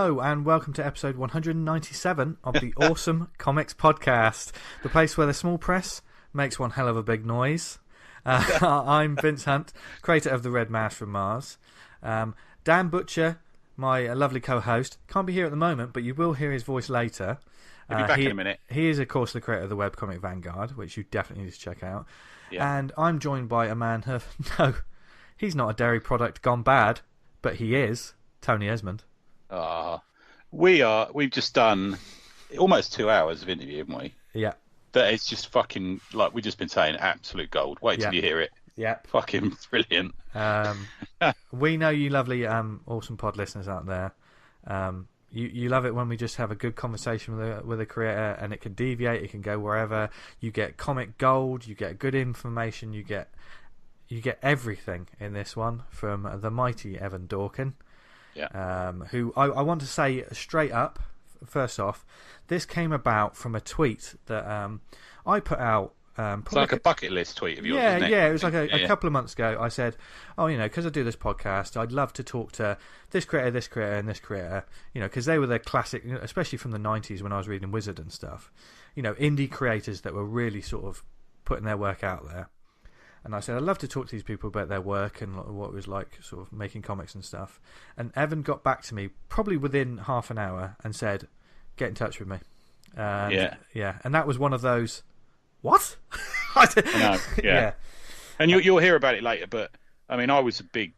Hello and welcome to episode 197 of the Awesome Comics Podcast, the place where the small press makes one hell of a big noise. I'm Vince Hunt, creator of The Red Mouse from Mars. Dan Butcher, my lovely co-host, can't be here at the moment, but you will hear his voice later. He'll be back in a minute. He is, of course, the creator of the webcomic Vanguard, which you definitely need to check out. Yeah. And I'm joined by a man who... No, he's not a dairy product gone bad, but he is Tony Esmond. We've just done almost 2 hours of interview, haven't we? Yeah. That is just fucking, like we've just been saying, absolute gold. Wait till you hear it. Yeah. Fucking brilliant. We know you lovely awesome pod listeners out there. You love it when we just have a good conversation with a creator, and it can deviate, it can go wherever. You get comic gold, you get good information, you get everything in this one from the mighty Evan Dorkin. Yeah. Who I want to say straight up, first off, this came about from a tweet that I put out. It's like a bucket list tweet of yours, isn't it? Yeah, it was like a couple of months ago. I said, because I do this podcast, I'd love to talk to this creator, and this creator, because they were the classic, especially from the 90s when I was reading Wizard and stuff, indie creators that were really sort of putting their work out there. And I said, I'd love to talk to these people about their work and what it was like sort of making comics and stuff. And Evan got back to me probably within half an hour and said, get in touch with me. And, yeah. And that was one of those, what? I know, yeah. And you'll hear about it later, but I mean, I was a big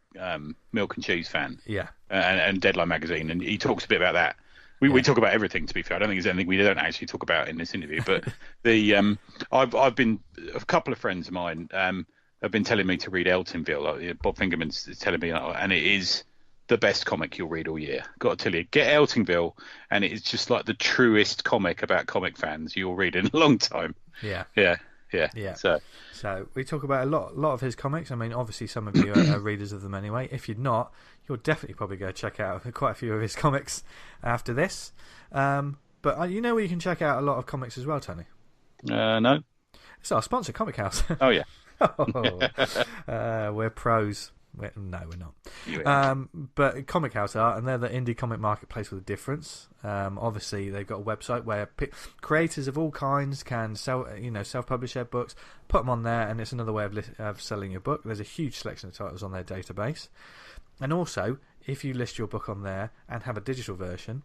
Milk and Cheese fan. Yeah. And Deadline Magazine, and he talks a bit about that. We talk about everything, to be fair. I don't think there's anything we don't actually talk about in this interview. But I've been, a couple of friends of mine have been telling me to read Eltingville. Like, Bob Fingerman's telling me, and it is the best comic you'll read all year. Got to tell you, get Eltingville, and it is just like the truest comic about comic fans you'll read in a long time. Yeah. So we talk about a lot of his comics. I mean, obviously some of you are readers of them anyway. If you're not, you'll definitely probably go check out quite a few of his comics after this. But you know where you can check out a lot of comics as well, Tony? No. It's our sponsor, Comic House. Oh yeah. We're pros. No, we're not. But Comic House are, and they're the indie comic marketplace with a difference. Obviously, they've got a website where creators of all kinds can sell, self-publish their books, put them on there, and it's another way of selling your book. There's a huge selection of titles on their database, and also if you list your book on there and have a digital version,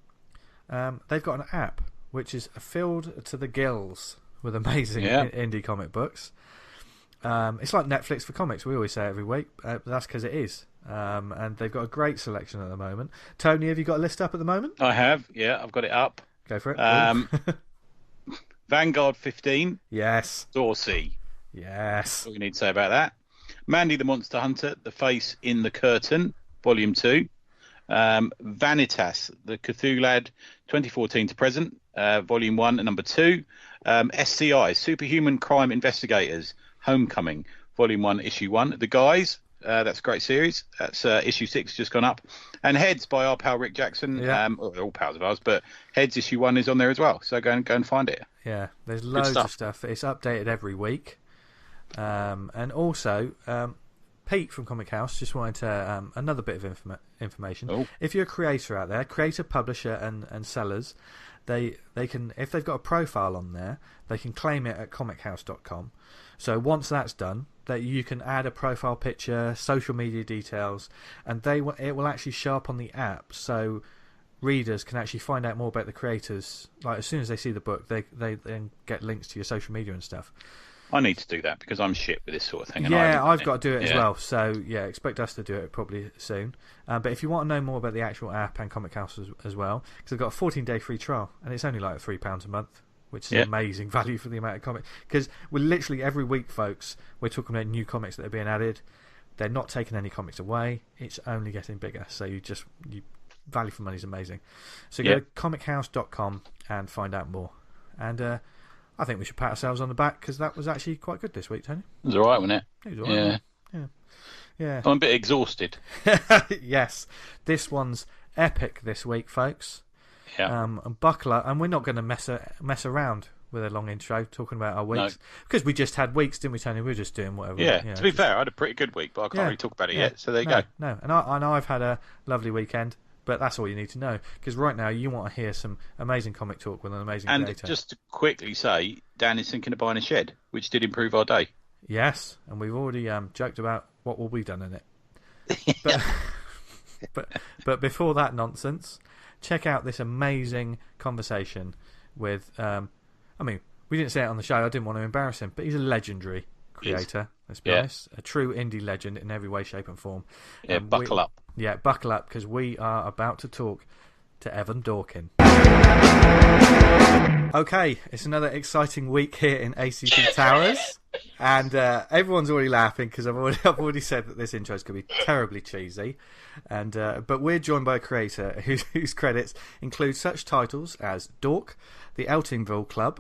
they've got an app which is filled to the gills with amazing indie comic books. It's like Netflix for comics. We always say it every week, but that's because it is. And they've got a great selection at the moment. Tony, have you got a list up at the moment? I have. Yeah, I've got it up. Go for it. Vanguard 15. Yes. Saucy. Yes. That's all you need to say about that. Mandy the Monster Hunter, The Face in the Curtain, Volume 2. Vanitas, The Cthulhu 2014 to present, Volume 1 and Number 2. SCI, Superhuman Crime Investigators, Homecoming, Volume 1, Issue 1. The Guys, that's a great series. That's Issue 6, just gone up. And Heads by our pal Rick Jackson. Yeah. Well, they're all pals of ours, but Heads Issue 1 is on there as well. So go and find it. Yeah, there's loads of stuff. It's updated every week. And also, Pete from Comic House just wanted to another bit of information. Oh. If you're a creator out there, creator, publisher, and sellers, they can, if they've got a profile on there, they can claim it at comichouse.com. So once that's done, that you can add a profile picture, social media details, and it will actually show up on the app. So readers can actually find out more about the creators. Like as soon as they see the book, they then get links to your social media and stuff. I need to do that because I'm shit with this sort of thing. And I've got to do it as well. So expect us to do it probably soon. But if you want to know more about the actual app and Comic House as well, because they've got a 14-day free trial, and it's only like £3 a month, which is amazing value for the amount of comics. Because we're literally every week, folks, we're talking about new comics that are being added. They're not taking any comics away. It's only getting bigger. So you value for money is amazing. So go to comichouse.com and find out more. And I think we should pat ourselves on the back because that was actually quite good this week, Tony. It was all right, wasn't it? It was all right. Yeah. I'm a bit exhausted. Yes. This one's epic this week, folks. Yeah. And buckle up. And we're not going to mess around with a long intro talking about our weeks. No. Because we just had weeks, didn't we, Tony? We were just doing whatever. Yeah. To be fair, I had a pretty good week, but I can't really talk about it yet. So there you go. No. And I've had a lovely weekend. But that's all you need to know, because right now you want to hear some amazing comic talk with an amazing creator. And just to quickly say, Dan is thinking of buying a shed, which did improve our day. Yes, and we've already joked about what will be done in it. But before that nonsense, check out this amazing conversation with. I mean, we didn't say it on the show. I didn't want to embarrass him, but he's a legendary creator. Let's be honest, a true indie legend in every way, shape, and form. Yeah, buckle up. Yeah, buckle up, because we are about to talk to Evan Dorkin. Okay, it's another exciting week here in ACP Towers, and everyone's already laughing because I've already said that this intro is going to be terribly cheesy, and but we're joined by a creator whose credits include such titles as Dork, the Eltingville Club,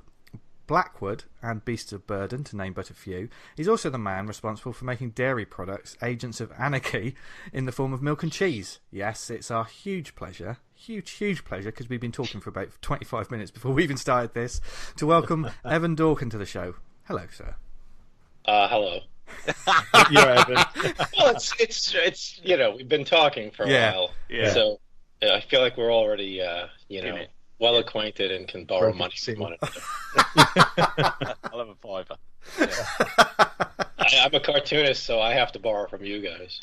Blackwood, and Beasts of Burden, to name but a few. He's also the man responsible for making dairy products agents of anarchy in the form of milk and cheese. Yes, it's our huge pleasure, huge pleasure, because we've been talking for about 25 minutes before we even started this, to welcome Evan Dorkin to the show. Hello, sir. Hello. You're Evan. Well, it's we've been talking for a while. Yeah. So I feel like we're already well acquainted and can borrow money from one another. I'll have a fiver. I'm a cartoonist, so I have to borrow from you guys.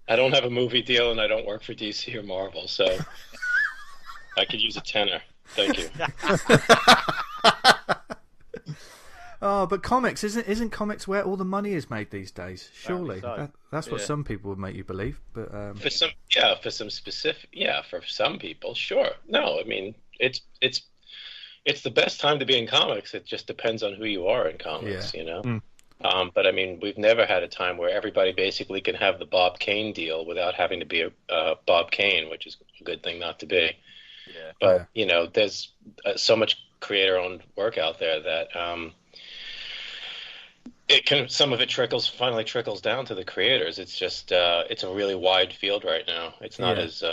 I don't have a movie deal, and I don't work for DC or Marvel, so I could use a tenner. Thank you. Oh, but comics isn't comics where all the money is made these days? Surely, that's what some people would make you believe. But for some people, sure. No, I mean it's the best time to be in comics. It just depends on who you are in comics, But I mean, we've never had a time where everybody basically can have the Bob Kane deal without having to be a Bob Kane, which is a good thing not to be. Yeah. But there's so much creator-owned work out there that. Some of it finally trickles down to the creators. It's just it's a really wide field right now. It's not as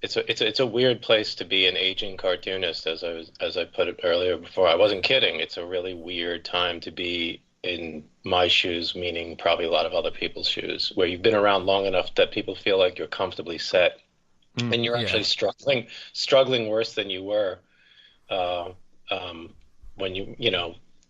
it's a weird place to be an aging cartoonist, as I put it earlier before. I wasn't kidding. It's a really weird time to be in my shoes, meaning probably a lot of other people's shoes, where you've been around long enough that people feel like you're comfortably set, and you're actually struggling worse than you were when you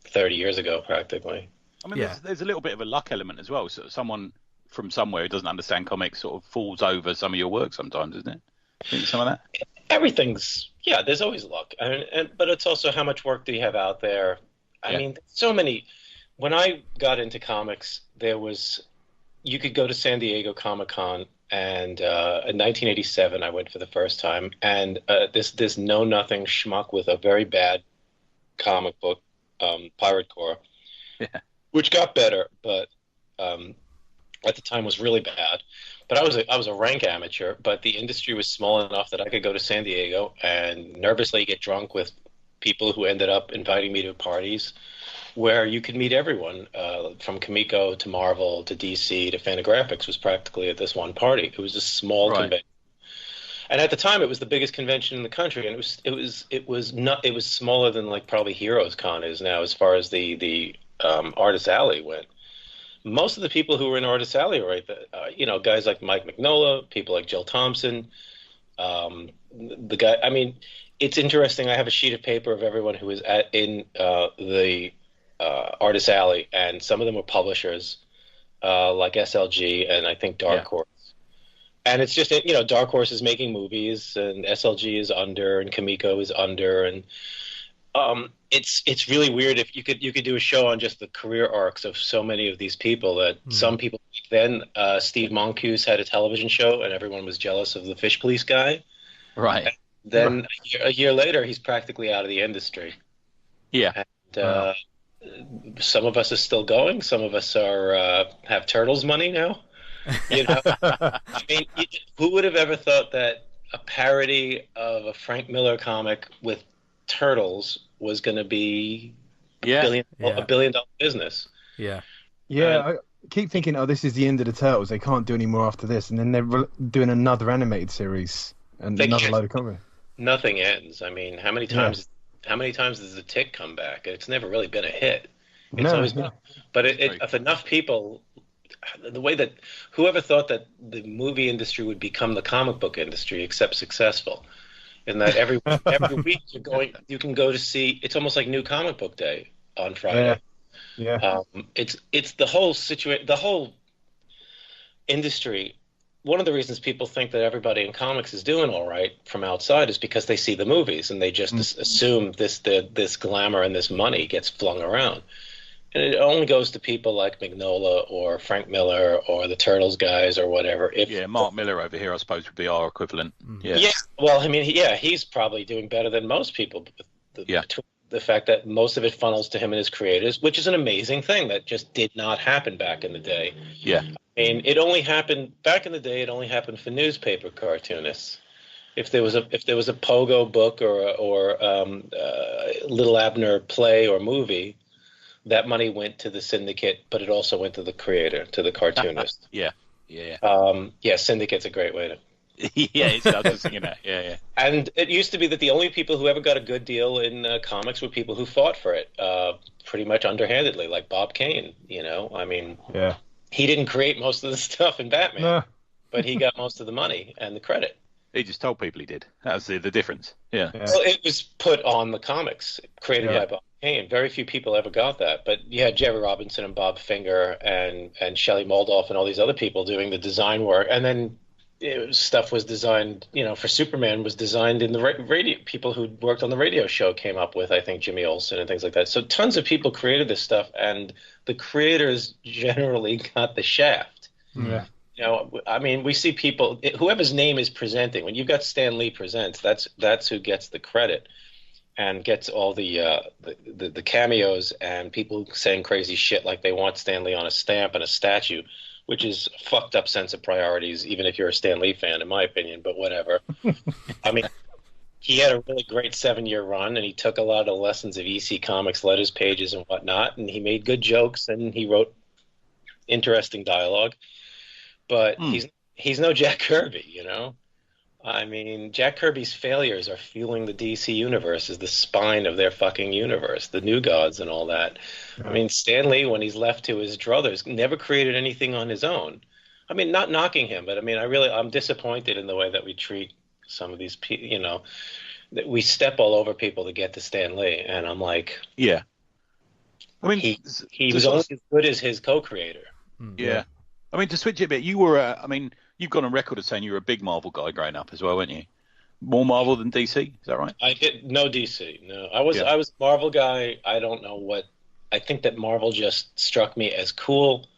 30 years ago practically. I mean, there's a little bit of a luck element as well. So someone from somewhere who doesn't understand comics sort of falls over some of your work sometimes, isn't it? Think some of that? There's always luck. But it's also how much work do you have out there? I mean, so many. When I got into comics, you could go to San Diego Comic-Con, and in 1987 I went for the first time, and this know-nothing schmuck with a very bad comic book, Pirate Corps. Yeah. Which got better, but at the time was really bad. But I was a rank amateur, but the industry was small enough that I could go to San Diego and nervously get drunk with people who ended up inviting me to parties where you could meet everyone, from Comico to Marvel to DC to Fantagraphics was practically at this one party. It was a small convention. And at the time, it was the biggest convention in the country, and it was smaller than like probably Heroes Con is now, as far as the Artist Alley went. Most of the people who were in Artist Alley were right there. Guys like Mike Mignola, people like Jill Thompson. The guy. I mean, it's interesting. I have a sheet of paper of everyone who was in the Artist Alley, and some of them were publishers, like SLG and I think Dark Horse. And it's just, Dark Horse is making movies, and SLG is under, and Comico is under, and it's really weird. If you could do a show on just the career arcs of so many of these people. That some people then Steve Moncues had a television show, and everyone was jealous of the Fish Police guy. Right. And then a year later, he's practically out of the industry. Yeah. And some of us are still going. Some of us are have Turtles money now. I mean, who would have ever thought that a parody of a Frank Miller comic with Turtles was going to be a $1 billion business? Yeah. I keep thinking, this is the end of the Turtles. They can't do any more after this, and then they're doing another animated series and another load of comic. Nothing ends. I mean, how many times does the Tick come back? It's never really been a hit. It's always been, but if enough people the way that whoever thought that the movie industry would become the comic book industry, except successful, and that every week you can go to see. It's almost like New Comic Book Day on Friday. Yeah. It's the whole the whole industry. One of the reasons people think that everybody in comics is doing all right from outside is because they see the movies and they just assume this glamour and this money gets flung around. And it only goes to people like Mignola or Frank Miller or the Turtles guys or whatever. Mark Miller over here, I suppose, would be our equivalent. Yeah. Well, I mean, he's probably doing better than most people. The fact that most of it funnels to him and his creators, which is an amazing thing that just did not happen back in the day. Yeah. I mean, it only happened back in the day. It only happened for newspaper cartoonists. If there was a Pogo book or Little Abner play or movie, that money went to the syndicate, but it also went to the creator, to the cartoonist. Yeah. Syndicate's a great way to. It's I was just thinking that. Yeah. And it used to be that the only people who ever got a good deal in comics were people who fought for it, pretty much underhandedly, like Bob Kane. I mean, he didn't create most of the stuff in Batman, but he got most of the money and the credit. He just told people he did. That was the difference. Yeah. Well, it was put on the comics created by Bob Kane. Very few people ever got that. But you had Jerry Robinson and Bob Finger and Shelley Moldoff and all these other people doing the design work. And then stuff was designed, for Superman was designed in the radio. People who worked on the radio show came up with, I think, Jimmy Olsen and things like that. So tons of people created this stuff, and the creators generally got the shaft. Yeah. I mean, we see people, whoever's name is presenting. When you've got Stan Lee presents, that's who gets the credit and gets all the cameos and people saying crazy shit like they want Stan Lee on a stamp and a statue, which is a fucked up sense of priorities, even if you're a Stan Lee fan, in my opinion, but whatever. I mean, he had a really great 7-year run, and he took a lot of lessons of EC Comics letters, pages, and whatnot, and he made good jokes, and he wrote interesting dialogue. But he's no Jack Kirby, I mean, Jack Kirby's failures are fueling the DC universe as the spine of their fucking universe, the New Gods and all that. Yeah. I mean, Stan Lee, when he's left to his druthers, never created anything on his own. I mean, not knocking him, but I mean, I'm disappointed in the way that we treat some of these people, that we step all over people to get to Stan Lee. And I'm like, yeah. I mean, he was only as good as his co-creator. Yeah. I mean, to switch it a bit, you've gone on record as saying you were a big Marvel guy growing up as well, weren't you? More Marvel than DC, is that right? I did no DC. No, I was a Marvel guy. I don't know what. I think that Marvel just struck me as cool,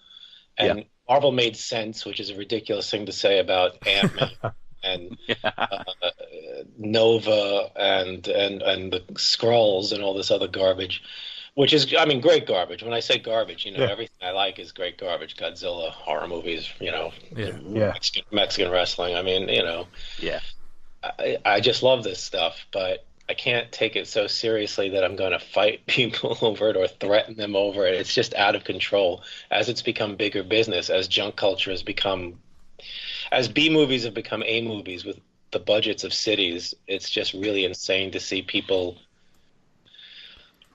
and Marvel made sense, which is a ridiculous thing to say about Ant-Man and Nova and the Skrulls and all this other garbage. Which is, I mean, great garbage. When I say garbage, everything I like is great garbage. Godzilla, horror movies, Mexican wrestling. I mean, I just love this stuff, but I can't take it so seriously that I'm going to fight people over it or threaten them over it. It's just out of control. As it's become bigger business, as junk culture has become, as B movies have become A movies with the budgets of cities, it's just really insane to see people.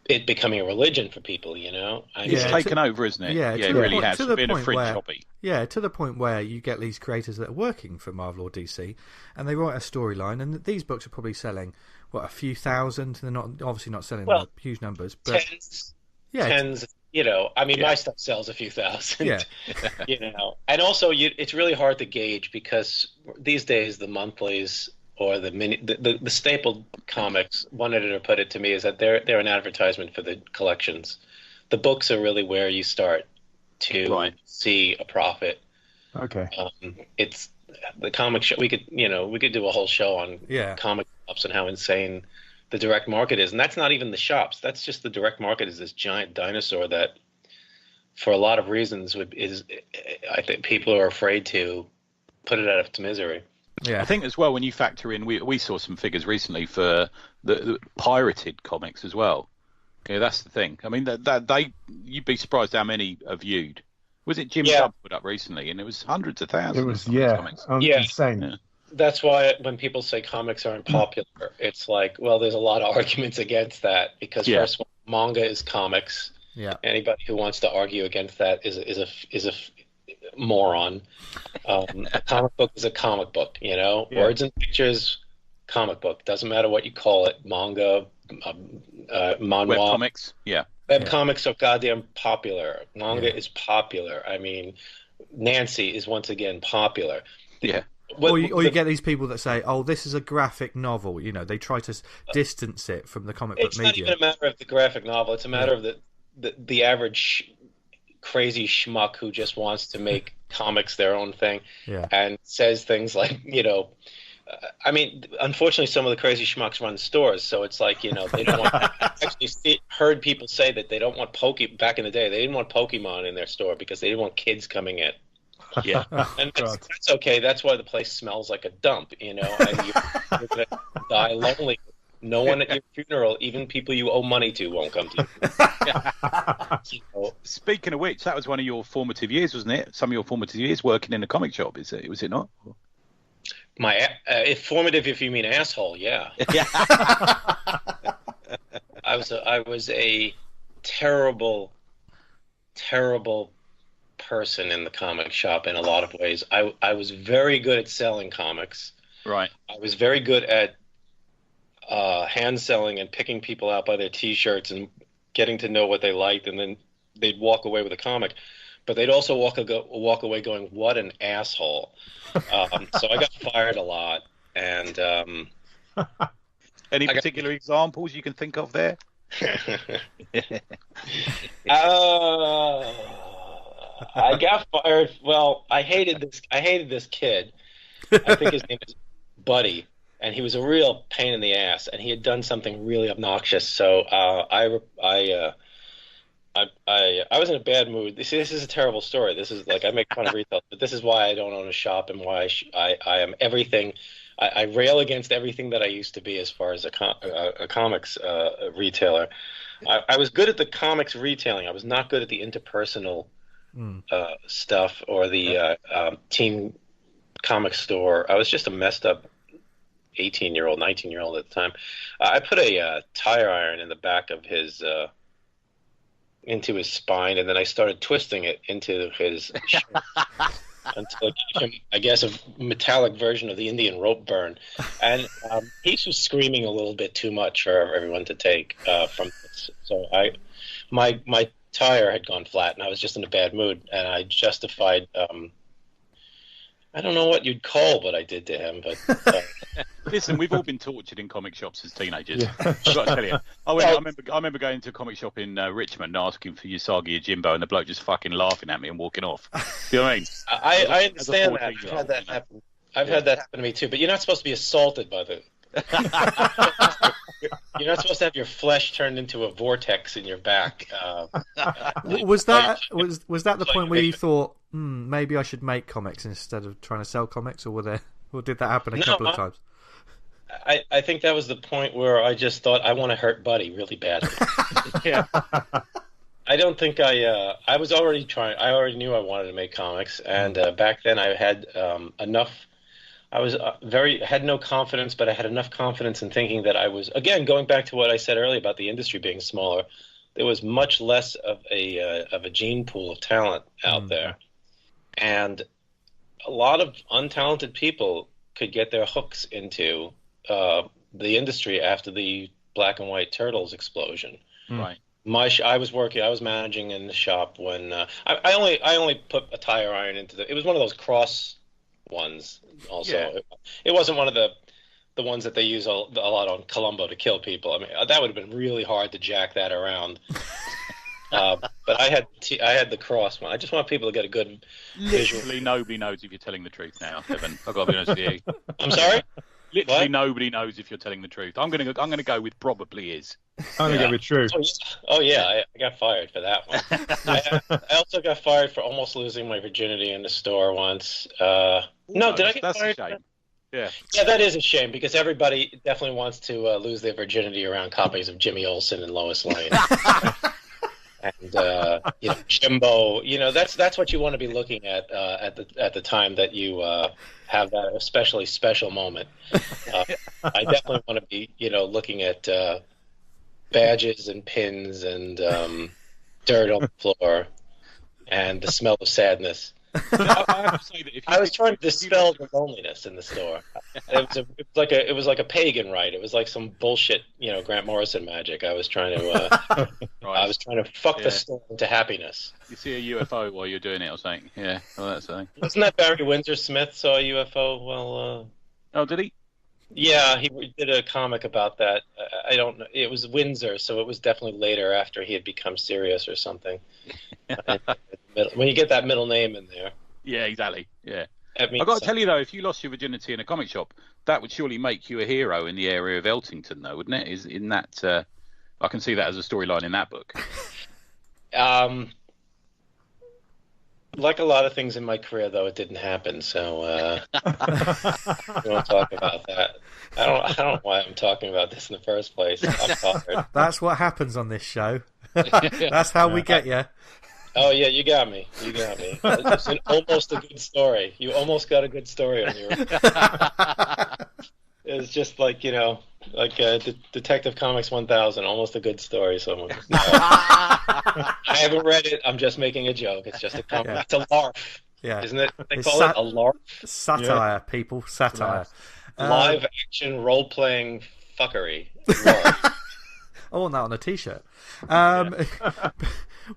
It becoming a religion for people, It's taken over, isn't it? Yeah, it really has. It's been a fringe hobby. Yeah, to the point where you get these creators that are working for Marvel or DC, and they write a storyline, and these books are probably selling, a few thousand? They're obviously not selling huge numbers. But tens. I mean, my stuff sells a few thousand. Yeah. And also, it's really hard to gauge because these days the monthlies or the stapled comics, one editor put it to me, is that they're an advertisement for the collections. The books are really where you start to see a profit. Okay. It's the comic show. We could do a whole show on comic shops and how insane the direct market is. And that's not even the shops. That's just the direct market is this giant dinosaur that, for a lot of reasons, I think people are afraid to put it out of misery. Yeah, I think as well when you factor in, we saw some figures recently for the pirated comics as well. Yeah, that's the thing. I mean, you'd be surprised how many are viewed. Was it Jim Dub put up recently, and it was hundreds of thousands. It was insane. Yeah. That's why when people say comics aren't popular, it's like, well, there's a lot of arguments against that because first of all, manga is comics. Yeah. Anybody who wants to argue against that is moron. A comic book is a comic book, you know. Yeah. Words and pictures, comic book. Doesn't matter what you call it. Manga, manhwa. Web comics. Yeah. Web comics are goddamn popular. Manga is popular. I mean, Nancy is once again popular. Yeah. Or you get these people that say, "Oh, this is a graphic novel." You know, they try to distance it from the comic book media. It's not even a matter of the graphic novel. It's a matter of the average crazy schmuck who just wants to make comics their own thing, and says things like, you know, I mean, unfortunately, some of the crazy schmucks run stores, so it's like, you know, they don't want. Actually, heard people say that they don't want back in the day, they didn't want Pokemon in their store because they didn't want kids coming in. Yeah, and that's okay. That's why the place smells like a dump, you know. And you're gonna die lonely. No one at your funeral, even people you owe money to, won't come to you. So, speaking of which, that was one of your formative years, wasn't it? Some of your formative years working in a comic shop, was it not? If formative, if you mean asshole, yeah. I was a terrible person in the comic shop in a lot of ways. I was very good at selling comics. Right. I was very good at hand selling and picking people out by their T-shirts and getting to know what they liked, and then they'd walk away with a comic. But they'd also walk away going, "What an asshole!" So I got fired a lot. And any particular examples you can think of there? I got fired. Well, I hated this kid. I think his name is Buddy, and he was a real pain in the ass, and he had done something really obnoxious. So I was in a bad mood. This is a terrible story. This is like, I make fun of retail, but this is why I don't own a shop and why I am everything. I rail against everything that I used to be as far as a comics retailer. I was good at the comics retailing. I was not good at the interpersonal stuff or the team comic store. I was just a messed up 18-year-old, 19-year-old at the time. I put a tire iron in the back of his into his spine, and then I started twisting it into his shirt until it gave him, I guess, a metallic version of the Indian rope burn. And he was screaming a little bit too much for everyone to take from this. So my tire had gone flat, and I was just in a bad mood, and I justified. I don't know what you'd call what I did to him, but listen, we've all been tortured in comic shops as teenagers. I've got to tell you, I remember going to a comic shop in Richmond asking for Usagi Yojimbo, and the bloke just fucking laughing at me and walking off. Do you know what I mean? I understand that. I've had that happen. I've had that happen to me too. But you're not supposed to be assaulted by the. You're not supposed to have your flesh turned into a vortex in your back. Was that the point where you thought, maybe I should make comics instead of trying to sell comics, or did that happen a couple of times? I think that was the point where I just thought, I want to hurt Buddy really badly. Yeah. I don't think I was already trying. I already knew I wanted to make comics, and back then I had enough. I was had no confidence, but I had enough confidence in thinking that I was, again, going back to what I said earlier about the industry being smaller, there was much less of a gene pool of talent out there. And a lot of untalented people could get their hooks into the industry after the Black and White Turtles explosion. Right. I was managing in the shop when I only put a tire iron into it was one of those cross ones. Also, it wasn't one of the ones that they use a lot on Columbo to kill people. I mean, that would have been really hard to jack that around. But I had the cross one. I just want people to get a good visual. Literally nobody knows if you're telling the truth now, Evan. I've got to be honest with you. I'm sorry? Literally nobody knows if you're telling the truth. I'm gonna go with probably is. I'm gonna go with true. Oh yeah, I got fired for that one. I also got fired for almost losing my virginity in the store once. No, did I get that's fired? That's a shame. Yeah. Yeah, that is a shame because everybody definitely wants to lose their virginity around copies of Jimmy Olsen and Lois Lane. And Jimbo, that's what you want to be looking at the time that you have that especially special moment. I definitely want to be looking at badges and pins and dirt on the floor and the smell of sadness. I have to say that if you I was trying to dispel the loneliness in the store. It was like a pagan rite. It was like some bullshit, Grant Morrison magic. I was trying to fuck the store into happiness. You see a UFO while you're doing it or something? Yeah, well, that's something. Wasn't that Barry Windsor Smith saw a UFO? Well, oh, did he? Yeah, he did a comic about that. I don't know. It was Windsor, so it was definitely later after he had become serious or something. When you get that middle name in there. Yeah, exactly. Yeah. I've got to tell you, though, if you lost your virginity in a comic shop, that would surely make you a hero in the area of Eltington, though, wouldn't it? In that, I can see that as a storyline in that book. Like a lot of things in my career, though, it didn't happen. So we won't talk about that. I don't know why I'm talking about this in the first place. I'm tired. That's what happens on this show. That's how we get you. Oh yeah, you got me. It's almost a good story. You almost got a good story on your. It's just like Detective Comics 1000, almost a good story. Someone. No. I haven't read it. I'm just making a joke. It's just a comic. Yeah. It's a larf. Yeah, isn't it? They call it a larf. Satire, people. Satire. Live action role playing fuckery. I want that on a T-shirt.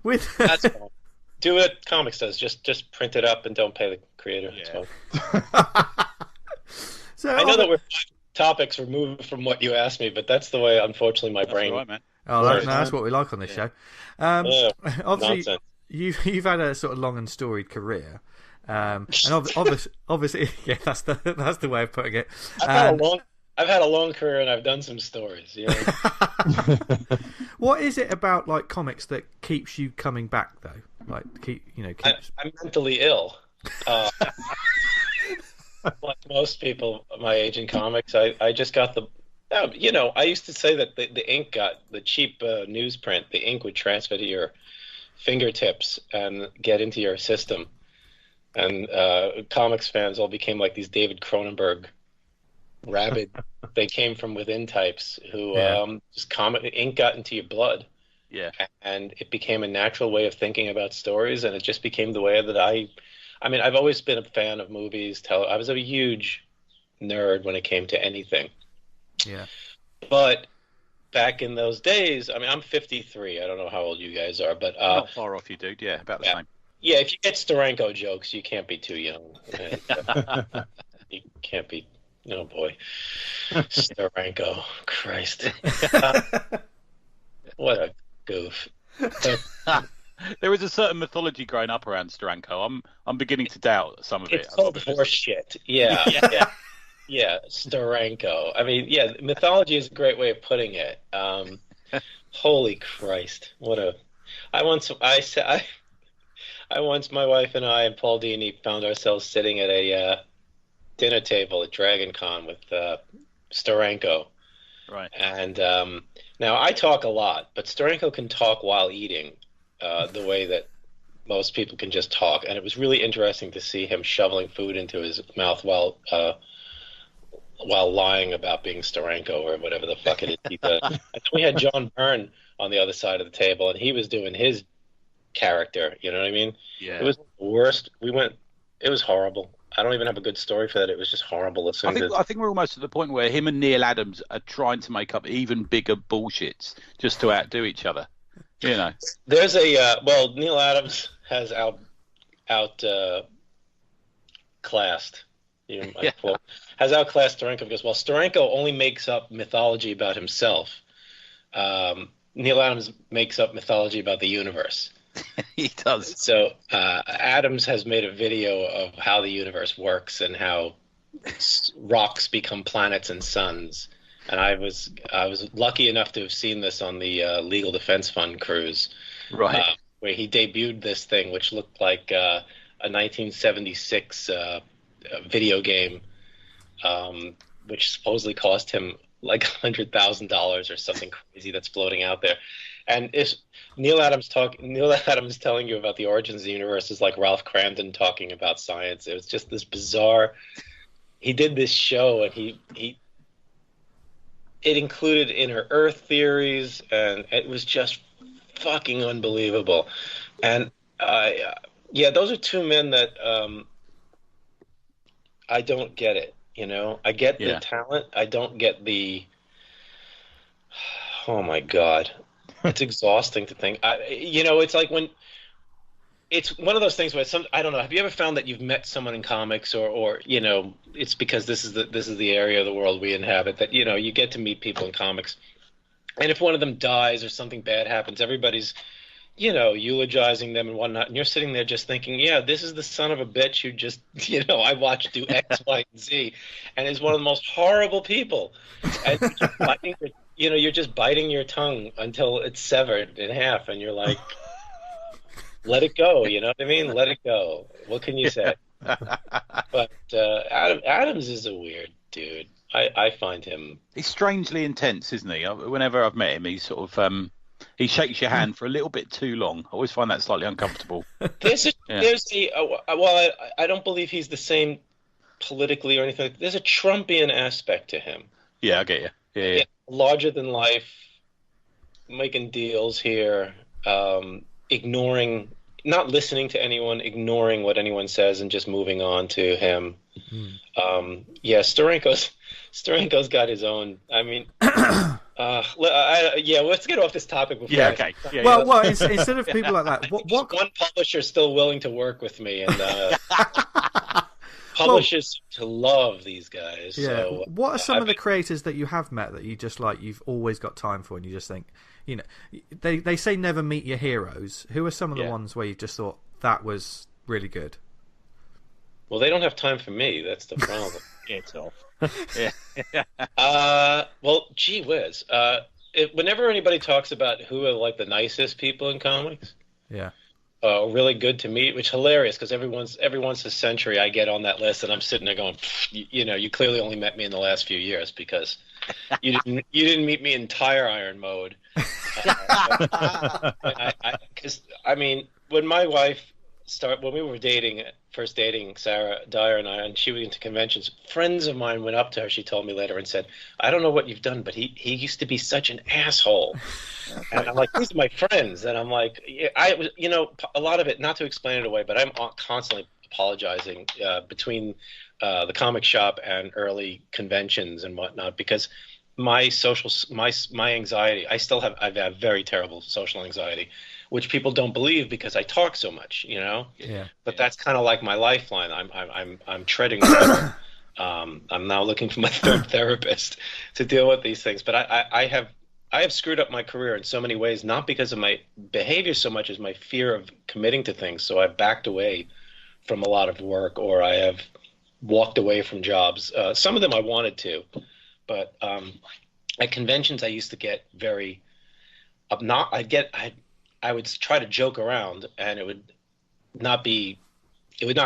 With that's fine. Do what Comics does. Just print it up and don't pay the creator. Yeah. So I know that we're 5 topics removed from what you asked me, but that's the way, unfortunately, my brain. Right, man. Oh, that's what we like on this show. Obviously, you've had a sort of long and storied career, and obviously, yeah, that's the way of putting it. I've had a long career and I've done some stories. What is it about like comics that keeps you coming back though? Like I'm mentally ill. Like most people my age in comics, I just got I used to say that the ink got the cheap newsprint. The ink would transfer to your fingertips and get into your system, and comics fans all became like these David Cronenberg rabid they came from within types who just ink got into your blood, and it became a natural way of thinking about stories, and it just became the way that I've always been a fan of movies. I was a huge nerd when it came to anything, but back in those days, I'm 53. I don't know how old you guys are, but not far off you, dude. Yeah, about the same. Yeah, if you get Steranko jokes, you can't be too young. You can't be. Oh boy, Steranko, Christ! What a goof. There is a certain mythology growing up around Steranko. I'm beginning to doubt some of it. It's called horseshit. Yeah. Steranko. Mythology is a great way of putting it. Holy Christ! My wife and I and Paul Dini found ourselves sitting at a dinner table at Dragon Con with Steranko. Right. And now I talk a lot, but Steranko can talk while eating the way that most people can just talk. And it was really interesting to see him shoveling food into his mouth while lying about being Steranko or whatever the fuck it is he does. And then we had John Byrne on the other side of the table, and he was doing his character. You know what I mean? Yeah. It was the worst. It was horrible. I don't even have a good story for that. It was just horrible. I think we're almost at the point where him and Neil Adams are trying to make up even bigger bullshits just to outdo each other. There's Neil Adams has outclassed. Has outclassed Steranko because Steranko only makes up mythology about himself. Neil Adams makes up mythology about the universe. He does. So Adams has made a video of how the universe works and how rocks become planets and suns. And I was lucky enough to have seen this on the Legal Defense Fund cruise, right? Where he debuted this thing, which looked like a 1976 video game, which supposedly cost him like $100,000 or something crazy that's floating out there. And if Neil Adams telling you about the origins of the universe is like Ralph Cramden talking about science. It was just this bizarre. He did this show, and it included inner Earth theories, and it was just fucking unbelievable. And Yeah, those are two men that I don't get it. I get the talent. I don't get the. Oh my God, it's exhausting to think. It's like when. It's one of those things where I don't know. Have you ever found that you've met someone in comics, or it's because this is the area of the world we inhabit that you get to meet people in comics, and if one of them dies or something bad happens, everybody's eulogizing them and whatnot, and you're sitting there just thinking, yeah, this is the son of a bitch who just I watched do X, Y, and Z, and is one of the most horrible people, and you're just biting your tongue until it's severed in half, and you're like. Let it go, you know what I mean? Let it go. What can you say? But Adams is a weird dude. I find him. He's strangely intense, isn't he? Whenever I've met him, he's sort of he shakes your hand for a little bit too long. I always find that slightly uncomfortable. Well, I don't believe he's the same politically or anything. There's a Trumpian aspect to him. Yeah, I get you. Yeah. Larger than life, making deals here. Ignoring, not listening to anyone, ignoring what anyone says, and just moving on to him. Steranko's got his own. I mean, let's get off this topic before. Yeah, okay. Well, instead of people like that, what one publisher is still willing to work with me, and publishers to love these guys. Yeah. So, what are some of the creators that you have met that you just like? You've always got time for, and you just think. They say never meet your heroes. Who are some of the ones where you just thought that was really good? Well, they don't have time for me. That's the problem. It's off. Well, gee whiz. Whenever anybody talks about who are like the nicest people in comics, really good to meet, which is hilarious because every once a century I get on that list and I'm sitting there going, you clearly only met me in the last few years because you didn't meet me in tire iron mode. Because when my wife when we were first dating Sarah Dyer and I, and she went into conventions, friends of mine went up to her. She told me later and said, "I don't know what you've done, but he used to be such an asshole." And I'm like, "These are my friends," and I'm like, a lot of it, not to explain it away, but I'm constantly apologizing between the comic shop and early conventions and whatnot because my anxiety, I've had very terrible social anxiety, which people don't believe because I talk so much, But that's kind of like my lifeline. I'm treading water. I'm now looking for my third therapist to deal with these things. But I have screwed up my career in so many ways, not because of my behavior so much as my fear of committing to things. So I've backed away from a lot of work, or I have walked away from jobs. Some of them I wanted to. But at conventions, I used to get very I would try to joke around, and it would not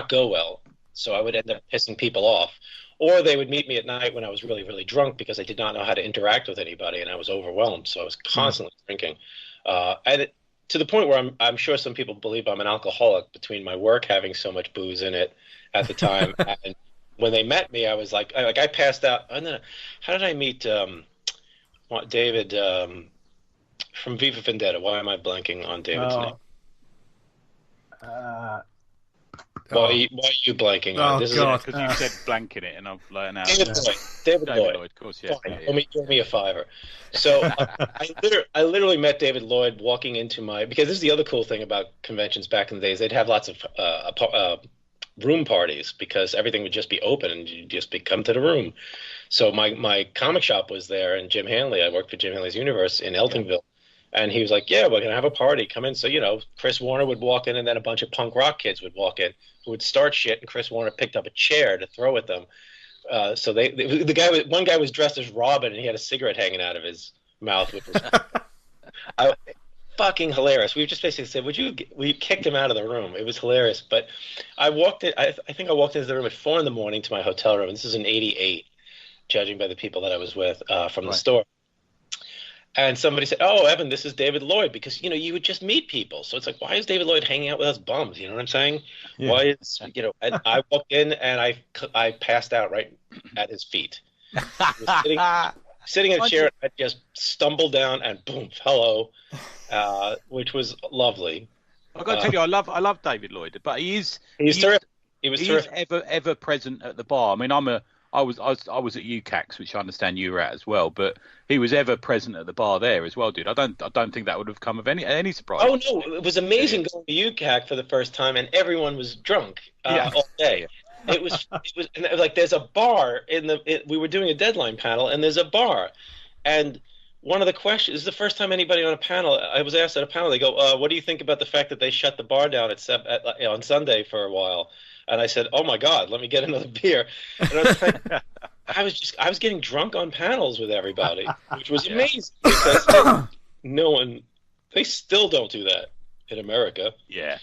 go well. So I would end up pissing people off, or they would meet me at night when I was really, really drunk because I did not know how to interact with anybody, and I was overwhelmed. So I was constantly drinking, to the point where I'm sure some people believe I'm an alcoholic between my work having so much booze in it at the time and. When they met me, I was like I passed out. And then, how did I meet David from Viva Vendetta? Why am I blanking on David's name? Why are you blanking on this? Because you said blank in it, and I'm like, now. David Lloyd, of course, yeah. Throw me a $5. So I literally met David Lloyd walking into because this is the other cool thing about conventions back in the days. They'd have lots of room parties because everything would just be open and you'd just come to the room. So my comic shop was there, and Jim Hanley, I worked for Jim Hanley's Universe in Eltingville, and he was like, "Yeah, we're gonna have a party. Come in." So Chris Warner would walk in, and then a bunch of punk rock kids would walk in who would start shit, and Chris Warner picked up a chair to throw at them. So one guy was dressed as Robin, and he had a cigarette hanging out of his mouth, which was fucking hilarious. We just basically said, we kicked him out of the room. It was hilarious. But I think I walked into the room at 4 a.m. to my hotel room. This is in '88, judging by the people that I was with from the store. And somebody said, "Oh, Evan, this is David Lloyd," because you would just meet people. So it's like, why is David Lloyd hanging out with us bums? You know what I'm saying? Yeah. Why is And I walked in and I passed out right at his feet. He was sitting in a chair. I just stumbled down and boom, hello, which was lovely. I've got to tell you, I love David Lloyd, but he's terrific. He was he's terrific. ever present at the bar. I mean, I was at UCAX, which I understand you were at as well, but he was ever present at the bar there as well, dude. I don't think that would have come of any surprise. Oh no, it was amazing going to UCAC for the first time, and everyone was drunk all day. It was and like there's a bar we were doing a deadline panel, and there's a bar, and one of the questions this is the first time anybody on a panel. I was asked at a panel. They go, "What do you think about the fact that they shut the bar down on Sunday for a while?" And I said, "Oh my God, let me get another beer." And I was like, I was getting drunk on panels with everybody, which was amazing because they still don't do that in America. Yeah.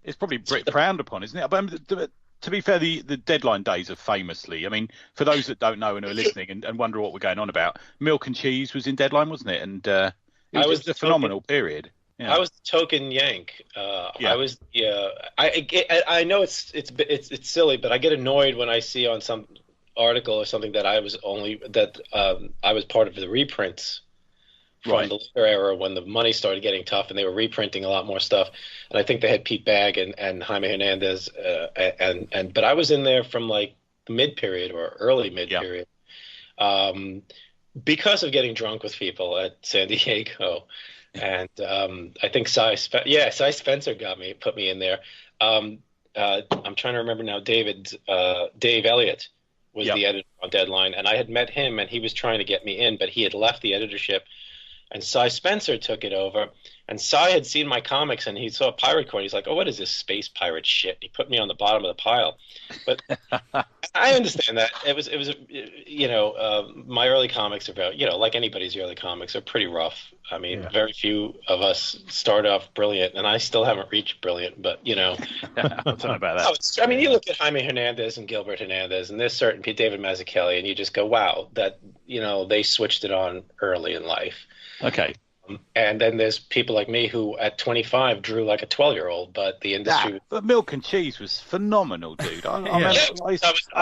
It's probably So frowned upon, isn't it? But to be fair, the deadline days are famously. I mean, for those that don't know and are listening and wonder what we're going on about, Milk and Cheese was in deadline, wasn't it? And it was a phenomenal period. Yeah. I was the token Yank. I was. Yeah. I know it's silly, but I get annoyed when I see on some article or something that I was part of the reprints from the later era when the money started getting tough and they were reprinting a lot more stuff. And I think they had Pete Bagg and Jaime Hernandez but I was in there from like the mid period or early mid period because of getting drunk with people at San Diego. And I think Cy Spencer put me in there. I'm trying to remember now. Dave Elliott was the editor on Deadline, and I had met him, and he was trying to get me in, but he had left the editorship, and Cy Spencer took it over. And Cy had seen my comics, and he saw Pirate Court. He's like, "Oh, what is this space pirate shit?" He put me on the bottom of the pile, but I understand that it was my early comics are very like anybody's early comics are pretty rough. I mean, very few of us start off brilliant, and I still haven't reached brilliant. But I'll tell you about that. I mean, you look at Jaime Hernandez and Gilbert Hernandez, and there's certain David Mazzucchelli, and you just go, "Wow, that they switched it on early in life." Okay. And then there's people like me who at 25 drew like a 12-year-old, but the industry. But Milk and Cheese was phenomenal, dude. I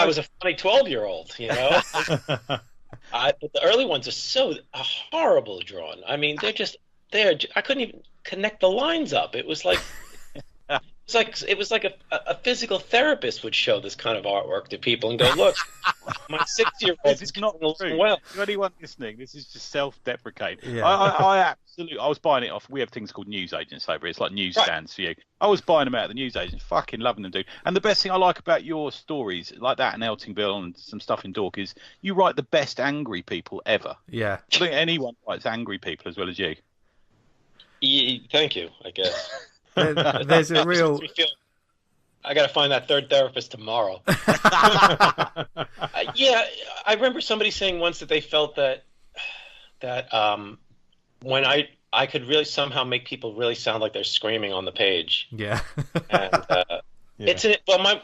was a funny 12-year-old, but the early ones are so horrible drawn. I mean, I couldn't even connect the lines up. It was like. It was like a physical therapist would show this kind of artwork to people and go, "Look, my 6-year-old is not true. Well." To anyone listening, this is just self-deprecating. Yeah. I was buying it off. We have things called news agents over here. It's like newsstands for you. I was buying them out of the news agents, fucking loving them, dude. And the best thing I like about your stories, like that and Eltingville and some stuff in Dork, is you write the best angry people ever. Yeah. I think anyone writes angry people as well as you. Thank you, I guess. There's a real. I got to find that third therapist tomorrow. I remember somebody saying once that they felt that when I could really somehow make people really sound like they're screaming on the page. Yeah. And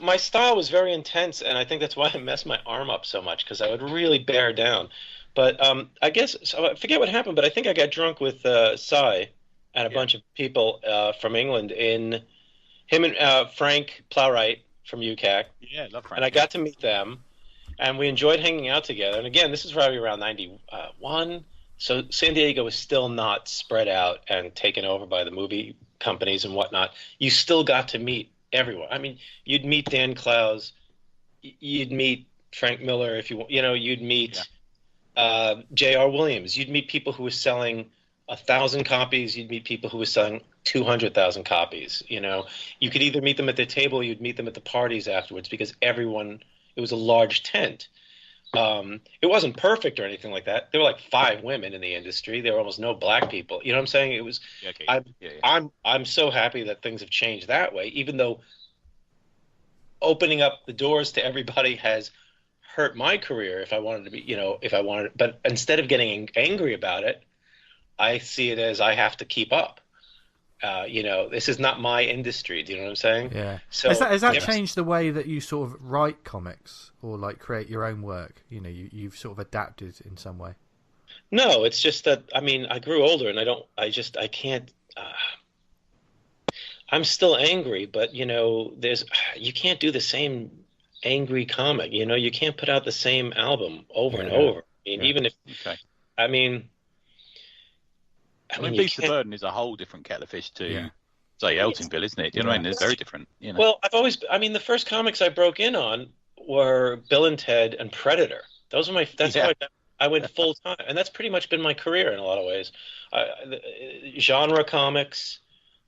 my style was very intense, and I think that's why I messed my arm up so much because I would really bear down. But I guess I forget what happened, but I think I got drunk with Cy and a bunch of people from England in him and Frank Plowright from UCAC. Yeah, love Frank. And I got to meet them, and we enjoyed hanging out together. And again, this is probably around 91, so San Diego was still not spread out and taken over by the movie companies and whatnot. You still got to meet everyone. I mean, you'd meet Dan Clowes, you'd meet Frank Miller you'd meet J.R. Williams. You'd meet people who were selling 1,000 copies. You'd meet people who were selling 200,000 copies. You could either meet them at their table, or you'd meet them at the parties afterwards because it was a large tent. It wasn't perfect or anything like that. There were like 5 women in the industry. There were almost no black people. You know what I'm saying? It was. I'm so happy that things have changed that way. Even though opening up the doors to everybody has hurt my career. If I wanted to be, but instead of getting angry about it, I see it as I have to keep up. This is not my industry. Do you know what I'm saying? Yeah. So has that changed the way that you sort of write comics or like create your own work? You've sort of adapted in some way. No, it's just that I grew older and I can't. I'm still angry, but you can't do the same angry comic. You can't put out the same album over and over. Even if Beast of Burden is a whole different kettle of fish too. say Eltingville, isn't it? Do you know what I mean? It's very different. You know? Well, the first comics I broke in on were Bill and Ted and Predator. Those were that's how I went full time, and that's pretty much been my career in a lot of ways. Genre comics,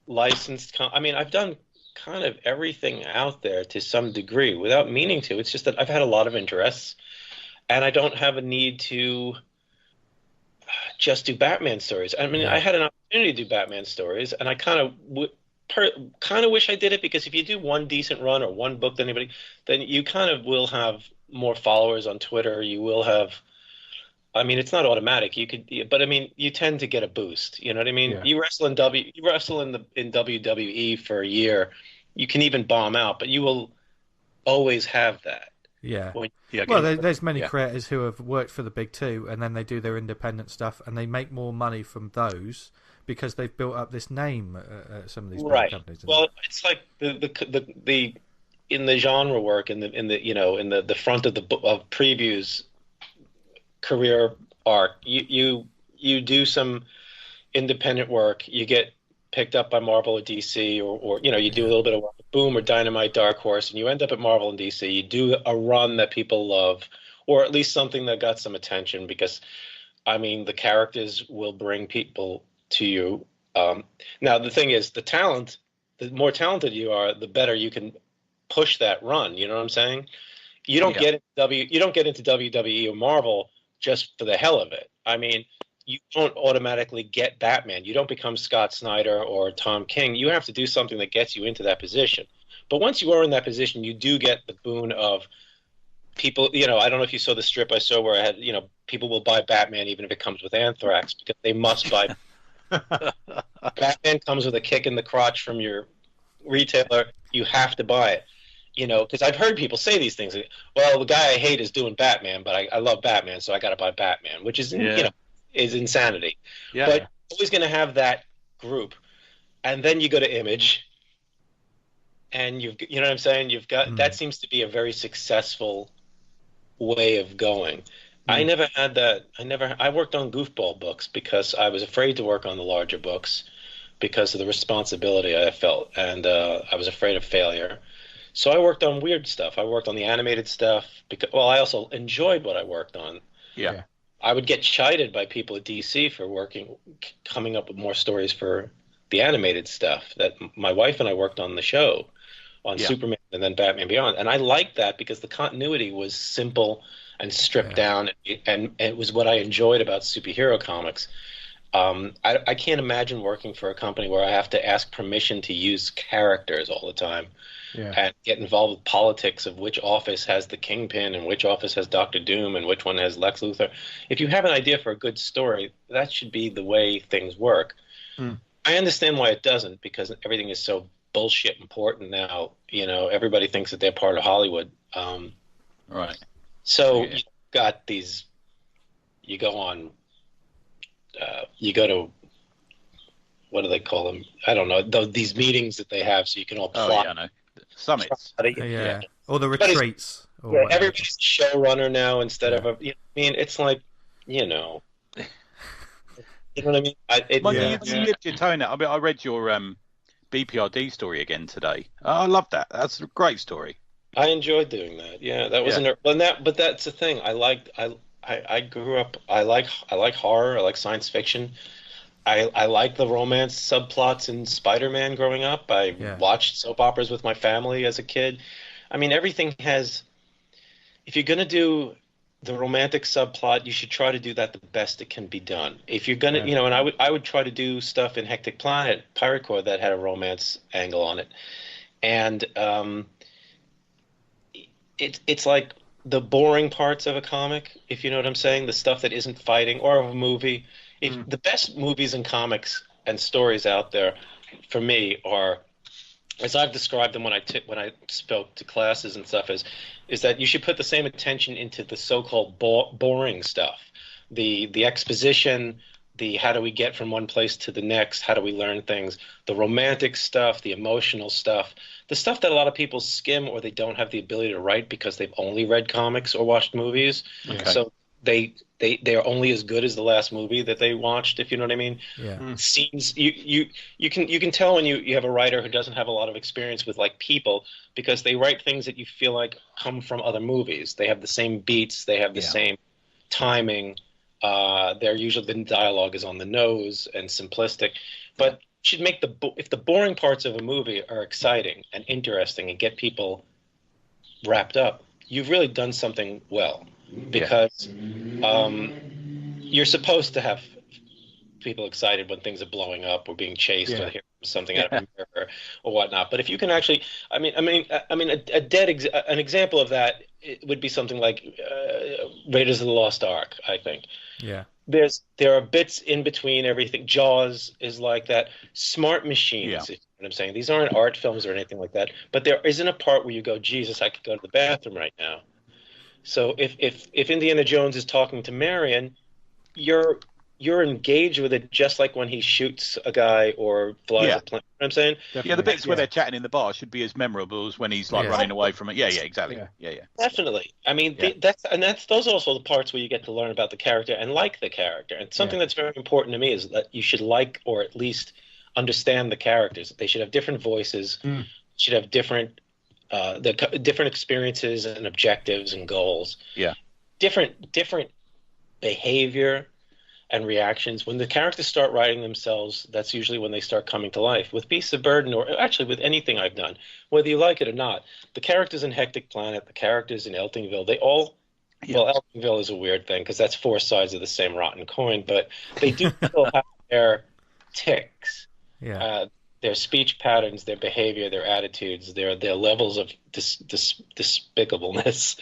licensed. I've done kind of everything out there to some degree without meaning to. It's just that I've had a lot of interests, and I don't have a need to just do Batman stories. I mean, I had an opportunity to do Batman stories, and I kind of wish I did it, because if you do one decent run or one book than anybody, then you kind of will have more followers on Twitter. You will have. I mean, it's not automatic. You could, but I mean, you tend to get a boost. You know what I mean? Yeah. You wrestle in WWE for a year, you can even bomb out, but you will always have that. Yeah. Well, there's many creators who have worked for the big two, and then they do their independent stuff, and they make more money from those because they've built up this name at some of these big companies. Well, it's like the in the genre work, in the front of of previews. Career arc, you do some independent work, you get picked up by Marvel or DC, or you do a little bit of work, Boom or Dynamite, Dark Horse, and you end up at Marvel and DC. You do a run that people love, or at least something that got some attention, because I mean the characters will bring people to you. Now the thing is, the more talented you are, the better you can push that run. You know what I'm saying? You don't get into WWE or Marvel just for the hell of it. I mean, you don't automatically get Batman. You don't become Scott Snyder or Tom King. You have to do something that gets you into that position. But once you are in that position, you do get the boon of people. I don't know if you saw the strip I saw where I had, people will buy Batman even if it comes with anthrax, because they must buy. Batman comes with a kick in the crotch from your retailer. You have to buy it. Because I've heard people say these things. Well, the guy I hate is doing Batman, but I love Batman, so I got to buy Batman, which is is insanity. Yeah. But you're always going to have that group, and then you go to Image, and you know what I'm saying. You've got that seems to be a very successful way of going. I never had that. I worked on goofball books because I was afraid to work on the larger books because of the responsibility I felt, and I was afraid of failure. So I worked on weird stuff. I worked on the animated stuff I also enjoyed what I worked on. Yeah. I would get chided by people at DC for coming up with more stories for the animated stuff that my wife and I worked on the show, on Superman and then Batman Beyond. And I liked that because the continuity was simple and stripped down, and it was what I enjoyed about superhero comics. I can't imagine working for a company where I have to ask permission to use characters all the time. Yeah. And get involved with politics of which office has the Kingpin and which office has Dr. Doom and which one has Lex Luthor. If you have an idea for a good story, that should be the way things work. I understand why it doesn't, because everything is so bullshit important now. Everybody thinks that they're part of Hollywood. Right. So you've got these. You go on. You go to. What do they call them? I don't know. These meetings that they have, so you can all plot. Oh, yeah, I know. Summits. Or the retreats. Everybody's a showrunner now instead of it's like, you know what I mean? You dipped your toe now. I read your BPRD story again today. I love that. That's a great story. I enjoyed doing that. Yeah, that was but that's the thing. I grew up. I like horror. I like science fiction. I like the romance subplots in Spider-Man growing up. I watched soap operas with my family as a kid. I mean, everything has. If you're going to do the romantic subplot, you should try to do that the best it can be done. If you're going to, and I would try to do stuff in Hectic Planet, Pirate Corps, that had a romance angle on it. And it's like the boring parts of a comic, if you know what I'm saying, the stuff that isn't fighting, or of a movie. The best movies and comics and stories out there, for me, are, as I've described them when I spoke to classes and stuff, is that you should put the same attention into the so-called boring stuff, the exposition, the how do we get from one place to the next, how do we learn things, the romantic stuff, the emotional stuff, the stuff that a lot of people skim or they don't have the ability to write because they've only read comics or watched movies. Okay. So they're only as good as the last movie that they watched, if you know what I mean. Yeah. Scenes you can tell when you have a writer who doesn't have a lot of experience with like people, because they write things that you feel like come from other movies. They have the same beats, they have the same timing. They're usually, the dialogue is on the nose and simplistic, but should make if the boring parts of a movie are exciting and interesting and get people wrapped up, you've really done something well, because you're supposed to have people excited when things are blowing up or being chased or hearing something out of a mirror or whatnot. But if you can actually, an example of that, it would be something like Raiders of the Lost Ark, I think. Yeah. There are bits in between everything. Jaws is like that. Smart Machines, if you know what I'm saying. These aren't art films or anything like that, but there isn't a part where you go, Jesus, I could go to the bathroom right now. So if Indiana Jones is talking to Marion, you're engaged with it, just like when he shoots a guy or flies a plane. You know what I'm saying? Definitely. Yeah, the bits where they're chatting in the bar should be as memorable as when he's like running away from it. Yeah, exactly. Yeah. Definitely. I mean, those are also the parts where you get to learn about the character and like the character. And something that's very important to me is that you should like, or at least understand, the characters. They should have different voices. Should have different experiences and objectives and goals. Yeah. Different behavior and reactions. When the characters start writing themselves, that's usually when they start coming to life. With Beasts of Burden, or actually with anything I've done, whether you like it or not, the characters in Hectic Planet, the characters in Eltingville, they all... Well, Eltingville is a weird thing because that's four sides of the same rotten coin, but they do still have their ticks. Yeah. Their speech patterns, their behavior, their attitudes, their levels of despicableness.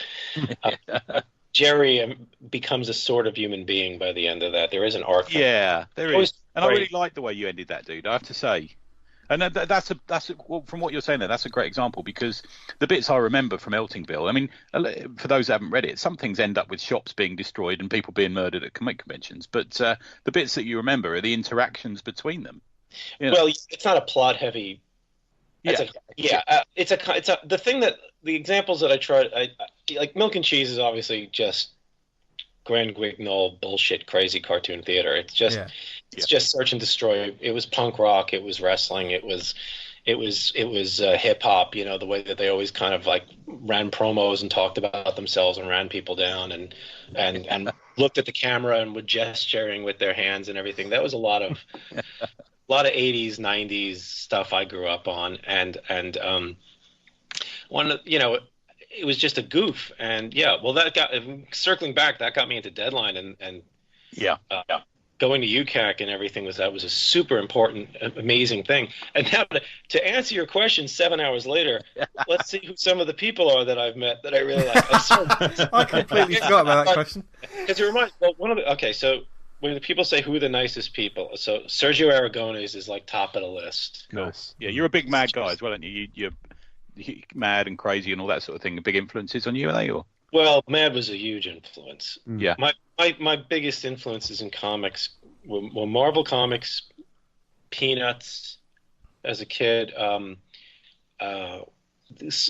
Jerry becomes a sort of human being by the end of that. There is an arc. Yeah, there is. And I really like the way you ended that, dude, I have to say. And that's well, from what you're saying there, that's a great example, because the bits I remember from Eltingville, I mean, for those who haven't read it, some things end up with shops being destroyed and people being murdered at comic conventions. But the bits that you remember are the interactions between them. You know? Well, it's not a plot heavy. The thing that the examples that I tried, like Milk and Cheese is obviously just Grand Guignol bullshit, crazy cartoon theater. It's just just search and destroy. It was punk rock. It was wrestling. It was hip hop. You know, the way that they always kind of like ran promos and talked about themselves and ran people down and looked at the camera and were gesturing with their hands and everything. That was a lot of 80s, 90s stuff I grew up on, and it was just a goof, and circling back, that got me into Deadline, and going to UCAC and everything was a super important, amazing thing. And now to answer your question 7 hours later, let's see who some of the people are that I've met that I really like. I completely forgot about that question. Because it reminds so when the people say who are the nicest people, so Sergio Aragones is like top of the list. Nice. Yeah, you're a big Mad guy as well, aren't you? You're Mad and Crazy and all that sort of thing. Big influences on you, are they? Or? Well, Mad was a huge influence. Yeah. My biggest influences in comics were Marvel Comics, Peanuts as a kid,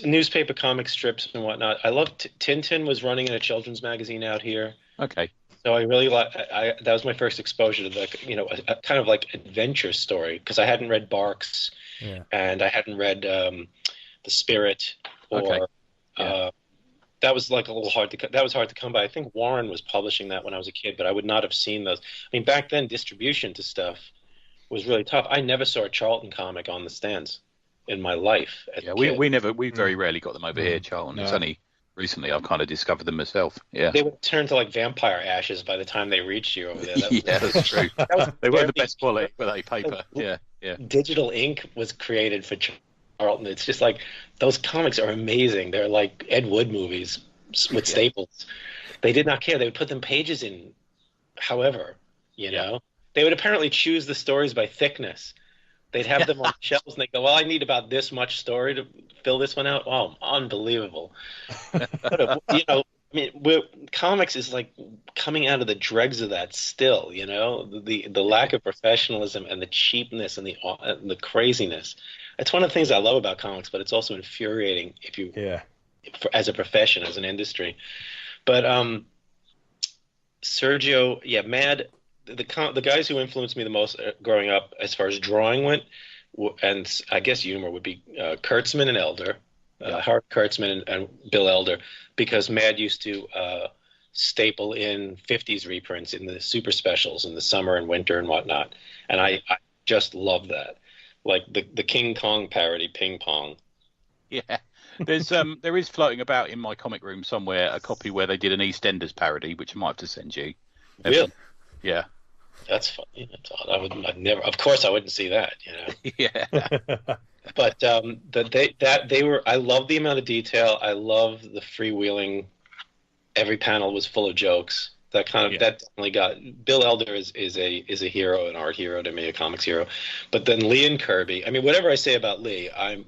newspaper comic strips and whatnot. I loved Tintin was running in a children's magazine out here. Okay. So I really that was my first exposure to a kind of like adventure story, because I hadn't read Barks and I hadn't read The Spirit or that was like a little hard to that was hard to come by. I think Warren was publishing that when I was a kid, but I would not have seen those. I mean, back then distribution to stuff was really tough. I never saw a Charlton comic on the stands in my life. We very rarely got them over here, Charlton. No. It's only recently I've kind of discovered them myself. Yeah, they would turn to like vampire ashes by the time they reached you over there. That's true. They weren't the best quality, were they? Paper. Yeah. Digital ink was created for Charlton. It's just like those comics are amazing. They're like Ed Wood movies with staples. They did not care. They would put them pages in, however, you know. They would apparently choose the stories by thickness. They'd have them on shelves, and they go, "Well, I need about this much story to fill this one out." Oh, unbelievable! Comics is like coming out of the dregs of that still. You know, the lack of professionalism and the cheapness and the craziness. It's one of the things I love about comics, but it's also infuriating as a profession, as an industry. But Sergio, yeah, Mad. The guys who influenced me the most growing up, as far as drawing went, and I guess humor would be Kurtzman and Elder, Howard Kurtzman and Bill Elder, because Mad used to staple in 50s reprints in the super specials in the summer and winter and whatnot, and I just love that, like the King Kong parody, Ping Pong. Yeah. There is floating about in my comic room somewhere a copy where they did an EastEnders parody, which I might have to send you. Really? Yeah. That's funny. That's odd. I'd never. Of course, I wouldn't see that. Yeah. But they were. I love the amount of detail. I love the freewheeling. Every panel was full of jokes. That definitely got. Bill Elder is a hero, an art hero to me, a comics hero. But then Lee and Kirby. I mean, whatever I say about Lee, I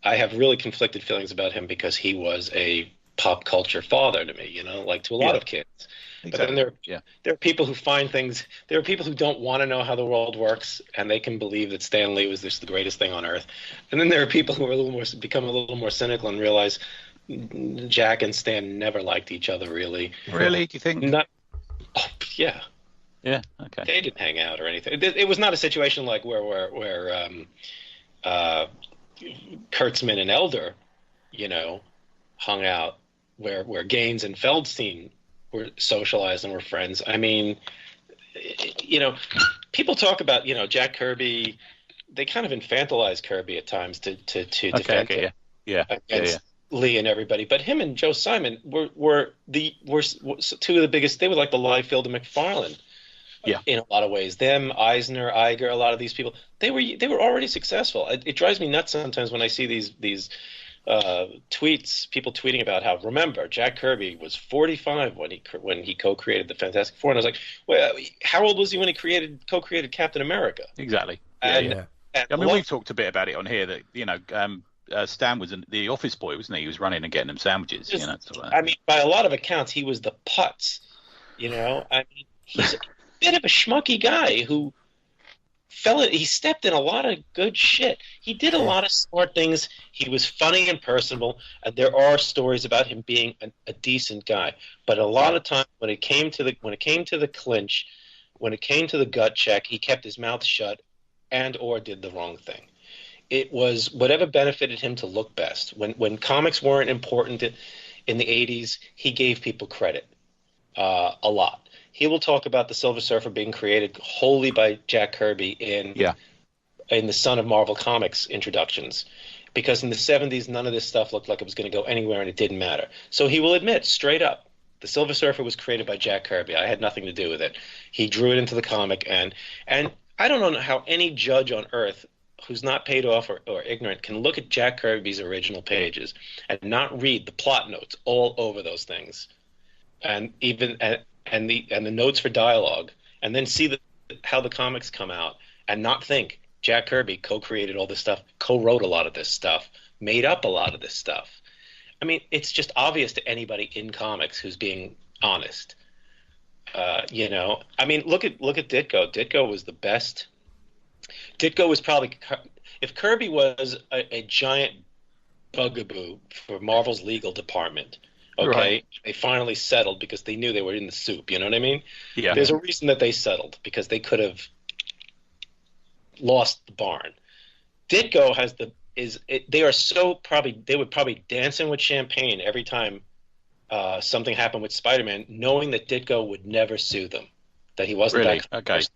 have really conflicted feelings about him because he was a pop culture father to me, like to a lot of kids. Exactly. But then there are people who find things. There are people who don't want to know how the world works, and they can believe that Stan Lee was just the greatest thing on earth. And then there are people who are become a little more cynical and realize Jack and Stan never liked each other really. Really? Do you think? Yeah. Yeah. Okay. They didn't hang out or anything. It was not a situation like where Kurtzman and Elder, hung out, where Gaines and Feldstein were socialized and were friends. I mean, people talk about, Jack Kirby. They kind of infantilize Kirby at times to defend him against Lee and everybody. But him and Joe Simon were two of the biggest. They were like the Liefeld and McFarlane. Yeah. In a lot of ways, them, Eisner, Iger, a lot of these people, they were already successful. It drives me nuts sometimes when I see these tweets, people tweeting about how, remember, Jack Kirby was 45 when he co-created the Fantastic Four, and I was like, well, how old was he when he co-created Captain America? Exactly. I mean, we've talked a bit about it on here that Stan was the office boy, wasn't he? He was running and getting them sandwiches. I mean, by a lot of accounts, he was the putz. I mean, he's a bit of a schmucky guy who he stepped in a lot of good shit. He did a lot of smart things. He was funny and personable, and there are stories about him being a decent guy. But a lot of times, when it came to the clinch, when it came to the gut check, he kept his mouth shut and or did the wrong thing. It was whatever benefited him to look best. When comics weren't important in the 80s, he gave people credit a lot. He will talk about the Silver Surfer being created wholly by Jack Kirby in the Son of Marvel Comics introductions, because in the 70s none of this stuff looked like it was going to go anywhere, and it didn't matter. So he will admit straight up, the Silver Surfer was created by Jack Kirby. I had nothing to do with it. He drew it into the comic, and I don't know how any judge on earth who's not paid off or ignorant can look at Jack Kirby's original pages and not read the plot notes all over those things, and even and the notes for dialogue, and then see how the comics come out and not think Jack Kirby co-created all this stuff, co-wrote a lot of this stuff, made up a lot of this stuff. I mean, it's just obvious to anybody in comics who's being honest. I mean, look at Ditko. Ditko was the best. Ditko was probably, if Kirby was a giant bugaboo for Marvel's legal department, okay, right. They finally settled because they knew they were in the soup. You know what I mean? Yeah. There's a reason that they settled, because they could have lost the barn. Ditko they would probably dancing with champagne every time something happened with Spider-Man, knowing that Ditko would never sue them, that he wasn't really? That kind of person.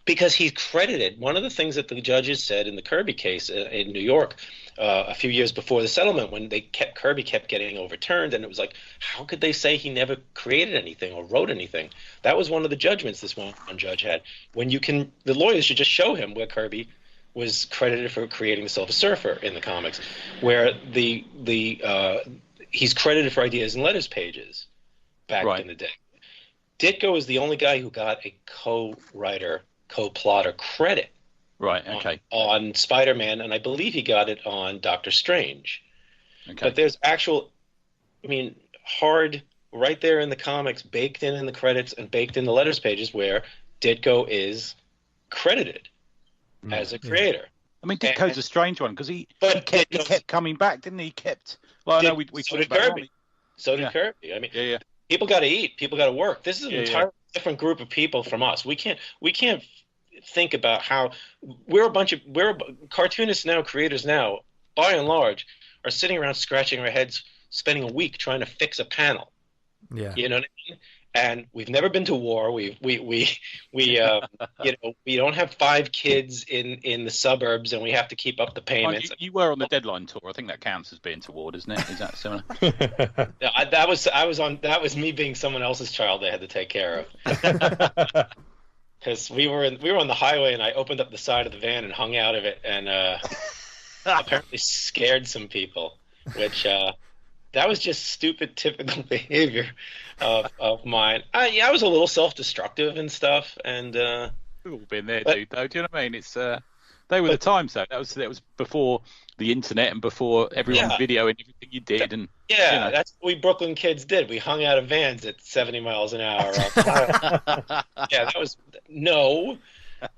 Because he's credited. One of the things that the judges said in the Kirby case in New York a few years before the settlement, when Kirby kept getting overturned, and it was like, how could they say he never created anything or wrote anything? That was one of the judgments this one judge had. The lawyers should just show him where Kirby was credited for creating the Silver Surfer in the comics, where he's credited for ideas and letters pages back in the day. Ditko is the only guy who got a co-writer, co-plotter credit on Spider-Man, and I believe he got it on Doctor Strange. Okay. But there's hard right there in the comics, baked in the credits and baked in the letters pages, where Ditko is credited as a creator. I mean, Ditko's a strange one, because he kept coming back, didn't he? I know we so did Kirby. So did Kirby. I mean, People got to eat. People got to work. This is an entirely different group of people from us. We can't think about how we're cartoonists now, creators now, by and large, are sitting around scratching our heads, spending a week trying to fix a panel. Yeah. You know what I mean? And we've never been to war. We don't have 5 kids in the suburbs, and we have to keep up the payments. You were on the Deadline tour. I think that counts as being to war, doesn't it? Is that similar? That was me being someone else's child they had to take care of. Because we were on the highway, and I opened up the side of the van and hung out of it, and apparently scared some people, which that was just stupid, typical behavior of mine. I was a little self-destructive and stuff, and we've all been there, dude. Though, do you know what I mean? It's they were the times, though. That was before the internet and before everyone videoing everything you did, and that's what we Brooklyn kids did. We hung out of vans at 70 miles an hour.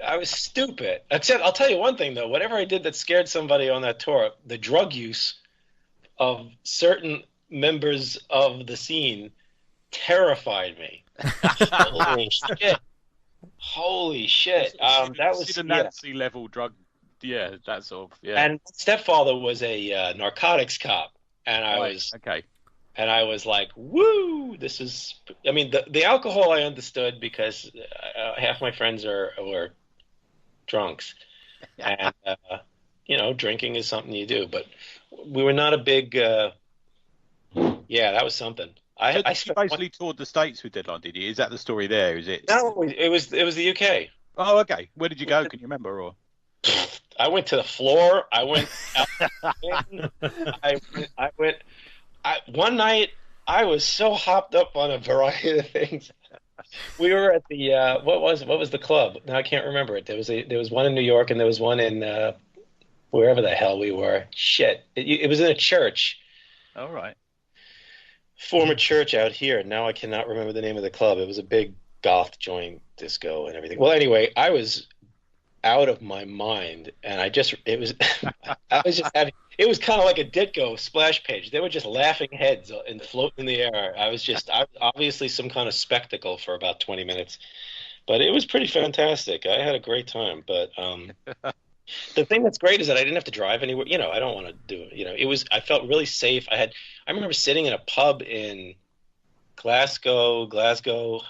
I was stupid. Except I'll tell you one thing though. Whatever I did that scared somebody on that tour, the drug use of certain members of the scene terrified me. Holy shit! That was the Nazi level drug. Yeah, that sort of. Yeah. And my stepfather was a narcotics cop, and I was okay. And I was like, "Woo! This is." I mean, the alcohol I understood because half my friends were drunks, and drinking is something you do. But we were not a big. That was something. You basically toured the States with Deadline, did you? Is that the story there? Is it? No, it was the UK. Oh, okay. Where did you go? Can you remember? Or I went to the floor. I went out. One night I was so hopped up on a variety of things. We were at the what was the club? Now I can't remember it. There was one in New York, and there was one in wherever the hell we were. Shit, it was in a church. All right. Former church out here. Now I cannot remember the name of the club. It was a big goth joint, disco and everything. Well, anyway, I was out of my mind, and I was it was kind of like a Ditko splash page. They were just laughing heads and floating in the air. I was obviously some kind of spectacle for about 20 minutes, but it was pretty fantastic. I had a great time, but the thing that's great is that I didn't have to drive anywhere. I don't want to do it. I felt really safe. I remember sitting in a pub in Glasgow.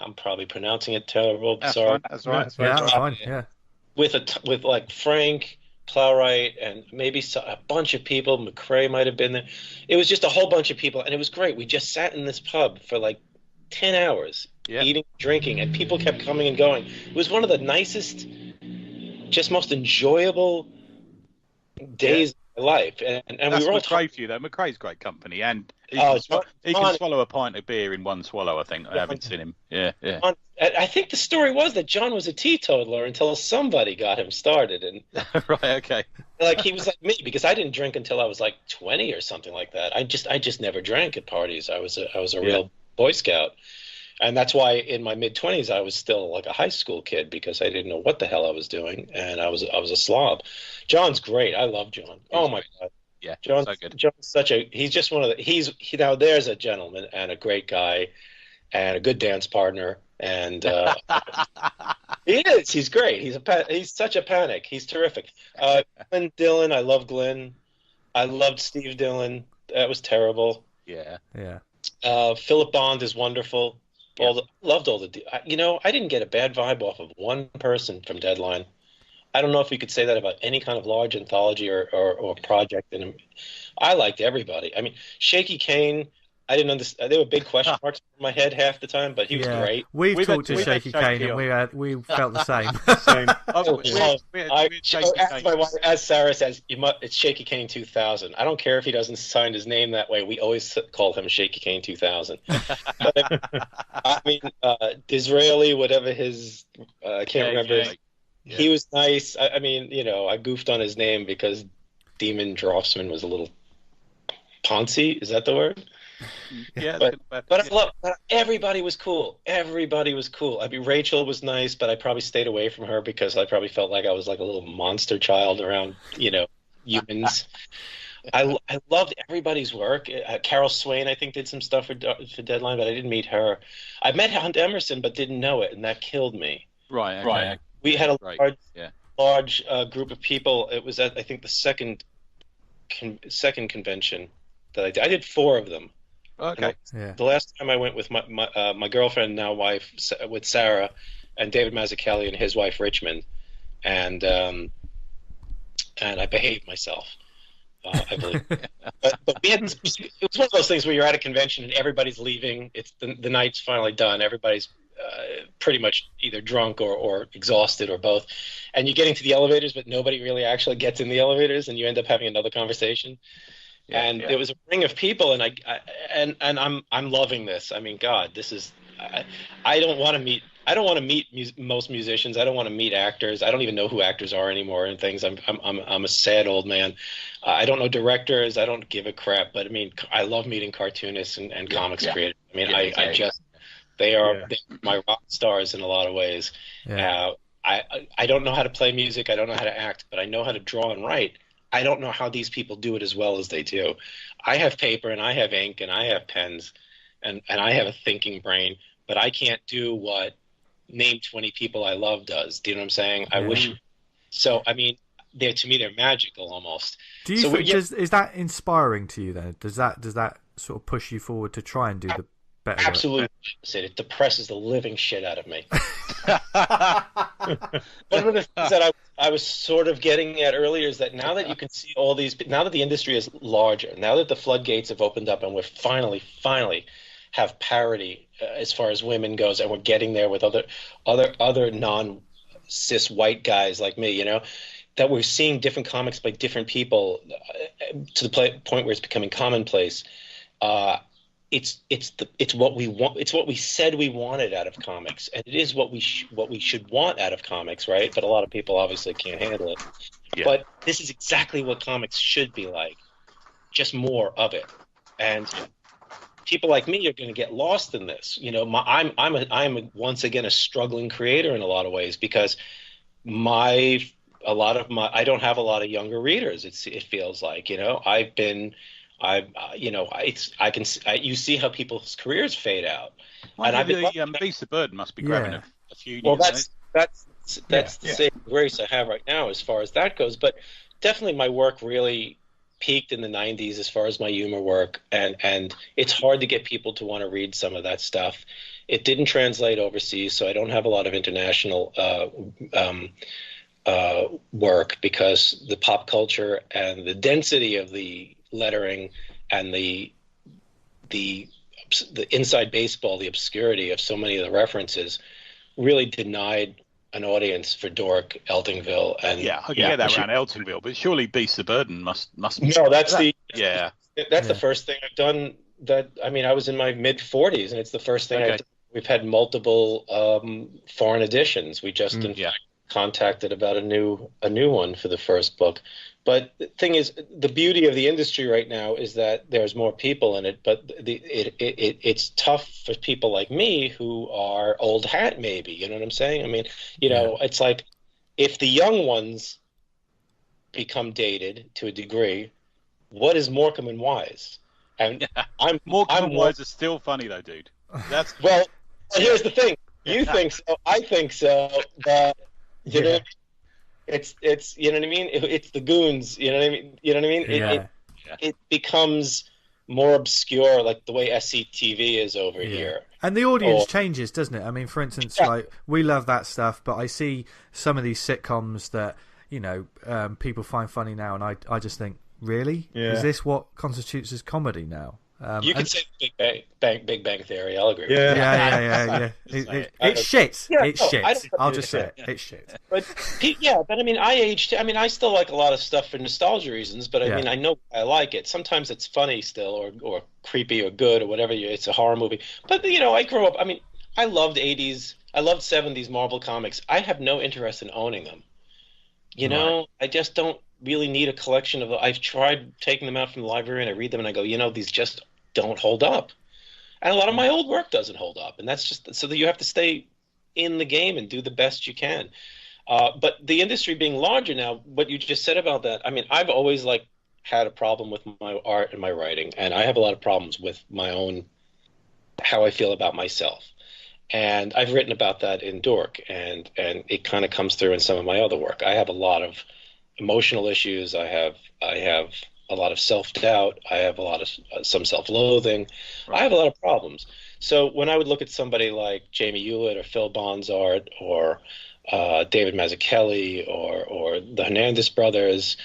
I'm probably pronouncing it terrible. Sorry. That's right. Yeah, that's fine. Yeah. With like Frank Plowright and maybe a bunch of people. McCrae might have been there. It was just a whole bunch of people, and it was great. We just sat in this pub for like 10 hours, eating, drinking, and people kept coming and going. It was one of the nicest, just most enjoyable days of my life. And that's we were all McCrae for you, though. McCrae's great company, and he can swallow a pint of beer in one swallow, I think. I haven't seen him. Yeah. I think the story was that John was a teetotaler until somebody got him started. And right, okay. Like he was like me, because I didn't drink until I was like 20 or something like that. I just never drank at parties. I was a real Boy Scout. And that's why in my mid-20s I was still like a high school kid, because I didn't know what the hell I was doing, and I was a slob. John's great. I love John. Oh my God. Yeah, John's so good. He's just one of the now there's a gentleman and a great guy and a good dance partner, and he's great. He's such a panic. He's terrific. Glenn Dillon, I love Glenn. I loved Steve Dillon. That was terrible. Yeah. Philip Bond is wonderful. Loved all the. I didn't get a bad vibe off of one person from Deadline. I don't know if we could say that about any kind of large anthology or project. And I liked everybody. I mean, Shaky Kane, I didn't understand. There were big question marks in my head half the time, but he was great. We've talked to Shaky Kane, and we felt the same. As Sarah says, it's Shaky Kane 2000. I don't care if he doesn't sign his name that way. We always call him Shaky Kane 2000. But, I mean, Disraeli, whatever his, I can't remember. Yeah. He was nice. I mean, I goofed on his name because Demon Draftsman was a little poncy. Is that the word? Yeah. But everybody was cool. Everybody was cool. I mean, Rachel was nice, but I probably stayed away from her because I probably felt like I was like a little monster child around, humans. I loved everybody's work. Carol Swain, I think, did some stuff for Deadline, but I didn't meet her. I met Hunt Emerson, but didn't know it, and that killed me. Right. Okay. Right. We had a Right. large group of people. It was at, I think, the second convention that I did. I did 4 of them. Okay. The last time I went with my girlfriend, now wife, with Sarah, and David Mazzucchelli and his wife Richmond, and I behaved myself. I believe, but we had. It was one of those things where you're at a convention and everybody's leaving. It's the night's finally done. Everybody's pretty much either drunk or exhausted or both, and you're getting to the elevators, but nobody really actually gets in the elevators, and you end up having another conversation. There was a ring of people, and I'm loving this. I mean, God, this is. I don't want to meet. I don't want to meet most musicians. I don't want to meet actors. I don't even know who actors are anymore and things. I'm a sad old man. I don't know directors. I don't give a crap. But I mean, I love meeting cartoonists and comics creators. I mean, I just they're my rock stars in a lot of ways. I don't know how to play music. I don't know how to act, but I know how to draw and write. I don't know how these people do it as well as they do. I have paper and I have ink and I have pens and I have a thinking brain, but I can't do what name 20 people I love does. Do you know what I'm saying? I wish. So, I mean, to me, they're magical almost. Do you think, is that inspiring to you then? Does that sort of push you forward to try and do the better absolutely work? It depresses the living shit out of me. One of the things that I was sort of getting at earlier is that now that you can see all these, now that the industry is larger, now that the floodgates have opened up and we're finally have parity as far as women goes, and we're getting there with other non-cis white guys like me, you know, that we're seeing different comics by different people to the point where it's becoming commonplace. It's what we want. It's what we said we wanted out of comics, and it is what we should want out of comics, right? But a lot of people obviously can't handle it. Yeah. But this is exactly what comics should be like, just more of it. And people like me are going to get lost in this. You know, I'm once again a struggling creator in a lot of ways because I don't have a lot of younger readers. It feels like, you know, you see how people's careers fade out. And Beast of Burden must be grabbing a few. Well, that's the saving grace I have right now as far as that goes. But definitely, my work really peaked in the 90s as far as my humor work, and it's hard to get people to want to read some of that stuff. It didn't translate overseas, so I don't have a lot of international work because the pop culture and the density of the lettering and the inside baseball, the obscurity of so many of the references really denied an audience for Dork, Eltingville, and I can get that around Eltingville, but surely Beast of Burden must. No, that's the first thing I've done. I was in my mid 40s, and it's the first thing we've had multiple foreign editions. We just contacted about a new one for the first book. But the thing is, the beauty of the industry right now is that there's more people in it, but it's tough for people like me who are old hat, maybe. You know what I'm saying? I mean, you know, it's like if the young ones become dated to a degree, what is Morecambe and Wise? And Morecambe and Wise is still funny though, dude. That's well. Here's the thing: you think so, I think so, but you know. It's you know what I mean? It's the goons, you know what I mean? You know what I mean? It becomes more obscure, like the way SCTV is over here. And the audience changes, doesn't it? I mean, for instance, like we love that stuff, but I see some of these sitcoms that, you know, people find funny now, and I just think, really? Yeah. Is this what constitutes as comedy now? You can say Big Bang Theory. I'll agree. Yeah. It's shit. It's shit. I'll just say it. It's shit. But I mean, I aged. I mean, I still like a lot of stuff for nostalgia reasons. But I mean, I know I like it. Sometimes it's funny still, or creepy, or good, or whatever. It's a horror movie. But you know, I grew up. I mean, I loved '80s. I loved '70s Marvel comics. I have no interest in owning them. You know, I just don't really need a collection of them. I've tried taking them out from the library and I read them and I go, you know, these just don't hold up. And a lot of my old work doesn't hold up. And that's just so that you have to stay in the game and do the best you can. But the industry being larger now, what you just said about that, I mean, I've always liked had a problem with my art and my writing, and I have a lot of problems with my own, how I feel about myself. And I've written about that in Dork, and it kind of comes through in some of my other work. I have a lot of emotional issues. I have a lot of self-doubt. I have a lot of some self-loathing. Right. I have a lot of problems. So when I would look at somebody like Jamie Hewlett or Phil Bond's art, or David Mazzucchelli, or the Hernandez brothers,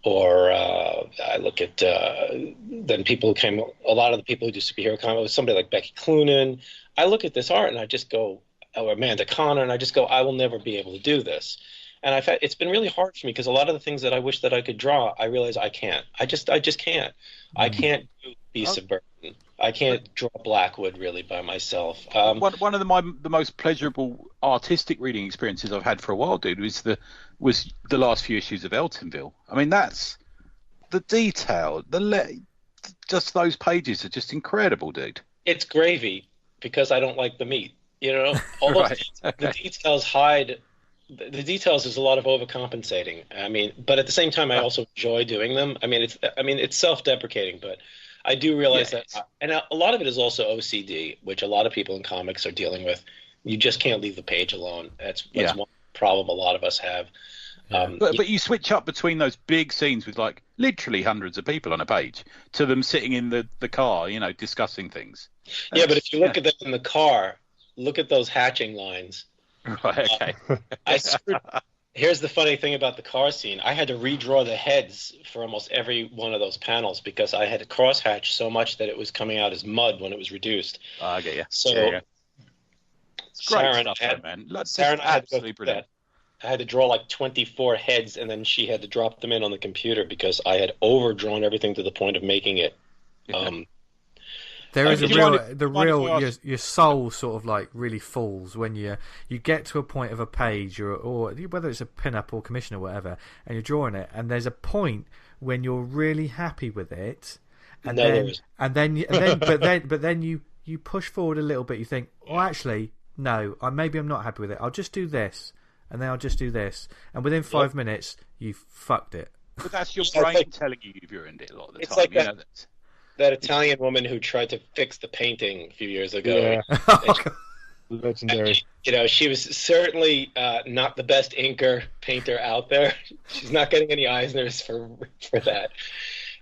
or I look at then people who came, a lot of the people who do superhero comics, somebody like Becky Cloonan. I look at this art and I just go, or Amanda Connor, and I just go, I will never be able to do this. And it's been really hard for me because a lot of the things that I wish that I could draw, I realize I can't. I just can't. I can't do Beasts of Burden. I can't draw Blackwood really by myself. One of the most pleasurable artistic reading experiences I've had for a while, dude, was the last few issues of Eltingville. I mean, that's the detail, just those pages are just incredible, dude. It's gravy because I don't like the meat. You know, all right. The details hide. The details is a lot of overcompensating. I mean, but at the same time, I also enjoy doing them. I mean, it's self-deprecating, but I do realize that, and a lot of it is also OCD, which a lot of people in comics are dealing with. You just can't leave the page alone. That's one problem a lot of us have. But you switch up between those big scenes with like literally hundreds of people on a page to them sitting in the car, you know, discussing things. Yeah, but if you look at them in the car, look at those hatching lines. Right, okay. Here's the funny thing about the car scene. I had to redraw the heads for almost every one of those panels because I had to cross-hatch so much that it was coming out as mud when it was reduced. I get you. So, it's great stuff, man. Sarah and I had to go through that. I had to draw like 24 heads, and then she had to drop them in on the computer because I had overdrawn everything to the point of making it. There is your soul sort of like really falls when you get to a point of a page or whether it's a pin-up or commission or whatever, and you're drawing it, and there's a point when you're really happy with it, and then you push forward a little bit. You think, oh, actually, no, maybe I'm not happy with it. I'll just do this, and then I'll just do this, and within 5 minutes, you fucked it. But that's your brain telling you you've ruined it a lot of the time. Like that Italian woman who tried to fix the painting a few years ago. Yeah. Legendary. You know, she was certainly not the best painter out there. She's not getting any Eisners for that.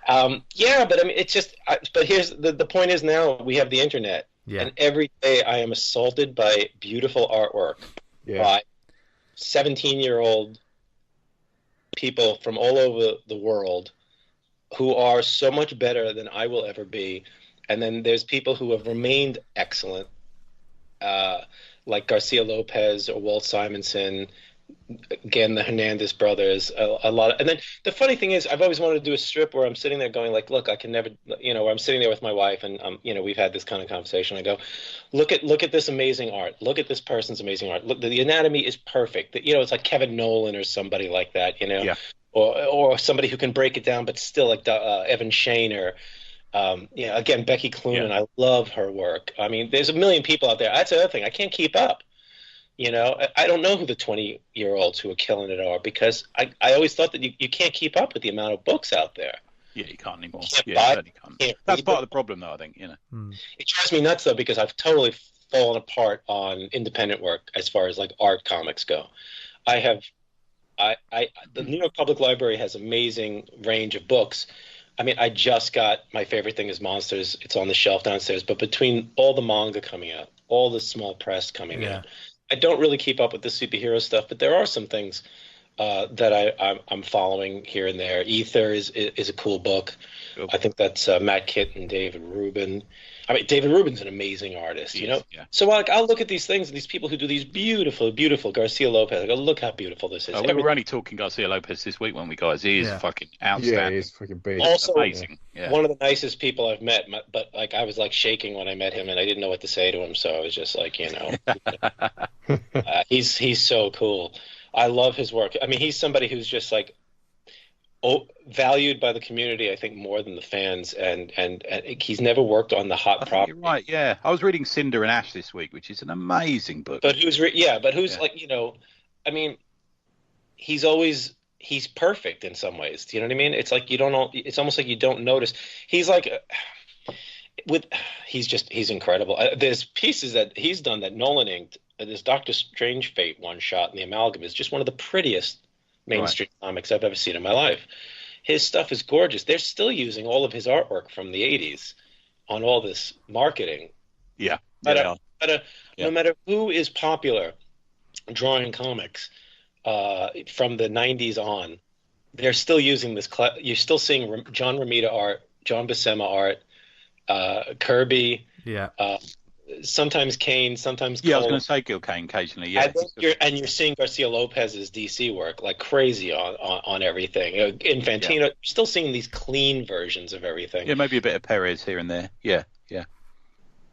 But I mean, it's just. But here's the point: is now we have the internet, and every day I am assaulted by beautiful artwork by 17-year-old people from all over the world who are so much better than I will ever be. And then there's people who have remained excellent, like Garcia Lopez or Walt Simonson, again, the Hernandez brothers, a lot. And then the funny thing is, I've always wanted to do a strip where I'm sitting there going like, look, I can never, you know, where I'm sitting there with my wife and, you know, we've had this kind of conversation. I go, look at this amazing art. Look at this person's amazing art. Look, the anatomy is perfect. You know, it's like Kevin Nolan or somebody like that, you know? Yeah. Or somebody who can break it down, but still like Evan Shane or, again, Becky Cloonan. I love her work. I mean, there's a million people out there. That's the other thing. I can't keep up. You know, I don't know who the 20-year-olds who are killing it are because I always thought that you can't keep up with the amount of books out there. Yeah, you can't anymore. You can't. That's part of the problem, though, I think, you know. It drives me nuts, though, because I've totally fallen apart on independent work as far as, like, art comics go. The New York Public Library has amazing range of books. I mean, I just got my favorite thing is Monsters. It's on the shelf downstairs. But between all the manga coming out, all the small press coming out, I don't really keep up with the superhero stuff. But there are some things that I'm following here and there. Ether is a cool book. Cool. I think that's Matt Kitt and David Rubin. I mean, David Rubin's an amazing artist, you know? Yeah. So I'll look at these things and these people who do these beautiful, beautiful Garcia Lopez. I go, look how beautiful this is. We were only talking Garcia Lopez this week, weren't we, guys? He is fucking outstanding. Yeah, he's fucking big. Also, amazing. One of the nicest people I've met, but like I was like shaking when I met him and I didn't know what to say to him. So I was just like, you know, he's so cool. I love his work. I mean, he's somebody who's just like, valued by the community, I think, more than the fans, and he's never worked on the hot property. You're right, yeah. I was reading Cinder and Ash this week, which is an amazing book. But who's like, you know, I mean, he's always he's perfect in some ways. Do you know what I mean? It's like you don't know. It's almost like you don't notice. He's like he's incredible. There's pieces that he's done that Nolan inked. This Doctor Strange Fate one shot in the Amalgam is just one of the prettiest mainstream comics I've ever seen in my life. His stuff is gorgeous. They're still using all of his artwork from the 80s on all this marketing. Yeah. No matter who is popular drawing comics from the 90s on, they're still using this. You're still seeing John Romita art, John Buscema art, Kirby. Yeah. Sometimes Kane, sometimes Cole. I was going to say Gil Kane occasionally. Yeah. You're seeing Garcia Lopez's DC work like crazy on everything. Infantino, you're still seeing these clean versions of everything. Yeah, maybe a bit of Perez here and there. Yeah.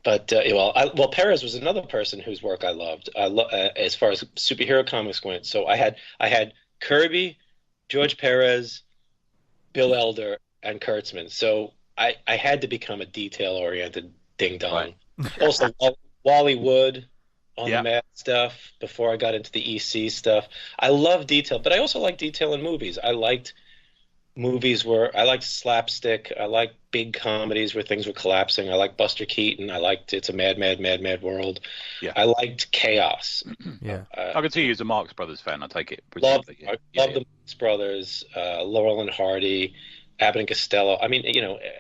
But Perez was another person whose work I loved. As far as superhero comics went. So I had Kirby, George Perez, Bill Elder, and Kurtzman. So I had to become a detail-oriented ding-dong. Right. Also, Wally Wood on the Mad stuff before I got into the EC stuff. I love detail, but I also like detail in movies. I liked movies where I liked slapstick. I liked big comedies where things were collapsing. I liked Buster Keaton. I liked It's a Mad, Mad, Mad, Mad World. Yeah. I liked chaos. Yeah. I can see you as a Marx Brothers fan. I take it. Love the Marx Brothers, Laurel and Hardy, Abbott and Costello. I mean,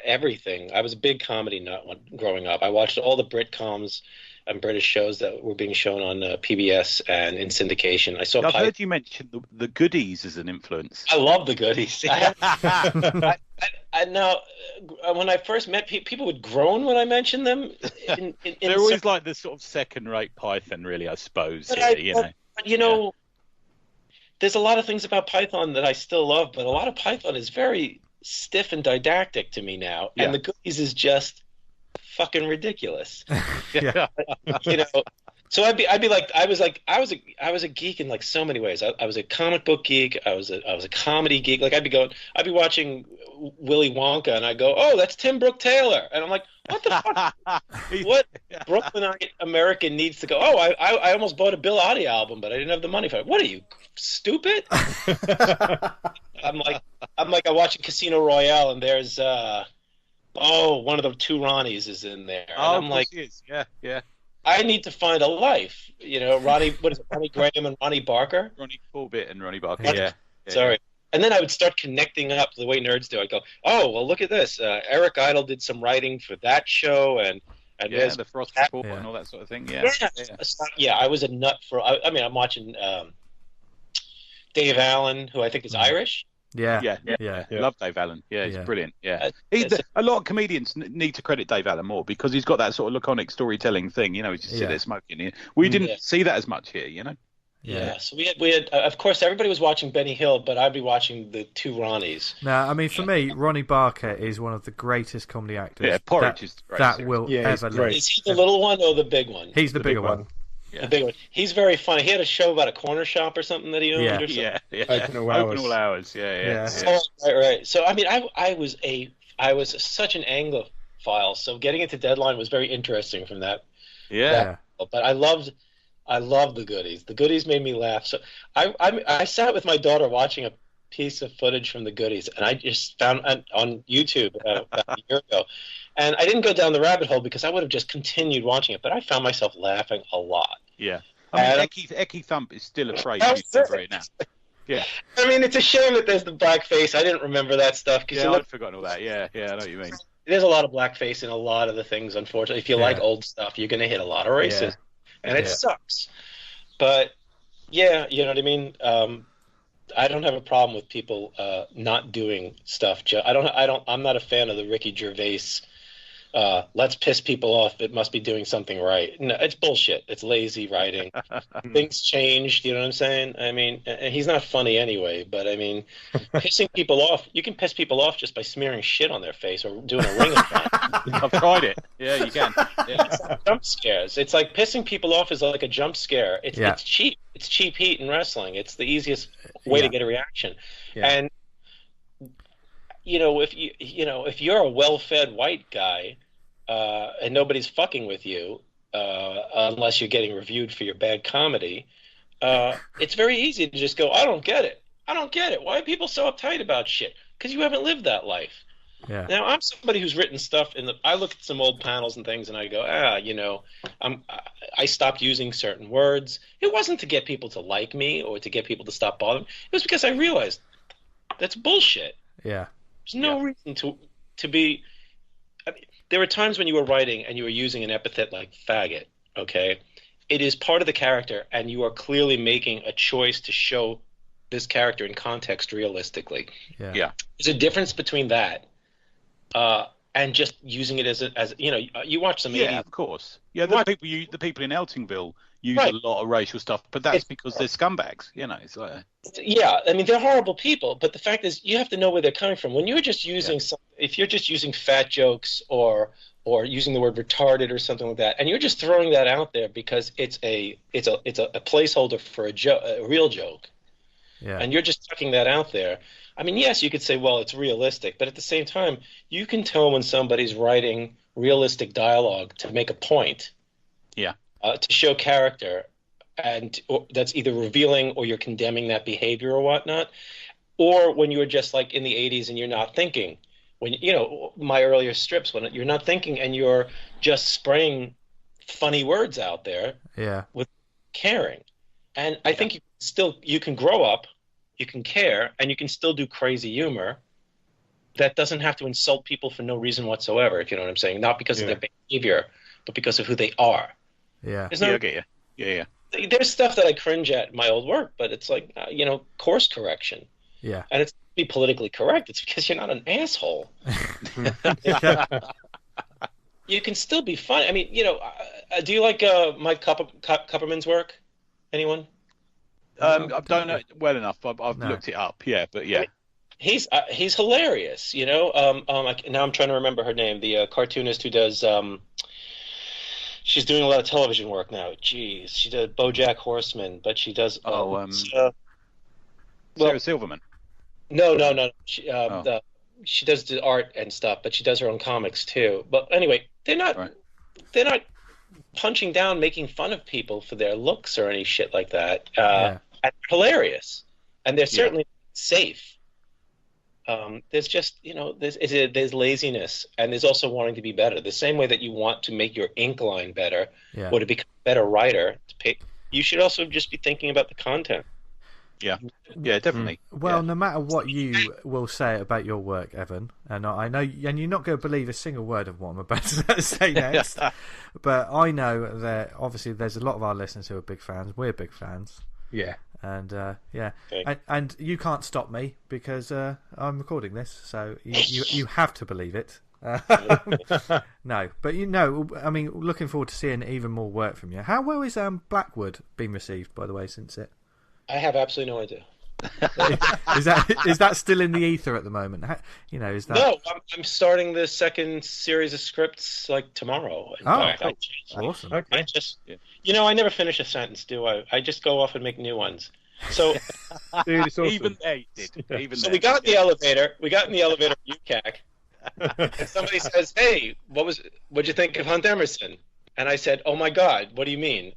everything. I was a big comedy nut growing up. I watched all the Britcoms and British shows that were being shown on PBS and in syndication. I've heard you mention the Goodies as an influence. I love the Goodies. I know when I first met people would groan when I mentioned them. They're always like the sort of second-rate Python, really, I suppose. But there's a lot of things about Python that I still love, but a lot of Python is very stiff and didactic to me now, and the Goodies is just fucking ridiculous. So I'd be like I was a geek in like so many ways. I was a comic book geek. I was a comedy geek. Like I'd be watching Willy Wonka, and I go, oh, that's Tim Brooke Taylor, and I'm like, what the fuck? What Brooklynite American needs to go? Oh, I almost bought a Bill Oddie album, but I didn't have the money for it. What are you, stupid? I'm like watching Casino Royale, and there's one of the two Ronnies is in there. And I'm like, yeah. I need to find a life. Ronnie Graham and Ronnie Barker? Ronnie Corbett and Ronnie Barker, Sorry. And then I would start connecting up the way nerds do. I'd go, oh, well, look at this. Eric Idle did some writing for that show, and the Frost Report and all that sort of thing. Yeah, I was a nut for. I'm watching Dave Allen, who I think is Irish. Yeah. Love Dave Allen. Yeah, he's brilliant. Yeah, a lot of comedians need to credit Dave Allen more because he's got that sort of laconic storytelling thing. He's just sitting there smoking. We didn't see that as much here. Yeah. So we had of course everybody was watching Benny Hill, but I'd be watching the two Ronnies. No, I mean for me, Ronnie Barker is one of the greatest comedy actors. Yeah, Porridge is great. That will ever live. Is he the little one or the big one? He's the bigger one. Yeah. The big one. He's very funny. He had a show about a corner shop or something that he owned. Yeah. Open all hours. Yeah. Oh, right. So I mean, I was such an Anglophile. So getting into Deadline was very interesting from that. Yeah. But I loved the Goodies. The Goodies made me laugh. So I sat with my daughter watching a piece of footage from the Goodies, and I just found on YouTube about a year ago. And I didn't go down the rabbit hole because I would have just continued watching it, but I found myself laughing a lot. Yeah. I mean, Eki Thump is still a phrase used right now. Yeah. I mean, it's a shame that there's the blackface. I didn't remember that stuff. I'd forgotten all that. Yeah, I know what you mean. There's a lot of blackface in a lot of the things, unfortunately. If you like old stuff, you're going to hit a lot of racism. And it sucks. But, yeah, you know what I mean? I don't have a problem with people not doing stuff. I'm not a fan of the Ricky Gervais let's piss people off, it must be doing something right. No, it's bullshit. It's lazy writing. Things changed, you know what I'm saying? I mean, and he's not funny anyway, but I mean, pissing people off, you can piss people off just by smearing shit on their face or doing a ring attack. I've tried it. Yeah, you can. Yeah. It's like jump scares. It's like pissing people off is like a jump scare. It's cheap. It's cheap heat in wrestling. It's the easiest way to get a reaction. Yeah. And if you're a well-fed white guy and nobody's fucking with you unless you're getting reviewed for your bad comedy, it's very easy to just go, I don't get it. I don't get it. Why are people so uptight about shit? Because you haven't lived that life. Yeah. Now, I'm somebody who's written stuff I look at some old panels and things, and I go, I stopped using certain words. It wasn't to get people to like me or to get people to stop bothering me. It was because I realized that's bullshit. Yeah. There's no reason to be. I mean, there were times when you were writing and you were using an epithet like faggot. Okay, it is part of the character, and you are clearly making a choice to show this character in context realistically. Yeah. There's a difference between that. And just using it as you watch some 80s. Yeah, of course. Yeah, the people in Eltingville use a lot of racial stuff, but that's because they're scumbags. It's like. Yeah, I mean they're horrible people, but the fact is you have to know where they're coming from. When you're just using if you're just using fat jokes or using the word retarded or something like that, and you're just throwing that out there because it's a placeholder for a real joke. Yeah. And you're just tucking that out there. I mean, yes, you could say, well, it's realistic, but at the same time, you can tell when somebody's writing realistic dialogue to make a point. Yeah. To show character, and that's either revealing or you're condemning that behavior or whatnot, or when you're just like in the 80s and you're not thinking. When my earlier strips, when you're not thinking and you're just spraying funny words out there. Yeah. With caring, and I think you can grow up. You can care, and you can still do crazy humor that doesn't have to insult people for no reason whatsoever, if you know what I'm saying. Not because of their behavior, but because of who they are. Yeah. I get you. Yeah. There's stuff that I cringe at in my old work, but it's like, course correction. Yeah. And it's to be politically correct. It's because you're not an asshole. You can still be funny. I mean, do you like Mike Kupperman's work? Anyone? I don't know well enough. I've looked it up. Yeah, but yeah, he's hilarious. Now I'm trying to remember her name. The cartoonist who does. She's doing a lot of television work now. Jeez, she did BoJack Horseman, but she does. Sarah Silverman. No. She does the art and stuff, but she does her own comics too. But anyway, they're not punching down, making fun of people for their looks or any shit like that. And hilarious, and they're certainly safe. There's just there's laziness, and there's also wanting to be better. The same way that you want to make your ink line better, or to become a better writer, you should also just be thinking about the content. Yeah, definitely. Well, no matter what you will say about your work, Evan, and I know, and you're not going to believe a single word of what I'm about to say next, but I know that obviously there's a lot of our listeners who are big fans. We're big fans. Yeah. And and you can't stop me because I'm recording this, so you have to believe it. No, but I mean, looking forward to seeing even more work from you. How well is Blackwood been received, by the way, since it? I have absolutely no idea. Is that still in the ether at the moment? Is that? No, I'm starting the second series of scripts like tomorrow. Awesome. Okay. I never finish a sentence, do I? I just go off and make new ones. So dude, it's awesome. Even they did. So we got in the elevator. We got in the elevator at UCAC. And somebody says, "Hey, what'd you think of Hunt Emerson?" And I said, "Oh my God, what do you mean?"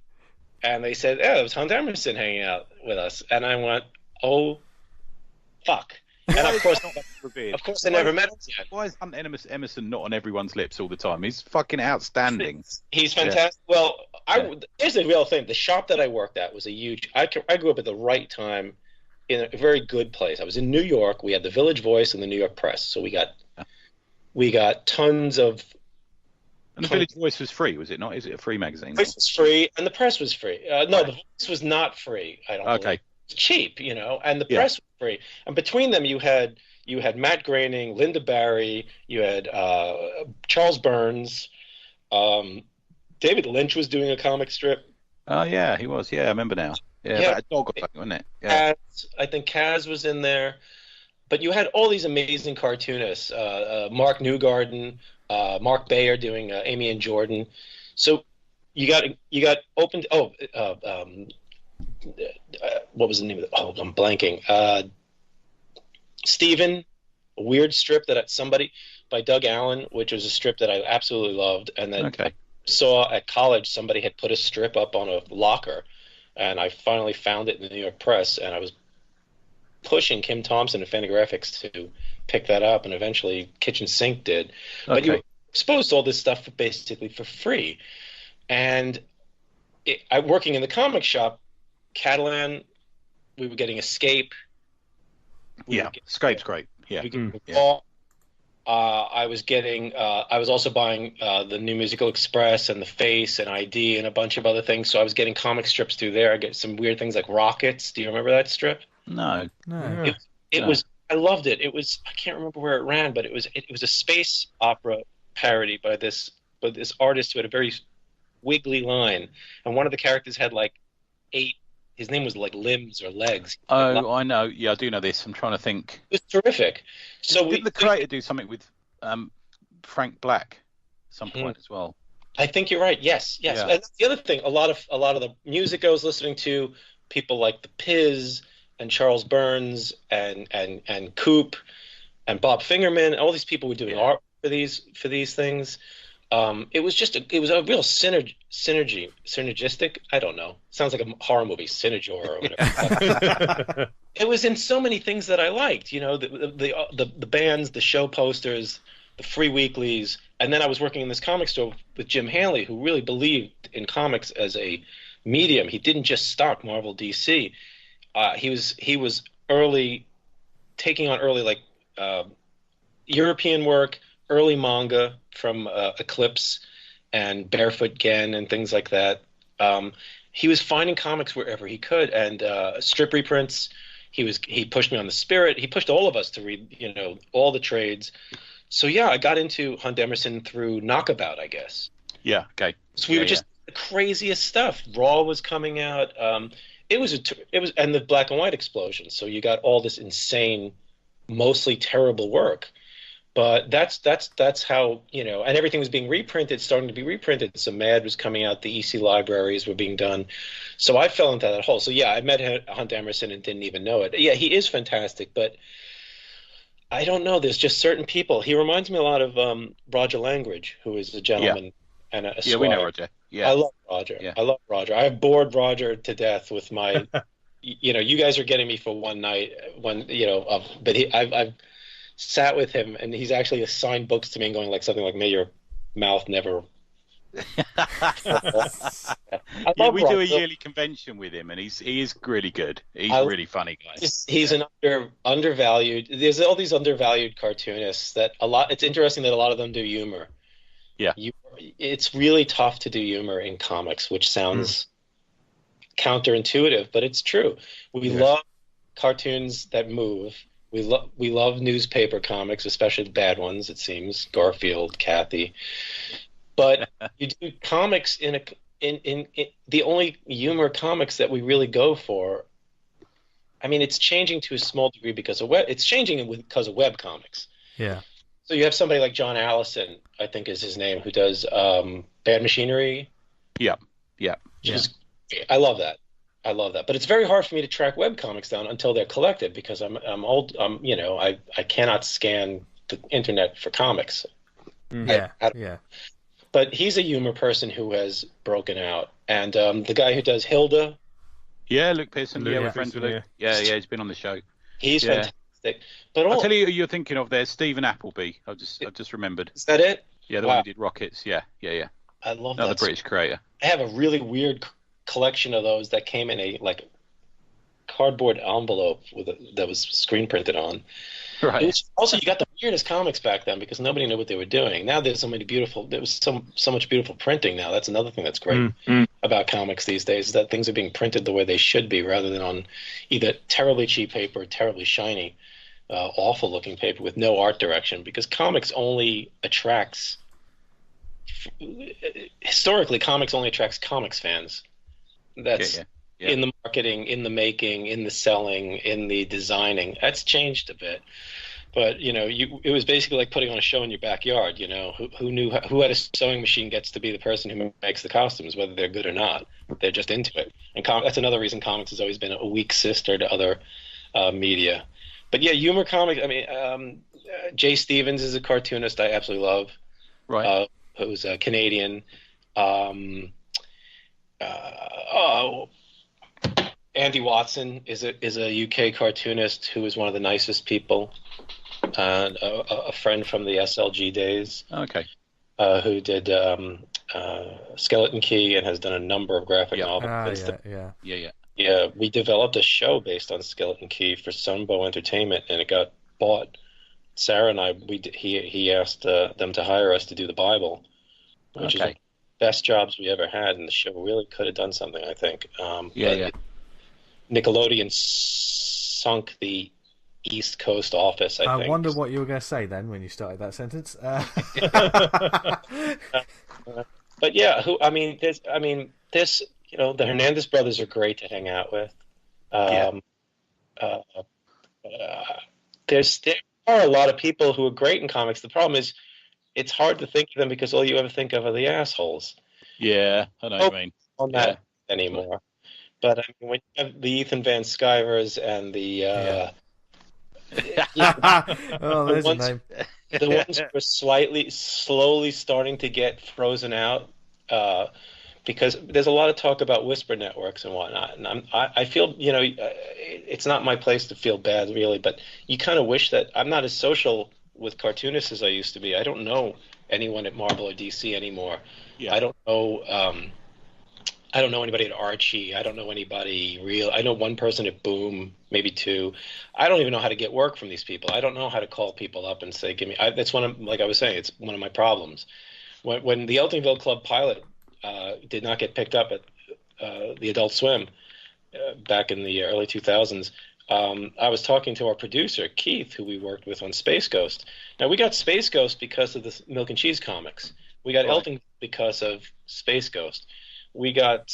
And they said, "Yeah, it was Hunt Emerson hanging out with us." And I went, "Oh, fuck!" And of course, I never met him yet. Why is Hunt Emerson not on everyone's lips all the time? He's fucking outstanding. He's fantastic. Yeah. Well, here's the real thing. The shop that I worked at was a huge. I grew up at the right time, in a very good place. I was in New York. We had the Village Voice and the New York Press, so we got tons of. And the Village Voice was free, was it not? Is it a free magazine? The Voice was free, and the Press was free. No, the Voice was not free. I don't. Okay. It's cheap, and the Press was free. And between them, you had Matt Groening, Linda Barry, you had Charles Burns, David Lynch was doing a comic strip. Oh yeah, he was. Yeah, I remember now. Yeah, about a dog or something, wasn't it? Yeah. I think Kaz was in there, but you had all these amazing cartoonists: Mark Newgarden, Mark Bayer doing Amy and Jordan. So you got opened. What was the name of it? Oh, I'm blanking. Steven, a weird strip somebody by Doug Allen, which was a strip that I absolutely loved. And then I saw at college somebody had put a strip up on a locker, and I finally found it in the New York Press, and I was pushing Kim Thompson and Fantagraphics to pick that up, and eventually Kitchen Sink did. But you were exposed to all this stuff basically for free. And working in the comic shop, Catalan, we were getting Escape. Escape's great. Yeah. I was also buying the New Musical Express and The Face and ID and a bunch of other things. So I was getting comic strips through there. I get some weird things like Rockets. Do you remember that strip? No. It was. I loved it. It was. I can't remember where it ran, but it was a space opera parody by this artist who had a very wiggly line, and one of the characters had like 8. His name was like limbs or legs. Oh, I know. Yeah, I do know this. I'm trying to think. It was terrific. So did the creator do something with Frank Black at some point as well? I think you're right. Yes. Yeah. And that's the other thing. A lot of the music I was listening to, people like the Piz and Charles Burns and Coop and Bob Fingerman. All these people were doing art for these things. It was a real synergistic. I don't know. Sounds like a horror movie, Synergor or whatever. It was in so many things that I liked. You know, the bands, the show posters, the free weeklies, and then I was working in this comic store with Jim Hanley, who really believed in comics as a medium. He didn't just stock Marvel, DC. He was taking on early European work, early manga from Eclipse and Barefoot Gen and things like that. He was finding comics wherever he could, and strip reprints. He pushed me on the Spirit. He pushed all of us to read, all the trades. So yeah, I got into Hunt Emerson through Knockabout, I guess. Yeah. Okay. So we were just the craziest stuff. Raw was coming out. It was and the black and white explosion. So you got all this insane, mostly terrible work. But that's how, and everything was being reprinted, starting to be reprinted. So Mad was coming out, the EC libraries were being done. So I fell into that hole. So yeah, I met Hunt Emerson and didn't even know it. Yeah, he is fantastic, but I don't know. There's just certain people. He reminds me a lot of Roger Langridge, who is a gentleman and a squire. Yeah, we know Roger. Yeah. I love Roger. Yeah. I love Roger. I've bored Roger to death with my, you guys are getting me for one night but I've sat with him, and he's actually assigned books to me and going like something like, "May your mouth never." We do a yearly convention with him, and he is really good. He's a really funny guy. He's an undervalued. There's all these undervalued cartoonists that it's interesting that a lot of them do humor. Yeah. It's really tough to do humor in comics, which sounds counterintuitive, but it's true. We love cartoons that move. We love newspaper comics, especially the bad ones, it seems. Garfield, Kathy. But you do comics in the only humor comics that we really go for. I mean, it's changing to a small degree because of web. It's changing because of web comics. Yeah. So you have somebody like John Allison, I think is his name, who does Bad Machinery. Yeah. I love that. But it's very hard for me to track web comics down until they're collected because I'm old. I cannot scan the internet for comics. Yeah. But he's a humor person who has broken out, and the guy who does Hilda. Yeah, Luke Pearson. Yeah, we're friends with Luke. Yeah, he's been on the show. He's fantastic. But I'll tell you who you're thinking of there, Stephen Appleby. I just remembered. Is that it? Yeah, the one who did Rockets. Yeah. I love another British creator. I have a really weird collection of those that came in a cardboard envelope that was screen printed on. Right. Also, you got the weirdest comics back then because nobody knew what they were doing. Now there's there was so much beautiful printing now. That's another thing that's great about comics these days is that things are being printed the way they should be rather than on either terribly cheap paper or terribly shiny, awful looking paper with no art direction, because comics only attracts historically comics only attracts comics fans. That's in the marketing, in the making, in the selling, in the designing. That's changed a bit. But, it was basically like putting on a show in your backyard, who had a sewing machine gets to be the person who makes the costumes, whether they're good or not. They're just into it. And that's another reason comics has always been a weak sister to other media. But yeah, humor comics, Jay Stevens is a cartoonist I absolutely love. Right. Who's a Canadian. Andy Watson is a UK cartoonist who is one of the nicest people, and a friend from the SLG days. Okay. Who did Skeleton Key and has done a number of graphic novels. Yeah. We developed a show based on Skeleton Key for Sunbow Entertainment, and it got bought. Sarah and I, he asked them to hire us to do the Bible, which is one of the best jobs we ever had, and the show really could have done something, I think. Nickelodeon sunk the East Coast office, I think. I wonder what you were going to say then when you started that sentence. But yeah, there's the Hernandez brothers are great to hang out with. There are a lot of people who are great in comics. The problem is it's hard to think of them because all you ever think of are the assholes. Yeah, I know what you mean. On that anymore. But I mean, when you have the Ethan Van Skyvers and the there's a name. The ones who are slowly starting to get frozen out, because there's a lot of talk about whisper networks and whatnot, and I feel, it's not my place to feel bad really, but you kind of wish that I'm not as social with cartoonists as I used to be. I don't know anyone at Marvel or DC anymore. I don't know anybody at Archie. I don't know anybody real. I know one person at Boom, maybe two. I don't even know how to get work from these people. I don't know how to call people up and say, "Give me." That's like I was saying, it's one of my problems. When the Eltingville Club pilot did not get picked up at the Adult Swim back in the early 2000s, I was talking to our producer Keith, who we worked with on Space Ghost. Now we got Space Ghost because of the Milk and Cheese comics. We got Eltingville because of Space Ghost. We got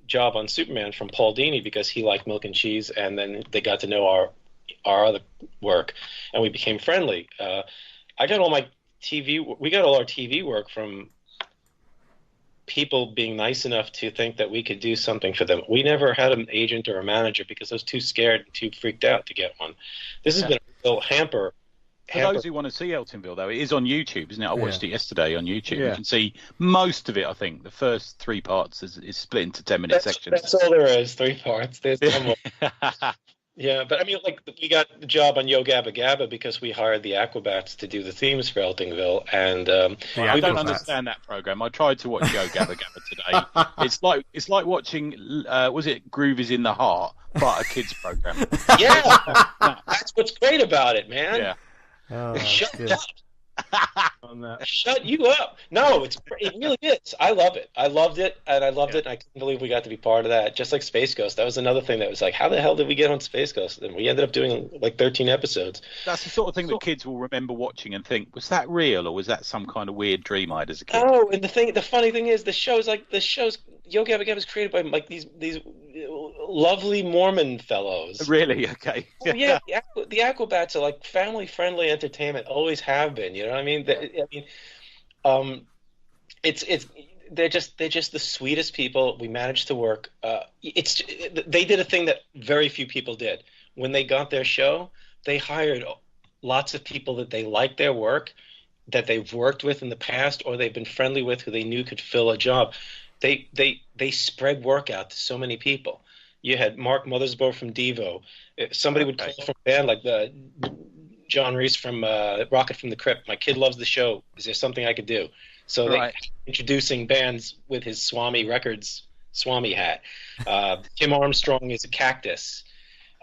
job on Superman from Paul Dini because he liked Milk and Cheese, and then they got to know our other work, and we became friendly. We got all our TV work from people being nice enough to think that we could do something for them. We never had an agent or a manager because I was too scared and too freaked out to get one. This has been a real hamper. For those who want to see Eltingville, though, it is on YouTube, isn't it? I watched it yesterday on YouTube. You can see most of it, I think. The first 3 parts is split into 10-minute sections. That's all there is, 3 parts. There's no more. Yeah, but I mean, like, we got the job on Yo Gabba Gabba because we hired the Aquabats to do the themes for Eltingville, and I don't understand that program. I tried to watch Yo Gabba Gabba today. It's like watching was it Groove is in the Heart, but a kids program. Yeah, that's what's great about it, man. Yeah. Oh, Shut up. Shut you up. No, it really is. I love it. I loved it, and I couldn't believe we got to be part of that. Just like Space Ghost. That was another thing that was like, how the hell did we get on Space Ghost? And we ended up doing like 13 episodes. That's the sort of thing that kids will remember watching and think, was that real, or was that some kind of weird dream I had as a kid? Oh, and the funny thing is, the show's Yo Gabba Gabba is created by like these lovely Mormon fellows. Really? Okay. Oh, yeah, the Aquabats are like family-friendly entertainment. Always have been. You know what I mean? They're just the sweetest people. We managed to work. They did a thing that very few people did. When they got their show, they hired lots of people that they liked their work, that they've worked with in the past, or they've been friendly with, who they knew could fill a job. They spread work out to so many people. You had Mark Mothersbaugh from Devo. Somebody would call from a band like John Reese from Rocket from the Crypt. My kid loves the show. Is there something I could do? So they introducing bands with his Swami Records Swami hat. Tim Armstrong is a cactus.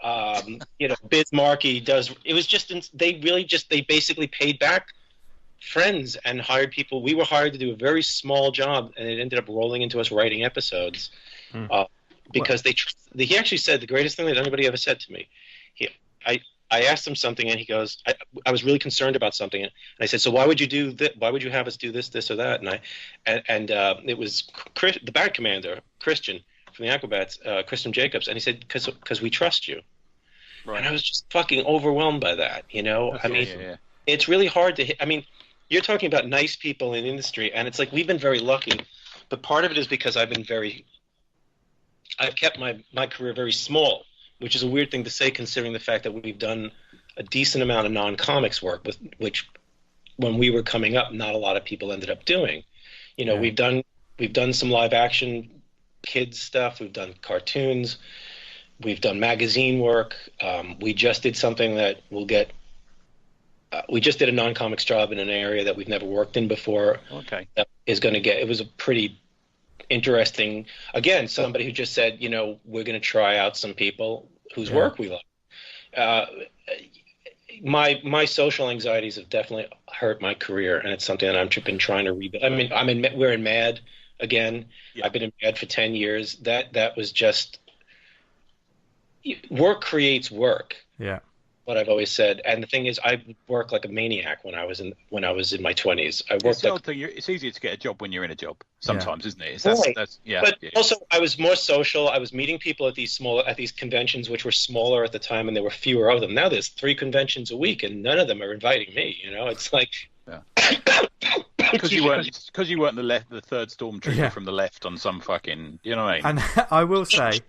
Biz Markie does. It was just they basically paid back friends and hired people. We were hired to do a very small job, and it ended up rolling into us writing episodes. Because he actually said the greatest thing that anybody ever said to me. I asked him something, and he goes, I was really concerned about something, and I said, so why would you do that? Why would you have us do this or that? And it was the band commander, Christian from the Aquabats, Christian Jacobs, and he said, because we trust you. Right. And I was just fucking overwhelmed by that. It's really hard to hit. I mean, you're talking about nice people in industry, and it's like we've been very lucky, but part of it is because I've kept my career very small, which is a weird thing to say considering the fact that we've done a decent amount of non-comics work, which when we were coming up, not a lot of people ended up doing. We've done some live action kids stuff. We've done cartoons. We've done magazine work. We just did something that will get. We just did a non-comics job in an area that we've never worked in before. Okay. That is going to get. It was a pretty interesting. Again, somebody who just said, we're going to try out some people whose work we like. My social anxieties have definitely hurt my career, and it's something that I've been trying to rebuild. I mean, we're in Mad again. Yeah. I've been in Mad for 10 years. That was just work creates work. Yeah. What I've always said, and the thing is, I worked like a maniac when I was in my 20s. I worked. It's easier to get a job when you're in a job sometimes, isn't it? But also, I was more social. I was meeting people at these conventions, which were smaller at the time, and there were fewer of them. Now there's 3 conventions a week, and none of them are inviting me. It's like because you weren't the third stormtrooper from the left on some fucking, you know what I mean? And I will say,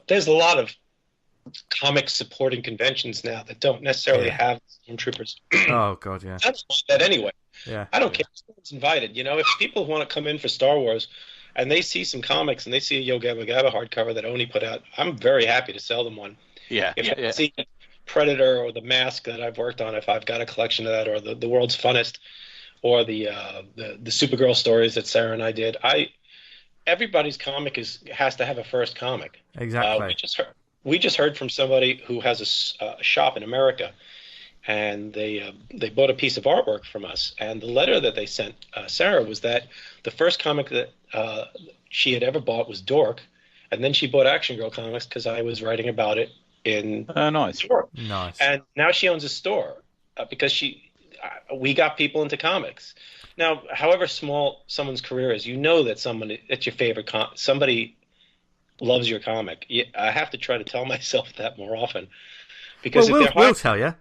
there's a lot of comic supporting conventions now that don't necessarily have stormtroopers. Oh god, yeah. I don't want that anyway. Yeah. I don't care if someone's invited. If people want to come in for Star Wars and they see some comics and they see a Yo Gabba Gabba hardcover that Oni put out, I'm very happy to sell them one. Yeah. If I see Predator or the Mask that I've worked on, if I've got a collection of that, or the World's Funnest, or the Supergirl stories that Sarah and I did, everybody's comic has to have a first comic. Exactly. We just heard from somebody who has a shop in America, and they bought a piece of artwork from us. And the letter that they sent Sarah was that the first comic that she had ever bought was Dork, and then she bought Action Girl comics because I was writing about it in Dork. Nice. And now she owns a store because we got people into comics. Now, however small someone's career is, that it's your favorite somebody loves your comic. I have to try to tell myself that more often, because we'll tell you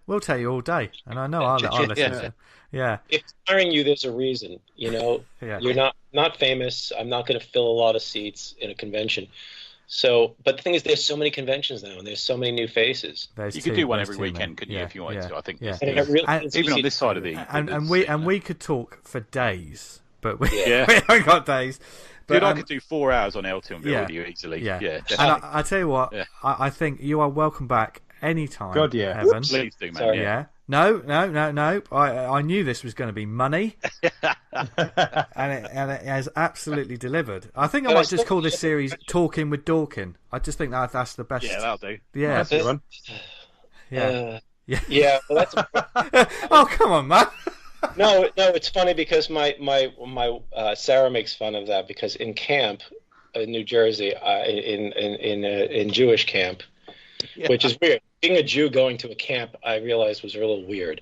all day, and I know I'll listen to you. Yeah. If hiring you, there's a reason. You're not famous. I'm not going to fill a lot of seats in a convention. So, but the thing is, there's so many conventions now, and there's so many new faces. You could do one every weekend, couldn't you, if you wanted to? I think. Yeah. Even on this side of the and we could talk for days, but we haven't got days. But I could do 4 hours on Eltingville with you easily. Yeah. And I tell you what, I think you are welcome back anytime. God, yeah. Evan. Please do, man. Sorry. Yeah. No. I knew this was going to be money, and it has absolutely delivered. I think I might just call this series "Talking with Dorkin." I just think that's the best. Yeah, that'll do. Yeah, that's a good one. Yeah. Well, that's. Oh, come on, man. No, it's funny because my Sarah makes fun of that, because in camp in New Jersey, in Jewish camp, which is weird. Being a Jew going to a camp, I realized was a little weird.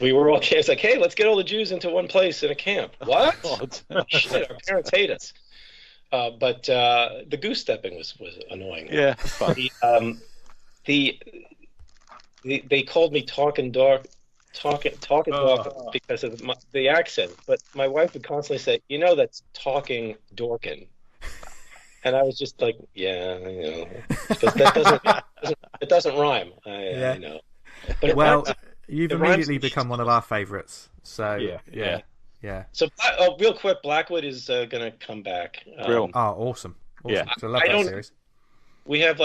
We were all kids like, hey, let's get all the Jews into one place in a camp. What? Shit, our parents hate us. But the goose stepping was annoying. Yeah, fun. They called me talking Dork because of the accent, but my wife would constantly say, that's talking Dorkin. And I was just like, because it doesn't rhyme. I know. But you've immediately become one of our favourites. So yeah. So real quick, Blackwood is going to come back. Awesome. Yeah, I love that series. We have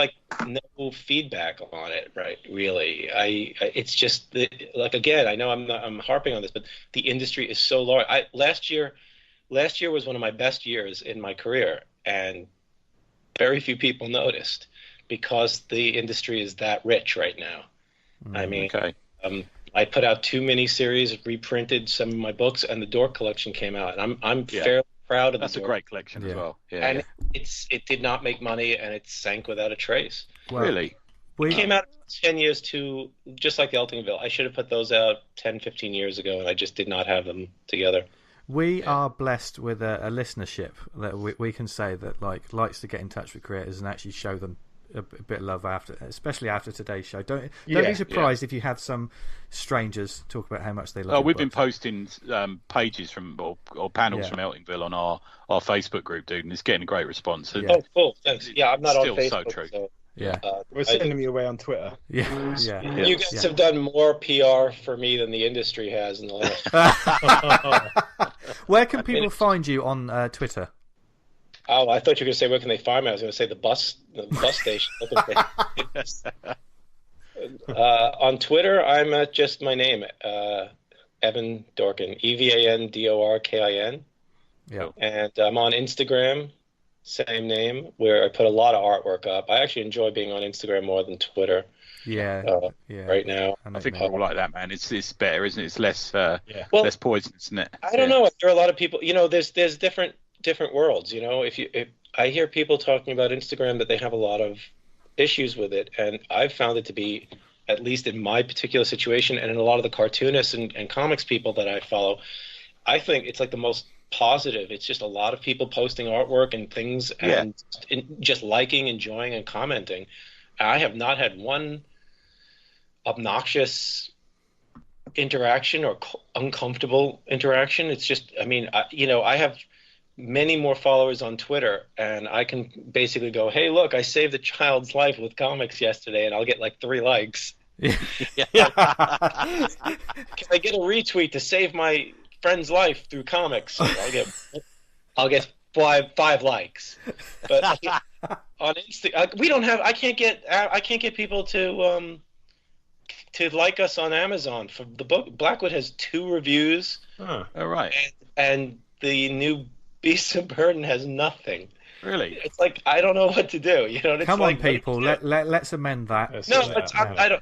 no feedback on it, right? Really, it's just again, I know I'm harping on this, but the industry is so large. Last year was one of my best years in my career, and very few people noticed, because the industry is that rich right now. I mean, I put out 2 miniseries, reprinted some of my books, and the Dork collection came out, and I'm fairly proud of That's the Dork. a great collection as well. Yeah, and it did not make money, and it sank without a trace. Well, really? It came out 10 years too, just like Eltingville. I should have put those out 10, 15 years ago, and I just did not have them together. We are blessed with a listenership that we can say that likes to get in touch with creators and actually show them a bit of love especially after today's show. Don't be surprised if you have some strangers talk about how much they love. We've been posting pages from or panels from Eltingville on our Facebook group, dude, and it's getting a great response. Oh, cool, thanks. Yeah, I'm not on Facebook. Still so true. So, we're sending me away on Twitter. You guys have done more PR for me than the industry has in the last. Where can people find you on Twitter? Oh, I thought you were going to say where can they find me. I was going to say the bus station. On Twitter, I'm at just my name, Evan Dorkin, EvanDorkin. Yeah. And I'm on Instagram, same name, where I put a lot of artwork up. I actually enjoy being on Instagram more than Twitter. Yeah. Right now. I think we're all like that, man. It's better, isn't it? It's less less poisonous, isn't it? I don't know. There are a lot of people. There's different worlds. If I hear people talking about Instagram that they have a lot of issues with it, and I've found it to be, at least in my particular situation, and in a lot of the cartoonists and comics people that I follow, I think it's like the most positive. It's just a lot of people posting artwork and things, and just liking, enjoying, and commenting. I have not had one obnoxious interaction or uncomfortable interaction. It's just, I have many more followers on Twitter, and I can basically go, hey, look, I saved a child's life with comics yesterday, and I'll get like 3 likes. Can I get a retweet to save my friend's life through comics? I'll get 5 likes. But on Insta, I can't get people to like us on Amazon for the book. Blackwood has 2 reviews. All right. And the new Beast of Burden has nothing. Really? It's like, I don't know what to do. Come on, people. Let's amend that. I don't.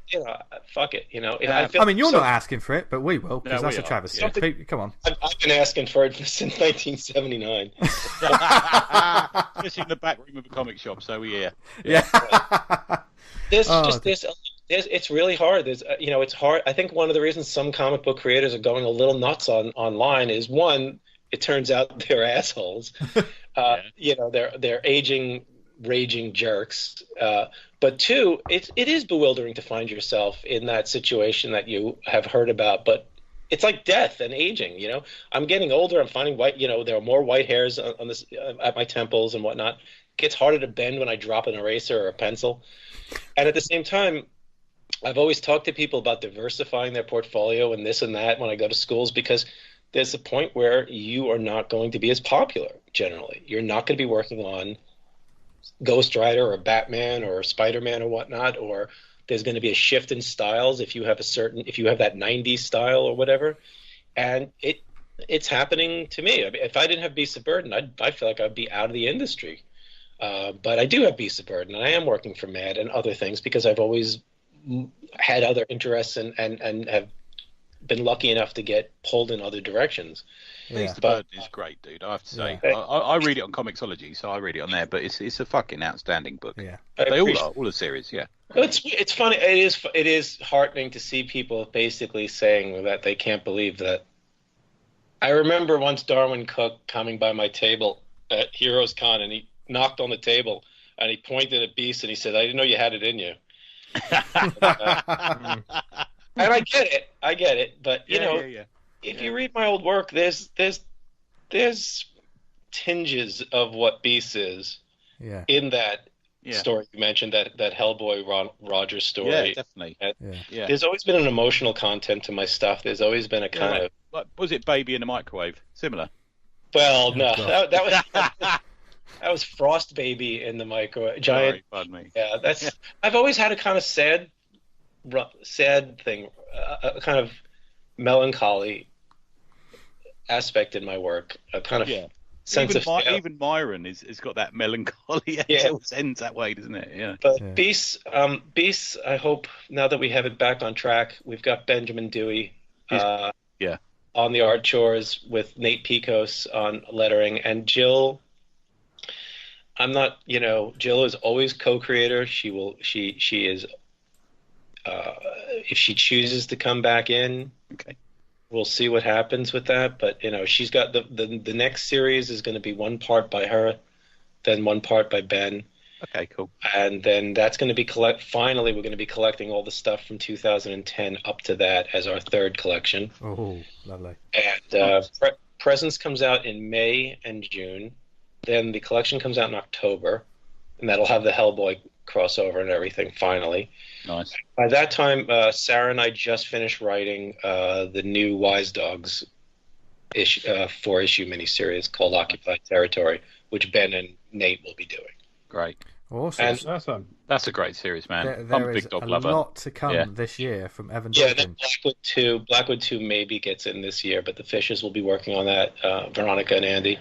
Fuck it. I mean, you're not asking for it, but we will, because that's a travesty. Yeah. Come on. I've been asking for it since 1979. Especially in the back room of a comic shop, so yeah. It's really hard. It's hard. I think one of the reasons some comic book creators are going a little nuts online is, one, it turns out they're assholes. They're aging, raging jerks. But 2, it is bewildering to find yourself in that situation that you have heard about. But it's like death and aging. I'm getting older. I'm finding there are more white hairs on this at my temples and whatnot. It gets harder to bend when I drop an eraser or a pencil. And at the same time, I've always talked to people about diversifying their portfolio and this and that when I go to schools, because there's a point where you are not going to be as popular generally. You're not going to be working on Ghost Rider or Batman or Spider-Man or whatnot, or there's going to be a shift in styles if you have that 90s style or whatever. And it's happening to me. I mean, if I didn't have Beasts of Burden, I feel like I'd be out of the industry. But I do have Beasts of Burden, and I am working for Mad and other things because I've always had other interests and have been lucky enough to get pulled in other directions. Beast of Burden is great, dude. I have to say, I read it on Comixology, so I read it on there. But it's a fucking outstanding book. Yeah, they all are, all the series. Yeah, it's funny. It is heartening to see people basically saying that they can't believe that. I remember once Darwin Cook coming by my table at Heroes Con, and he knocked on the table and he pointed at Beast and he said, "I didn't know you had it in you." And I get it, but if you read my old work, there's tinges of what Beast is in that story you mentioned, that Hellboy Rogers story. Yeah, definitely. There's always been an emotional content to my stuff. There's always been a kind of. Like, was it Baby in the Microwave? Similar. Well, no, that was Frost Baby in the Microwave. Giant. Sorry, pardon me. Yeah, I've always had a kind of sad thing, a kind of melancholy aspect in my work, a kind of sense even Myron has got that melancholy. It always ends that way, doesn't it? Yeah. But Beasts, I hope now that we have it back on track, we've got Benjamin Dewey on the art chores with Nate Picos on lettering, and Jill. Jill is always co-creator. She is. If she chooses to come back in, we'll see what happens with that. But she's got the next series is going to be one part by her, then one part by Ben. Okay, cool. And then that's going to be finally, we're going to be collecting all the stuff from 2010 up to that as our third collection. Oh, lovely. And Presence comes out in May and June. Then the collection comes out in October, and that'll have the Hellboy crossover and everything finally. Nice. By that time, Sarah and I just finished writing the new Wise Dogs 4-issue miniseries called Occupied Territory, which Ben and Nate will be doing. Great. Awesome. And Awesome. That's a great series, man. There I'm a is big dog a lover. lot to come Yeah. this year from Evan yeah, Dorkin. then Blackwood 2 maybe gets in this year, but the Fishes will be working on that, Veronica and Andy.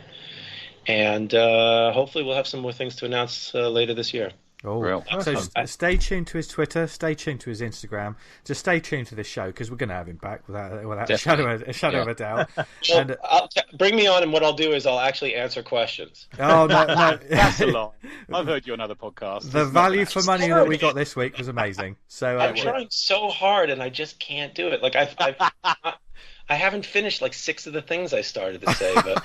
And hopefully we'll have some more things to announce later this year. Oh, Real. so Awesome. stay tuned to his Twitter, stay tuned to his Instagram, just stay tuned to this show because we're going to have him back without a shadow of a doubt. Well, And bring me on, and what I'll do is I'll actually answer questions. oh no, That's a lie. I've heard you on other podcasts. the It's not value that. for money that we got this week was amazing. So I'm trying so hard, and I just can't do it. Like I haven't finished like 6 of the things I started to say, but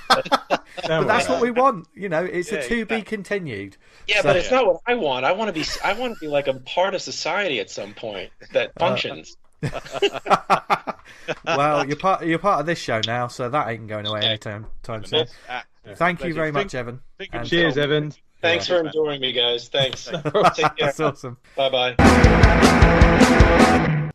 but that's what we want. You know, it's Yeah, a to be exactly. continued. yeah, So- but it's not what I want. I want to be like a part of society at some point that functions. Well, you're part of this show now, so that ain't going away Okay. anytime soon. Well, Thank you very Think- much, Evan. think of And- Cheers, yourself. Evan. Thanks Yeah. for enduring me, guys. Thanks. Take care. That's awesome. Bye bye.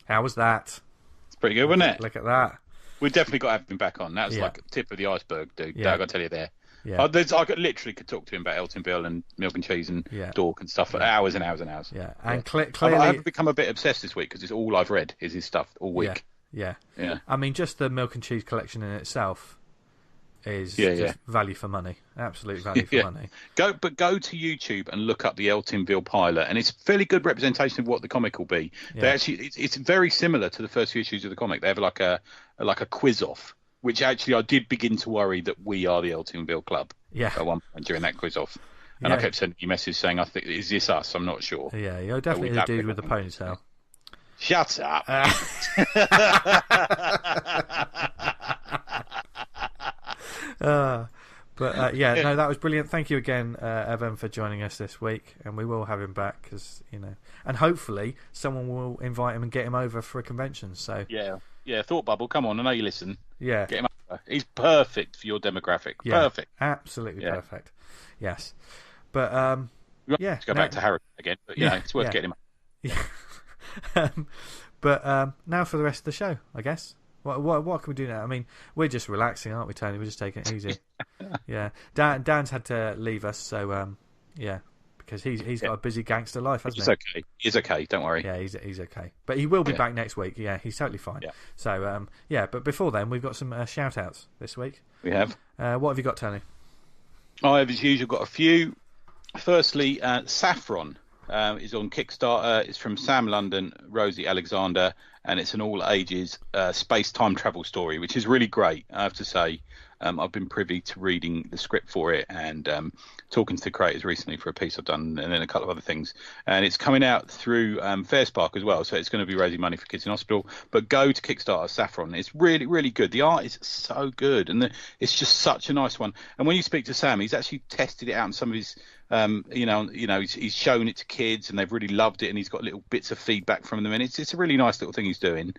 How was that? It's pretty good, wasn't it? Look at that. We've definitely got to have him back on. That was Yeah. like tip of the iceberg, dude. Yeah. I got to tell you there. Yeah. I literally could talk to him about Eltingville and Milk and Cheese and Yeah. Dork and stuff for hours and hours and hours. Yeah, and I've clearly, become a bit obsessed this week because it's all I've read is his stuff all week. yeah. Yeah. I mean, just the milk and cheese collection in itself is Yeah, just yeah. value for money. Absolute value for Yeah. money. Go to YouTube and look up the Eltingville pilot, and it's a fairly good representation of what the comic will be. Yeah. They actually, it's very similar to the first few issues of the comic. They have like a quiz off, which actually I did begin to worry that we are the Eltingville Club Yeah, at one point during that quiz off, and Yeah. I kept sending you messages saying, "I think is this us? I'm not sure." yeah. You're definitely the that dude big with the one. ponytail. Shut up. Yeah, no, that was brilliant. Thank you again, Evan, for joining us this week, and we will have him back because and hopefully someone will invite him and get him over for a convention. So Yeah, Thought Bubble, come on, I know you listen. yeah, Get him over. He's perfect for your demographic. yeah, Perfect. absolutely Yeah. perfect. Yes, but We might yeah, have to go no- back to Harry again, but Yeah, it's worth yeah. getting him. But now for the rest of the show, I guess. What can we do now? I mean, we're just relaxing, aren't we, Tony? We're just taking it easy. Yeah, Dan's had to leave us, so yeah, because he's got a busy gangster life, hasn't He's he? okay. He's okay. Don't worry. Yeah, he's okay, but he will be Yeah. back next week. Yeah, he's totally fine. Yeah. So yeah, but before then, we've got some shout outs this week. We have. What have you got, Tony? I have, as usual, got a few. Firstly, Saffron is on Kickstarter. It's from Sam London, Rosie Alexander, and it's an all-ages space-time travel story, which is really great, I have to say. I've been privy to reading the script for it and talking to the creators recently for a piece I've done and then a couple of other things. And it's coming out through Fairspark as well, so it's going to be raising money for Kids in Hospital. But go to Kickstarter, Saffron. It's really, really good. The art is so good, and it's just such a nice one. And when you speak to Sam, he's actually tested it out in some of his he's shown it to kids and they've really loved it, and he's got little bits of feedback from them, and it's a really nice little thing he's doing.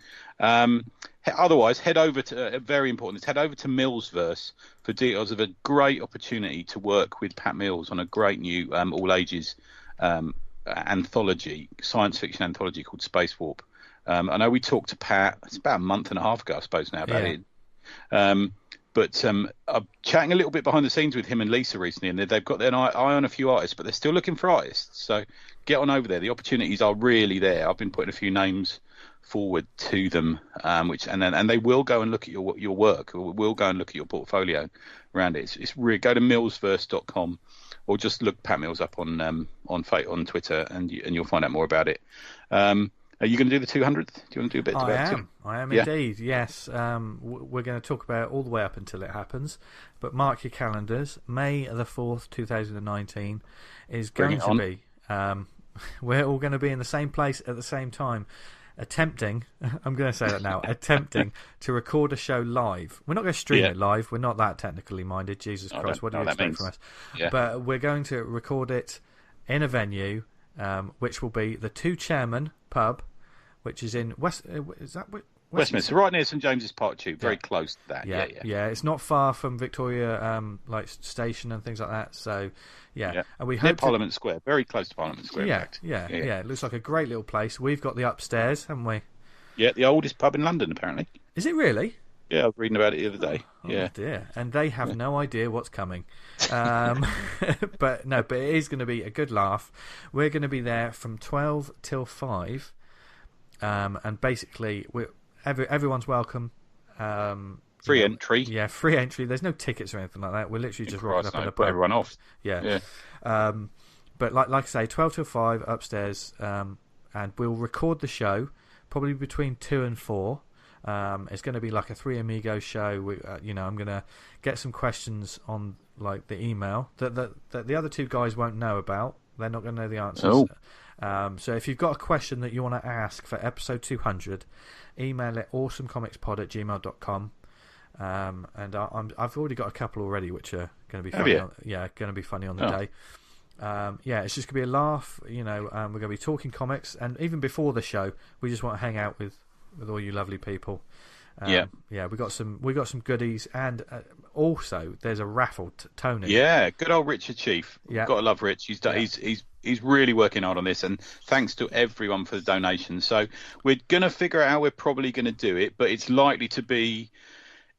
Otherwise, head over to very important. Head over to Millsverse for details of a great opportunity to work with Pat Mills on a great new all ages anthology, science fiction anthology called Space Warp. I know we talked to Pat. It's about a month and a half ago, I suppose now, about it. But I'm chatting a little bit behind the scenes with him and Lisa recently, and they've got their eye on a few artists, but they're still looking for artists. So get on over there. The opportunities are really there. I've been putting a few names forward to them, and they will go and look at your work, or will go and look at your portfolio around it. It's really, go to millsverse.com, or just look Pat Mills up on Twitter, and you'll find out more about it. Are you going to do the 200th? Do you want to do a bit about it? I am indeed, yes. We're going to talk about it all the way up until it happens. But mark your calendars. May the 4th, 2019 is Bring going it to on. be. We're all going to be in the same place at the same time, attempting, I'm going to say that now, attempting to record a show live. We're not going to stream it live. We're not that technically minded. Jesus I Christ, don't what do know you what that expect from us? Yeah. But we're going to record it in a venue, which will be the Two Chairmen pub, which is in Westminster, right near St James's Park Tube, very close to that. Yeah. It's not far from Victoria, station and things like that. So, and we near hope Parliament Square, very close to Parliament Square. in fact. Yeah. It looks like a great little place. We've got the upstairs, haven't we? Yeah, the oldest pub in London, apparently. Is it really? Yeah, I was reading about it the other day. Oh dear, and they have no idea what's coming. But it is going to be a good laugh. We're going to be there from 12 till 5, and basically everyone's welcome. Free entry. Yeah, free entry. There's no tickets or anything like that. We're literally just rocking up in a pub. Put everyone off. Yeah. But like I say, 12 till 5 upstairs, and we'll record the show probably between 2 and 4. It's going to be like a Three Amigos show. I'm going to get some questions on like the email that the other two guys won't know about. They're not going to know the answers. Oh. So if you've got a question that you want to ask for episode 200, email it awesomecomicspod@gmail.com. And I've already got a couple already, which are going to be funny. Going to be funny on the day. It's just going to be a laugh. We're going to be talking comics, and even before the show, we just want to hang out with all you lovely people. We got some goodies, and also there's a raffle. Tony. Yeah, good old Richard Chief. Yeah, got to love Rich. He's really working hard on this, and thanks to everyone for the donations. So we're going to figure out how we're probably going to do it, but it's likely to be,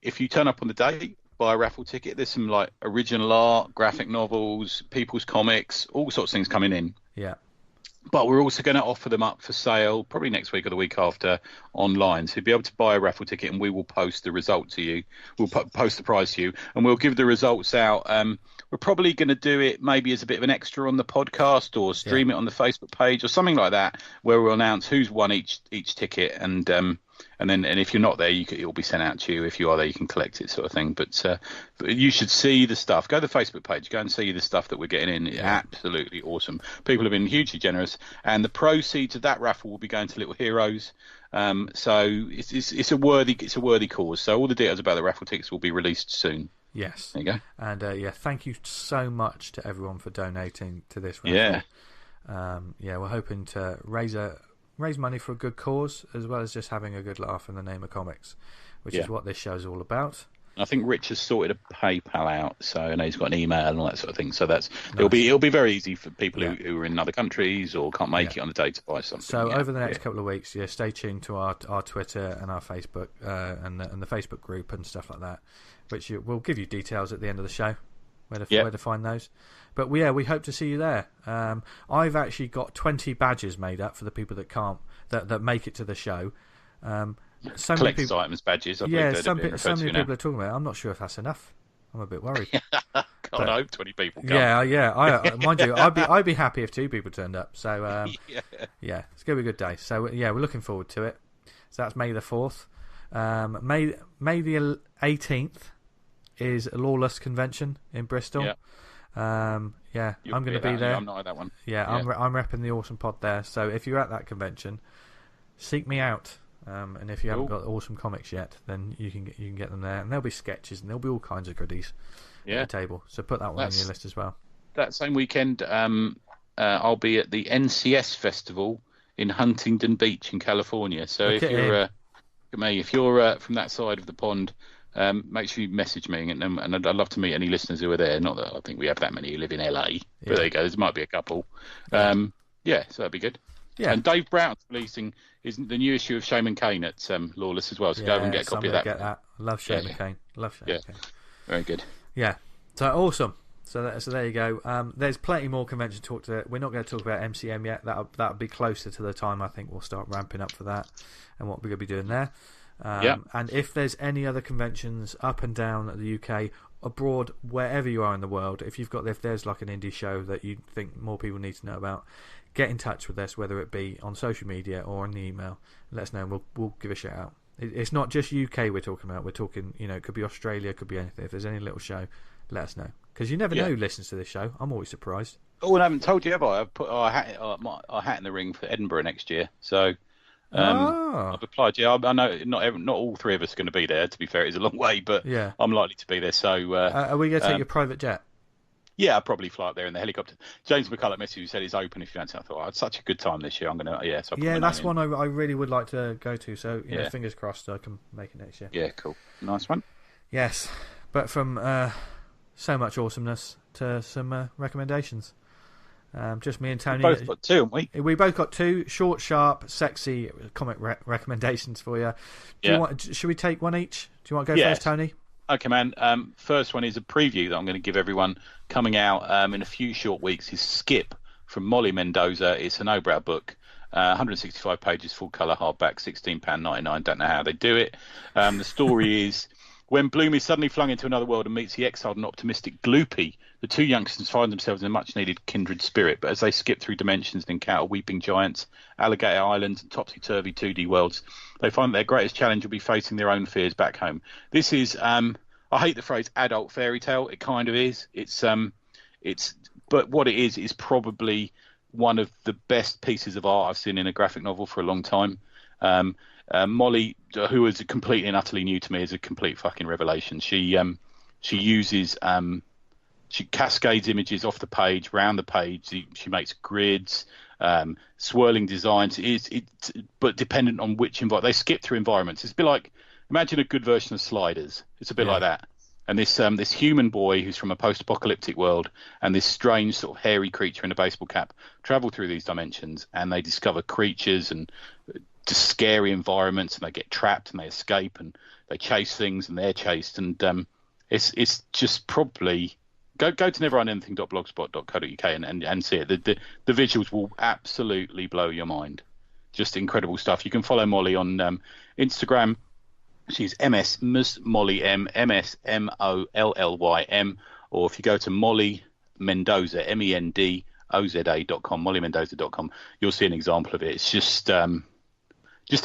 if you turn up on the day, buy a raffle ticket. There's some like original art, graphic novels, people's comics, all sorts of things coming in. Yeah. But we're also going to offer them up for sale probably next week or the week after online. So you'll be able to buy a raffle ticket, and we will post the result to you. We'll post the prize to you, and we'll give the results out. We're probably going to do it maybe as a bit of an extra on the podcast, or stream it on the Facebook page or something like that, where we'll announce who's won each ticket, and if you're not there, it'll be sent out to you. If you are there, you can collect it, sort of thing. But you should see the stuff. Go to the Facebook page. Go and see the stuff that we're getting in. It's absolutely awesome. People have been hugely generous, and the proceeds of that raffle will be going to Little Heroes. So it's a worthy cause. So all the details about the raffle tickets will be released soon. Yes. There you go. And thank you so much to everyone for donating to this raffle. We're hoping to raise money for a good cause, as well as just having a good laugh in the name of comics, which is what this show's all about. I think Rich has sorted a PayPal out, so I know he's got an email and all that sort of thing. So it'll be very easy for people who are in other countries or can't make it on the day to buy something. So over the next couple of weeks, stay tuned to our Twitter and our Facebook and the Facebook group and stuff like that, which we'll give you details at the end of the show where to find those. But we hope to see you there. I've actually got 20 badges made up for the people that make it to the show. So many people, items, badges. So many people are talking about it. I'm not sure if that's enough. I'm a bit worried. I hope 20 people come. Yeah. Mind you, I'd be happy if 2 people turned up. So it's going to be a good day. So we're looking forward to it. So that's May the 4th. May the 18th is a Lawless convention in Bristol. Yeah. I'm going to be there. I'm not at that one. I'm repping the Awesome Pod there. So if you're at that convention, seek me out. And if you haven't got Awesome Comics yet, then you can get them there, and there'll be sketches and there'll be all kinds of goodies at the table. So put that one on your list as well. That same weekend, I'll be at the NCS Festival in Huntington Beach in California. So if you're from that side of the pond, make sure you message me, and I'd love to meet any listeners who are there. Not that I think we have that many who live in LA, but there you go. There might be a couple. So that'd be good. Yeah. And Dave Brown's releasing the new issue of Shaman Kane at Lawless as well. So go over and get a copy of that. Get that. Love Shaman Kane. Love Shaman Kane. Very good. Yeah. So awesome. So there you go. There's plenty more convention talk to it. We're not going to talk about MCM yet. That'll be closer to the time I think we'll start ramping up for that and what we're going to be doing there. And if there's any other conventions up and down the UK, abroad, wherever you are in the world, if there's like an indie show that you think more people need to know about, get in touch with us, whether it be on social media or on the email. Let us know, and we'll give a shout out. It's not just UK we're talking about. We're talking, it could be Australia, it could be anything. If there's any little show, let us know, because you never know who listens to this show. I'm always surprised. Oh, and I haven't told you, have I? I've put our hat in the ring for Edinburgh next year. So I've applied. Yeah, I know not all 3 of us are going to be there. To be fair, it's a long way, but I'm likely to be there. So are we going to take your private jet? Yeah, I'll probably fly up there in the helicopter. James McCulloch messaged you, said it's open if you fancy. I thought, I had such a good time this year. I'm going to, So that's one I really would like to go to. So, fingers crossed I can make it next year. Yeah, cool. Nice one. Yes. But from so much awesomeness to some recommendations. Just me and Tony. We both got two, haven't we? We both got two short, sharp, sexy comic recommendations for you. Should we take one each? Do you want to go first, Tony? Okay, man. First one is a preview that I'm going to give everyone coming out in a few short weeks. Is Skip from Molly Mendoza. It's an no-brow book. 165 pages, full colour, hardback, £16.99. Don't know how they do it. The story is when Bloom is suddenly flung into another world and meets the exiled and optimistic Gloopy, the two youngsters find themselves in a much-needed kindred spirit. But as they skip through dimensions and encounter weeping giants, alligator islands, and topsy-turvy 2D worlds, they find that their greatest challenge will be facing their own fears back home. This is, I hate the phrase adult fairy tale. It kind of is. But what it is probably one of the best pieces of art I've seen in a graphic novel for a long time. Molly, who is completely and utterly new to me, is a complete fucking revelation. She uses she cascades images off the page, round the page. She makes grids, swirling designs. But dependent on which environment they skip through environments. It's a bit like, imagine a good version of Sliders. It's a bit like that. And this human boy who's from a post-apocalyptic world and this strange sort of hairy creature in a baseball cap travel through these dimensions, and they discover creatures and just scary environments, and they get trapped and they escape and they chase things and they're chased. And it's just probably go to neverendanything.blogspot.co.uk and see it. The visuals will absolutely blow your mind. Just incredible stuff. You can follow Molly on Instagram. She's Molly M, MSMOLLYM, or if you go to Molly Mendoza, MENDOZA.com, mollymendoza.com, you'll see an example of it. It's just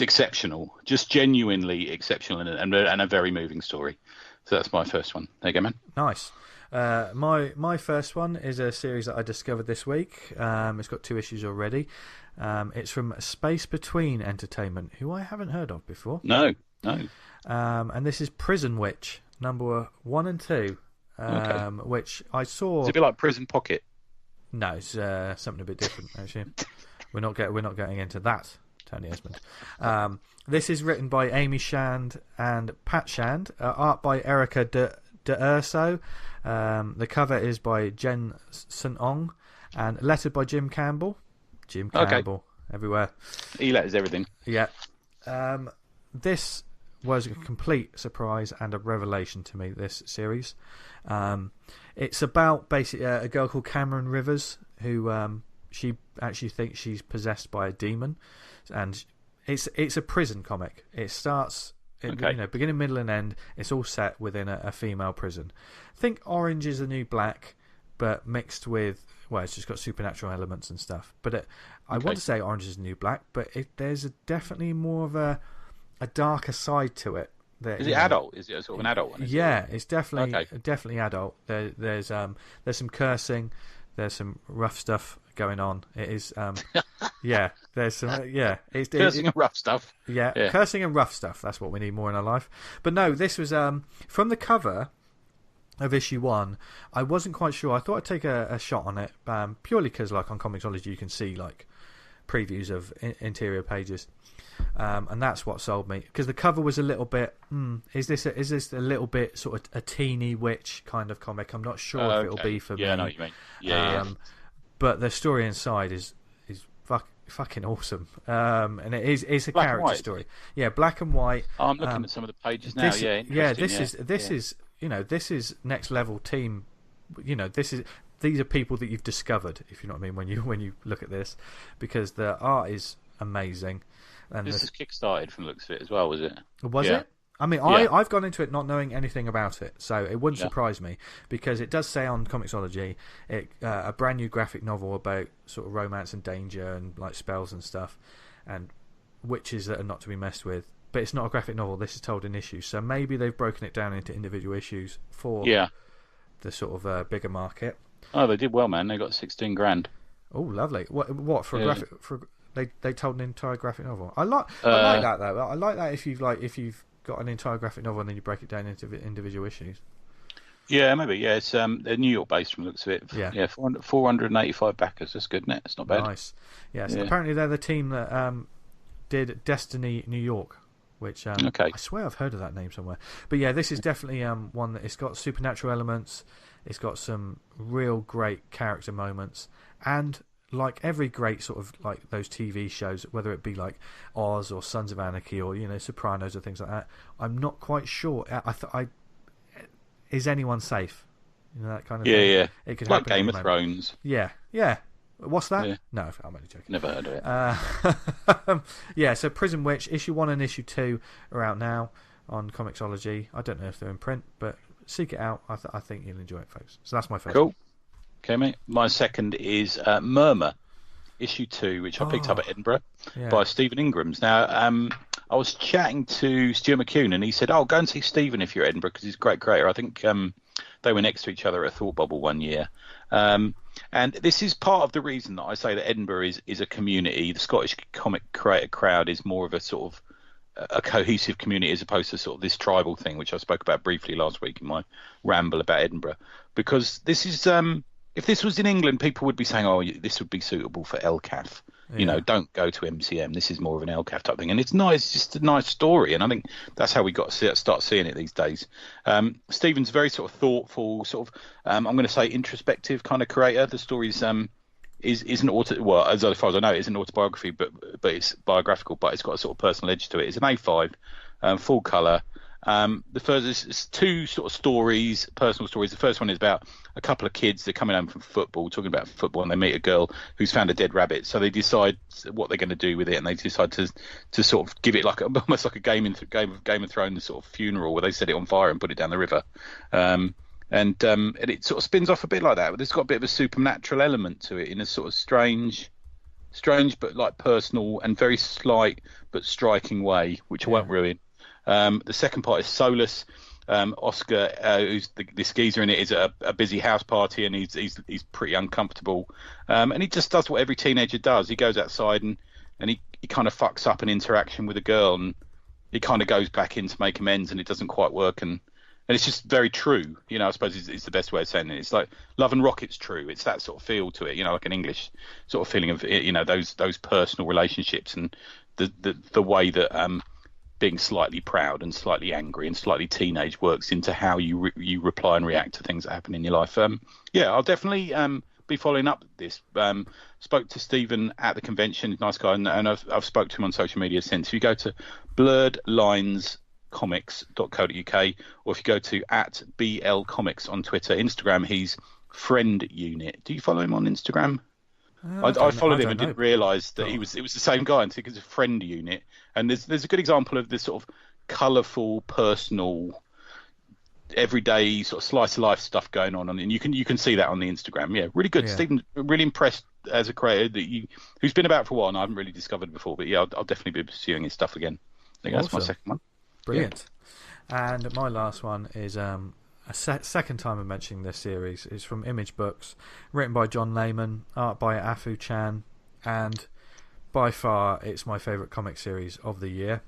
exceptional, just genuinely exceptional, and a very moving story. So that's my first one. There you go, man. Nice. My first one is a series that I discovered this week. It's got 2 issues already. It's from Space Between Entertainment, who I haven't heard of before. No. And this is Prison Witch, number 1 and 2, which I saw. It's a bit like Prison Pocket. No, it's something a bit different. Actually, we're not getting into that, Tony Esmond. This is written by Amy Shand and Pat Shand, art by Erica de Urso. The cover is by Jen St. Ong, and lettered by Jim Campbell. Jim Campbell everywhere. He letters everything. Yeah. This was a complete surprise and a revelation to me, this series. It's about basically a girl called Cameron Rivers, who she actually thinks she's possessed by a demon, and it's a prison comic. It starts beginning, middle and end. It's all set within a female prison. Think Orange is the New Black, but mixed with, well, it's just got supernatural elements and stuff. But I want to say Orange is the New Black, but there's definitely more of a darker side to it. Is it adult? Is it sort of an adult one? It's definitely adult. There's some cursing, there's some rough stuff going on. It is there's some it's cursing and rough stuff. Yeah, cursing and rough stuff. That's what we need more in our life. But no, this was from the cover of issue 1. I wasn't quite sure. I thought I'd take a shot on it, purely because like on Comixology you can see like previews of interior pages. And that's what sold me, because the cover was a little bit is this a little bit sort of a teeny witch kind of comic. I'm not sure if it'll be for me. I know what you mean. But the story inside is fucking awesome. And it's a black character story. Yeah, black and white. I'm looking at some of the pages now. This is next level team. These are people that you've discovered, if you know what I mean, when you look at this, because the art is amazing. And this is kickstarted from the looks of it as well, was it? Was it? I mean, I've gone into it not knowing anything about it, so it wouldn't surprise me, because it does say on Comixology a brand new graphic novel about sort of romance and danger and like spells and stuff, and witches that are not to be messed with. But it's not a graphic novel. This is told in issues, so maybe they've broken it down into individual issues for the sort of bigger market. Oh, they did well, man. They got 16 grand. Oh, lovely. What for a graphic? They told an entire graphic novel. I like that though. I like that if you've got an entire graphic novel and then you break it down into individual issues. Yeah, maybe. Yeah, it's they're New York based from the looks of it. Yeah, 485 backers. That's good, isn't it? It's not bad. Nice. Yes, apparently they're the team that did Destiny New York. which Okay. I swear I've heard of that name somewhere. But yeah, this is definitely one that it's got supernatural elements. It's got some real great character moments, and like every great sort of like those TV shows, whether it be like Oz or Sons of Anarchy or Sopranos or things like that, I'm not quite sure. Is anyone safe? That kind of thing. Yeah. It could Like happen Game of any moment. Thrones. Yeah. What's that? Yeah. No, I'm only joking. Never heard of it. Yeah, so Prison Witch, issue 1 and issue 2 are out now on Comixology. I don't know if they're in print, but seek it out. I think you'll enjoy it, folks. So that's my first. Cool. Okay, mate. My second is Murmur, issue 2, which I picked up at Edinburgh by Stephen Ingrams. Now, I was chatting to Stuart McCune, and he said, "Oh, go and see Stephen if you're at Edinburgh, because he's a great creator." I think they were next to each other at Thought Bubble one year. And this is part of the reason that I say that Edinburgh is a community. The Scottish comic creator crowd is more of a sort of a cohesive community as opposed to sort of this tribal thing, which I spoke about briefly last week in my ramble about Edinburgh. Because this is, if this was in England, people would be saying, "Oh, this would be suitable for LCAF." Yeah. Don't go to MCM. This is more of an LCAF type thing, and it's nice. It's just a nice story, and I think that's how we got to start seeing it these days. Stephen's very sort of thoughtful, sort of I'm going to say introspective kind of creator. The story's isn't as far as I know, it isn't autobiography, but it's biographical, but it's got a sort of personal edge to it. It's an A5, full colour. The first is two sort of stories, personal stories. The first one is about a couple of kids. They're coming home from football, talking about football, and they meet a girl who's found a dead rabbit. So they decide what they're going to do with it, and they decide to sort of give it like almost like a Game of Thrones sort of funeral, where they set it on fire and put it down the river. And it sort of spins off a bit like that, but it's got a bit of a supernatural element to it in a sort of strange but like personal and very slight but striking way, which I won't ruin. The second part is Solus. Oscar, who's this geezer in it, is at a busy house party, and he's pretty uncomfortable. And he just does what every teenager does. He goes outside and he kind of fucks up an interaction with a girl, and he kind of goes back in to make amends, and it doesn't quite work. And it's just very true. I suppose it's the best way of saying it. It's like Love and Rocket's true. It's that sort of feel to it. Like an English sort of feeling of those personal relationships, and the way that being slightly proud and slightly angry and slightly teenage works into how you reply and react to things that happen in your life. I'll definitely be following up this. Spoke to Stephen at the convention, nice guy, and I've spoke to him on social media since. If you go to blurredlinescomics.co.uk, or if you go to @BLComics on Twitter, Instagram, he's Friend Unit. Do you follow him on Instagram? I followed him and didn't realise that it was the same guy, and it's a Friend Unit. And there's a good example of this sort of colourful, personal, everyday sort of slice of life stuff going on, and you can see that on the Instagram. Yeah, really good. Yeah. Stephen, really impressed as a creator who's been about for a while, and I haven't really discovered before. But yeah, I'll definitely be pursuing his stuff again. I think that's my second one. Brilliant. Yeah. And my last one is a second time I'm mentioning this series. It's from Image Books, written by John Layman, art by Afu Chan, and by far it's my favourite comic series of the year.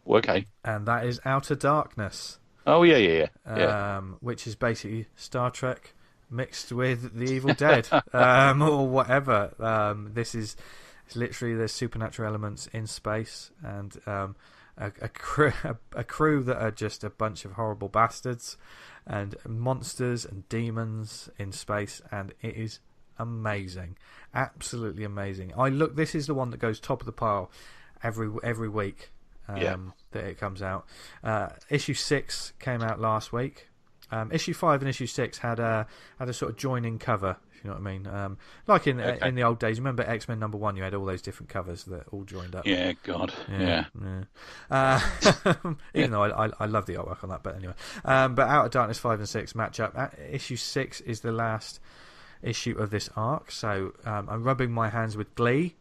Okay. And that is Outer Darkness. Oh yeah. Which is basically Star Trek mixed with The Evil Dead, or whatever. It's literally there's supernatural elements in space, and a crew that are just a bunch of horrible bastards and monsters and demons in space, and it is amazing, absolutely amazing. This is the one that goes top of the pile every week that it comes out. Issue 6 came out last week. Issue 5 and issue 6 had a sort of joining cover, if you know what I mean. Like in the old days, remember X-Men #1? You had all those different covers that all joined up. Yeah, God. Yeah. Even though I love the artwork on that, but anyway. But Outer Darkness 5 and 6 match up. Issue 6 is the last issue of this arc, so I'm rubbing my hands with glee.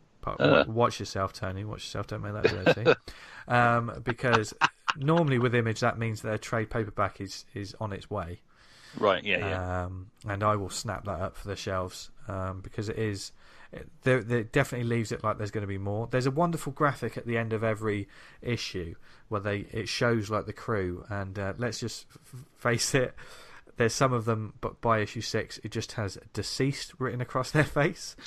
Watch yourself, Tony. Watch yourself. Don't make that dirty. Because normally with Image that means their trade paperback is on its way. Right. Yeah. And I will snap that up for the shelves because it definitely leaves it like there's going to be more. There's a wonderful graphic at the end of every issue where it shows like the crew, and let's just face it. There's some of them, but by issue 6, it just has deceased written across their face.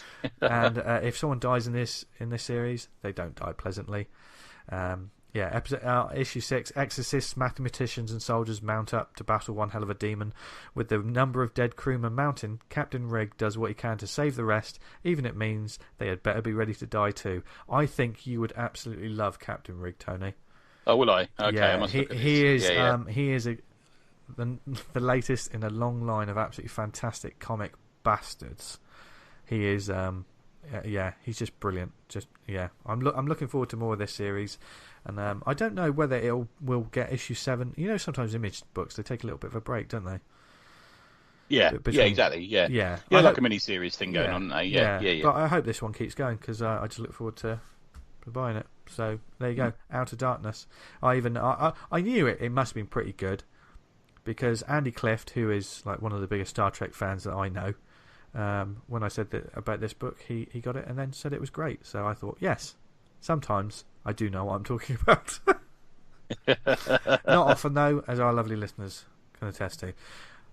And if someone dies in this series, they don't die pleasantly. Yeah, issue 6, exorcists, mathematicians and soldiers mount up to battle one hell of a demon. With the number of dead crewmen mounting, Captain Rig does what he can to save the rest, even if it means they had better be ready to die too. I think you would absolutely love Captain Rig, Tony. Oh, will I? Okay, yeah, I must look at this. He is, Yeah. He is the latest in a long line of absolutely fantastic comic bastards. He is... he's just brilliant. I'm looking forward to more of this series, and I don't know whether will get issue 7. You know, sometimes Image books, they take a little bit of a break, don't they? Yeah, exactly. Yeah, like a mini series thing going on. Yeah. But I hope this one keeps going because I just look forward to buying it. So there you go, Out of Darkness. I knew it must have been pretty good because Andy Clift, who is like one of the biggest Star Trek fans that I know. When I said about this book, he got it and then said it was great. So I thought, yes, sometimes I do know what I'm talking about. Not often, though, as our lovely listeners can attest to.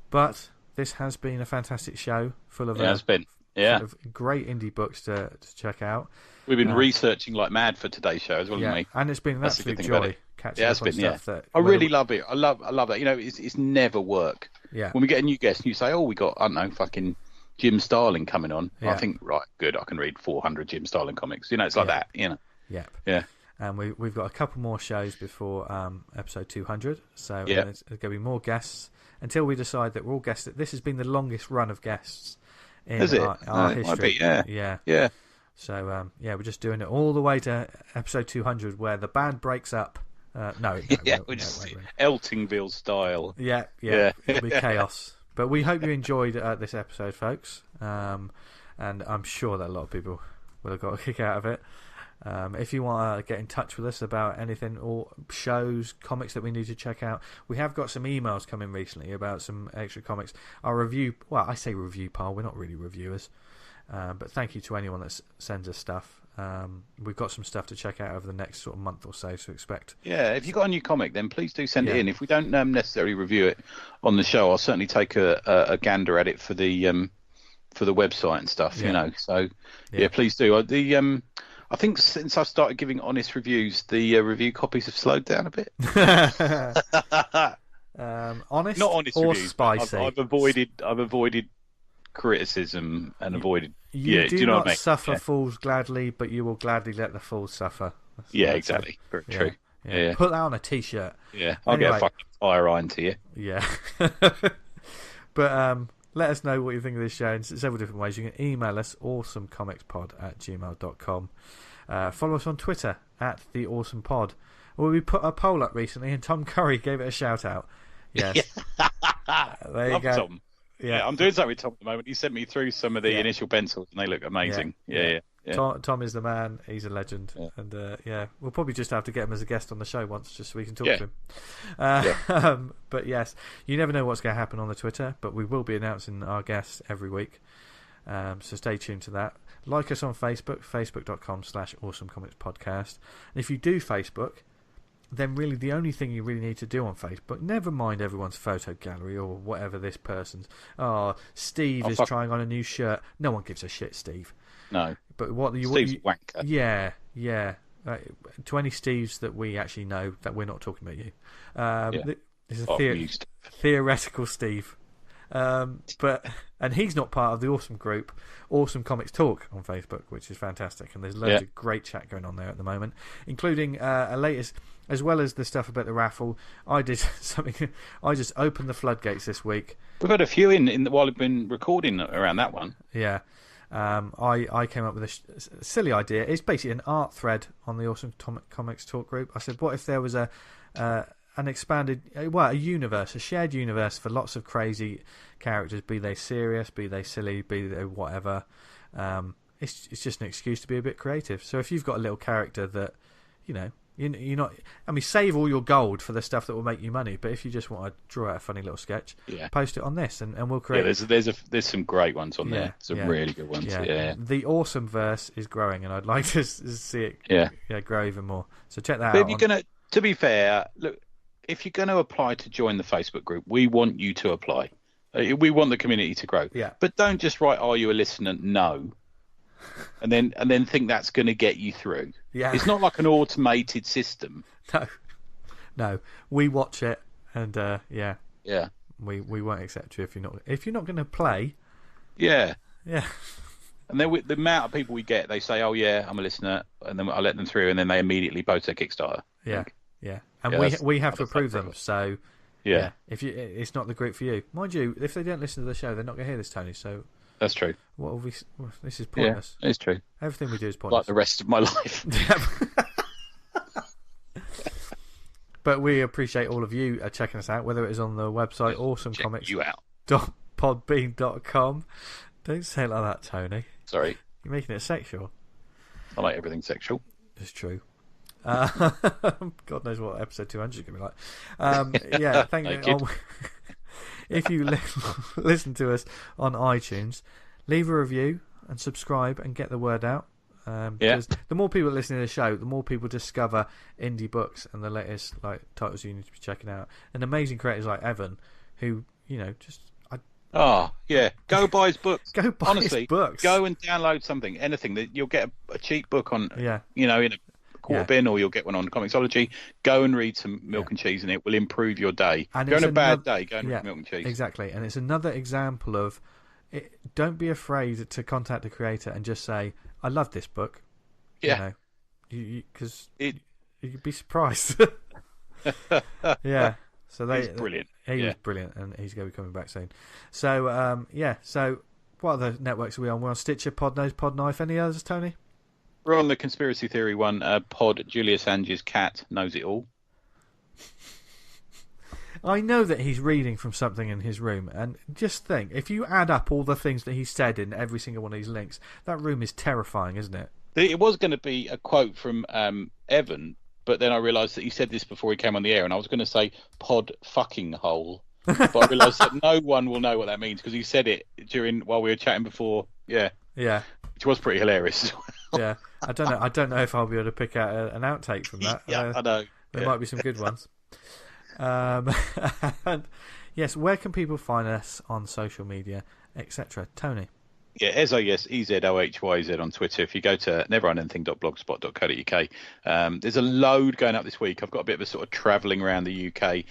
But this has been a fantastic show, full of full of great indie books to check out. We've been researching like mad for today's show as well, haven't we? And it's been an absolute joy catching up on stuff that I really love it. I love that. You know, it's never work. Yeah. When we get a new guest and you say, "Oh, we got, I don't know, fucking Jim Starlin coming on," Yeah. I think, right, good, I can read 400 Jim Starlin comics. You know, it's like that, you know. Yeah. Yeah. And we've got a couple more shows before episode 200. So there's going to be more guests until we decide that we're all guests. This has been the longest run of guests in our history. Yeah. So, we're just doing it all the way to episode 200 where the band breaks up. We're just Eltingville style. Yeah. It'll be chaos. But we hope you enjoyed this episode, folks. And I'm sure that a lot of people will have got a kick out of it. If you want to get in touch with us about anything or shows, comics that we need to check out, we have got some emails coming recently about some extra comics. Our review, well, I say review pile, we're not really reviewers. But thank you to anyone that sends us stuff. We've got some stuff to check out over the next sort of month or so expect. Yeah, if you've got a new comic, then please do send it in. If we don't necessarily review it on the show, I'll certainly take a gander at it for the website and stuff, you know. So, please do. I think since I've started giving honest reviews, the review copies have slowed down a bit. Honest, not honest or reviews. spicy. I've avoided criticism and avoided. Do you know not what I mean? suffer fools gladly, but you will gladly let the fools suffer. That's exactly. Very true. Yeah. Put that on a t-shirt. Yeah, I'll get a fucking fire iron to you. Yeah. But let us know what you think of this show in several different ways. You can email us awesomecomicspod@gmail.com. Follow us on Twitter @theawesomepod. Well, we put a poll up recently and Tom Curry gave it a shout out. Yes. There you go. Tom. Yeah, I'm doing something with Tom at the moment. He sent me through some of the initial pencils and they look amazing. Yeah. Tom is the man. He's a legend. And we'll probably just have to get him as a guest on the show once just so we can talk to him. But yes, you never know what's going to happen on the Twitter, but we will be announcing our guests every week. So stay tuned to that. Like us on Facebook, facebook.com/awesomecomicspodcast. And if you do Facebook, then really the only thing you really need to do on Facebook, never mind everyone's photo gallery or whatever this person's. Oh, Steve is trying on a new shirt. No one gives a shit, Steve. No. But Steve's a wanker. Yeah. To any Steves that we actually know, that we're not talking about you. This is a theoretical Steve. And he's not part of the awesome group, Awesome Comics Talk on Facebook, which is fantastic. And there's loads of great chat going on there at the moment, including a latest, as well as the stuff about the raffle. I did something. I just opened the floodgates this week. We've had a few in while we've been recording around that one. Yeah. I came up with a silly idea. It's basically an art thread on the Awesome Comics Talk group. I said, what if there was an expanded, a universe, a shared universe for lots of crazy characters, be they serious, be they silly, be they whatever. It's just an excuse to be a bit creative. So if you've got a little character that, you're not, save all your gold for the stuff that will make you money, but if you just want to draw out a funny little sketch, post it on this and we'll create. There's some great ones on there. Some really good ones. The awesome verse is growing and I'd like to see it grow even more. So check that out. But if you're gonna, to be fair, look, if you're going to apply to join the Facebook group, we want you to apply. We want the community to grow. Yeah. But don't just write, "Are you a listener?" No. And then think that's going to get you through. Yeah. It's not like an automated system. No. We watch it, and Yeah. we won't accept you if you're not going to play. Yeah. Yeah. And then the amount of people we get, they say, "Oh yeah, I'm a listener," and then I let them through, and then they immediately post their Kickstarter. Yeah. And Yeah, we have to approve them. So yeah, if it's not the group for you, mind you, if they don't listen to the show, they're not going to hear this, Tony. So that's true. This is pointless. Yeah, it's true. Everything we do is pointless. Like the rest of my life. But we appreciate all of you checking us out, whether it is on the website awesomecomics.podbean.com. Don't say it like that, Tony. Sorry. You're making it sexual. I like everything sexual. It's true. God knows what episode 200 is going to be like. Yeah, thank you. If you listen to us on iTunes, leave a review and subscribe and get the word out. Because the more people listen to the show, the more people discover indie books and the latest titles you need to be checking out. And amazing creators like Evan, who just. Oh yeah, go buy his books. Go buy Honestly, his books. Go and download something, anything that you'll get a cheap book on. Yeah. In a quarter bin, or you'll get one on Comixology. Go and read some Milk and Cheese, and it will improve your day. And go on a bad day, go and read Milk and Cheese. Exactly, and it's another example of don't be afraid to contact the creator and just say, "I love this book." Yeah, because you'd be surprised. Yeah. So he's brilliant. He was brilliant, and he's going to be coming back soon. So So what other networks are we on? We're on Stitcher, Podnose, Podknife. Any others, Tony? We're on the conspiracy theory one. Pod Julia Assange's cat knows it all. I know that he's reading from something in his room, and just think, if you add up all the things that he said in every single one of these links, that room is terrifying, isn't it? It was going to be a quote from Evan, but then I realised that he said this before he came on the air, and I was going to say pod fucking hole, but I realised that no one will know what that means because he said it while we were chatting before. Yeah, which was pretty hilarious as well. Yeah, I don't know if I'll be able to pick out an outtake from that. Yeah, I know. There might be some good ones. And yes, where can people find us on social media, etc.? Tony. Yeah, EZOHYZ on Twitter. If you go to neverendanything.blogspot.co.uk, there's a load going up this week. I've got a bit of a sort of travelling around the UK,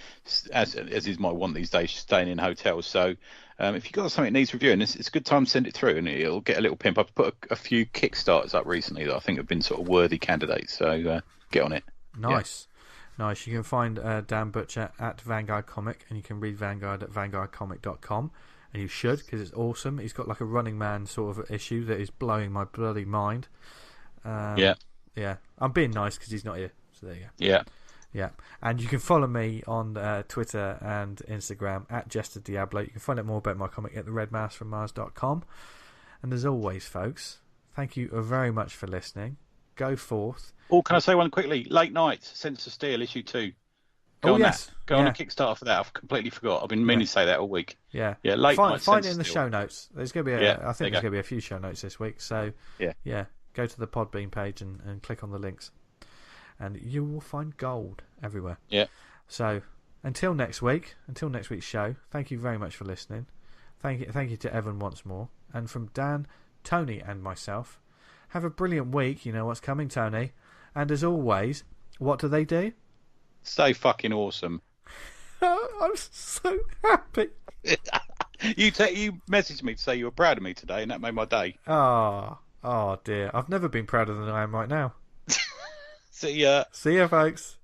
as is my want these days, staying in hotels. So if you've got something that needs reviewing, it's a good time to send it through, and it'll get a little pimp. I've put a few Kickstarters up recently that I think have been sort of worthy candidates. So get on it. Nice. Yeah. Nice. You can find Dan Butcher at Vanguard Comic, and you can read Vanguard at vanguardcomic.com. And you should, because it's awesome. He's got like a Running Man sort of issue that is blowing my bloody mind. Yeah. I'm being nice because he's not here. So there you go. Yeah. And you can follow me on Twitter and Instagram at Jester Diablo. You can find out more about my comic at theredmaskfrommars.com. And as always, folks, thank you very much for listening. Go forth. Oh, can I say one quickly? Late Night, Sense of Steel, issue 2. Go on a Kickstarter for that. I've completely forgot. I've been meaning to say that all week. Yeah. Late Night. Find it in the show notes. There's going to be I think there's going to be a few show notes this week. So go to the Podbean page and click on the links, and you will find gold everywhere. Yeah. So until next week's show, thank you very much for listening. Thank you to Evan once more, and from Dan, Tony, and myself. Have a brilliant week. You know what's coming, Tony. And as always, what do? Stay fucking awesome. I'm so happy. You messaged me to say you were proud of me today, and that made my day. Oh dear. I've never been prouder than I am right now. See ya. See ya, folks.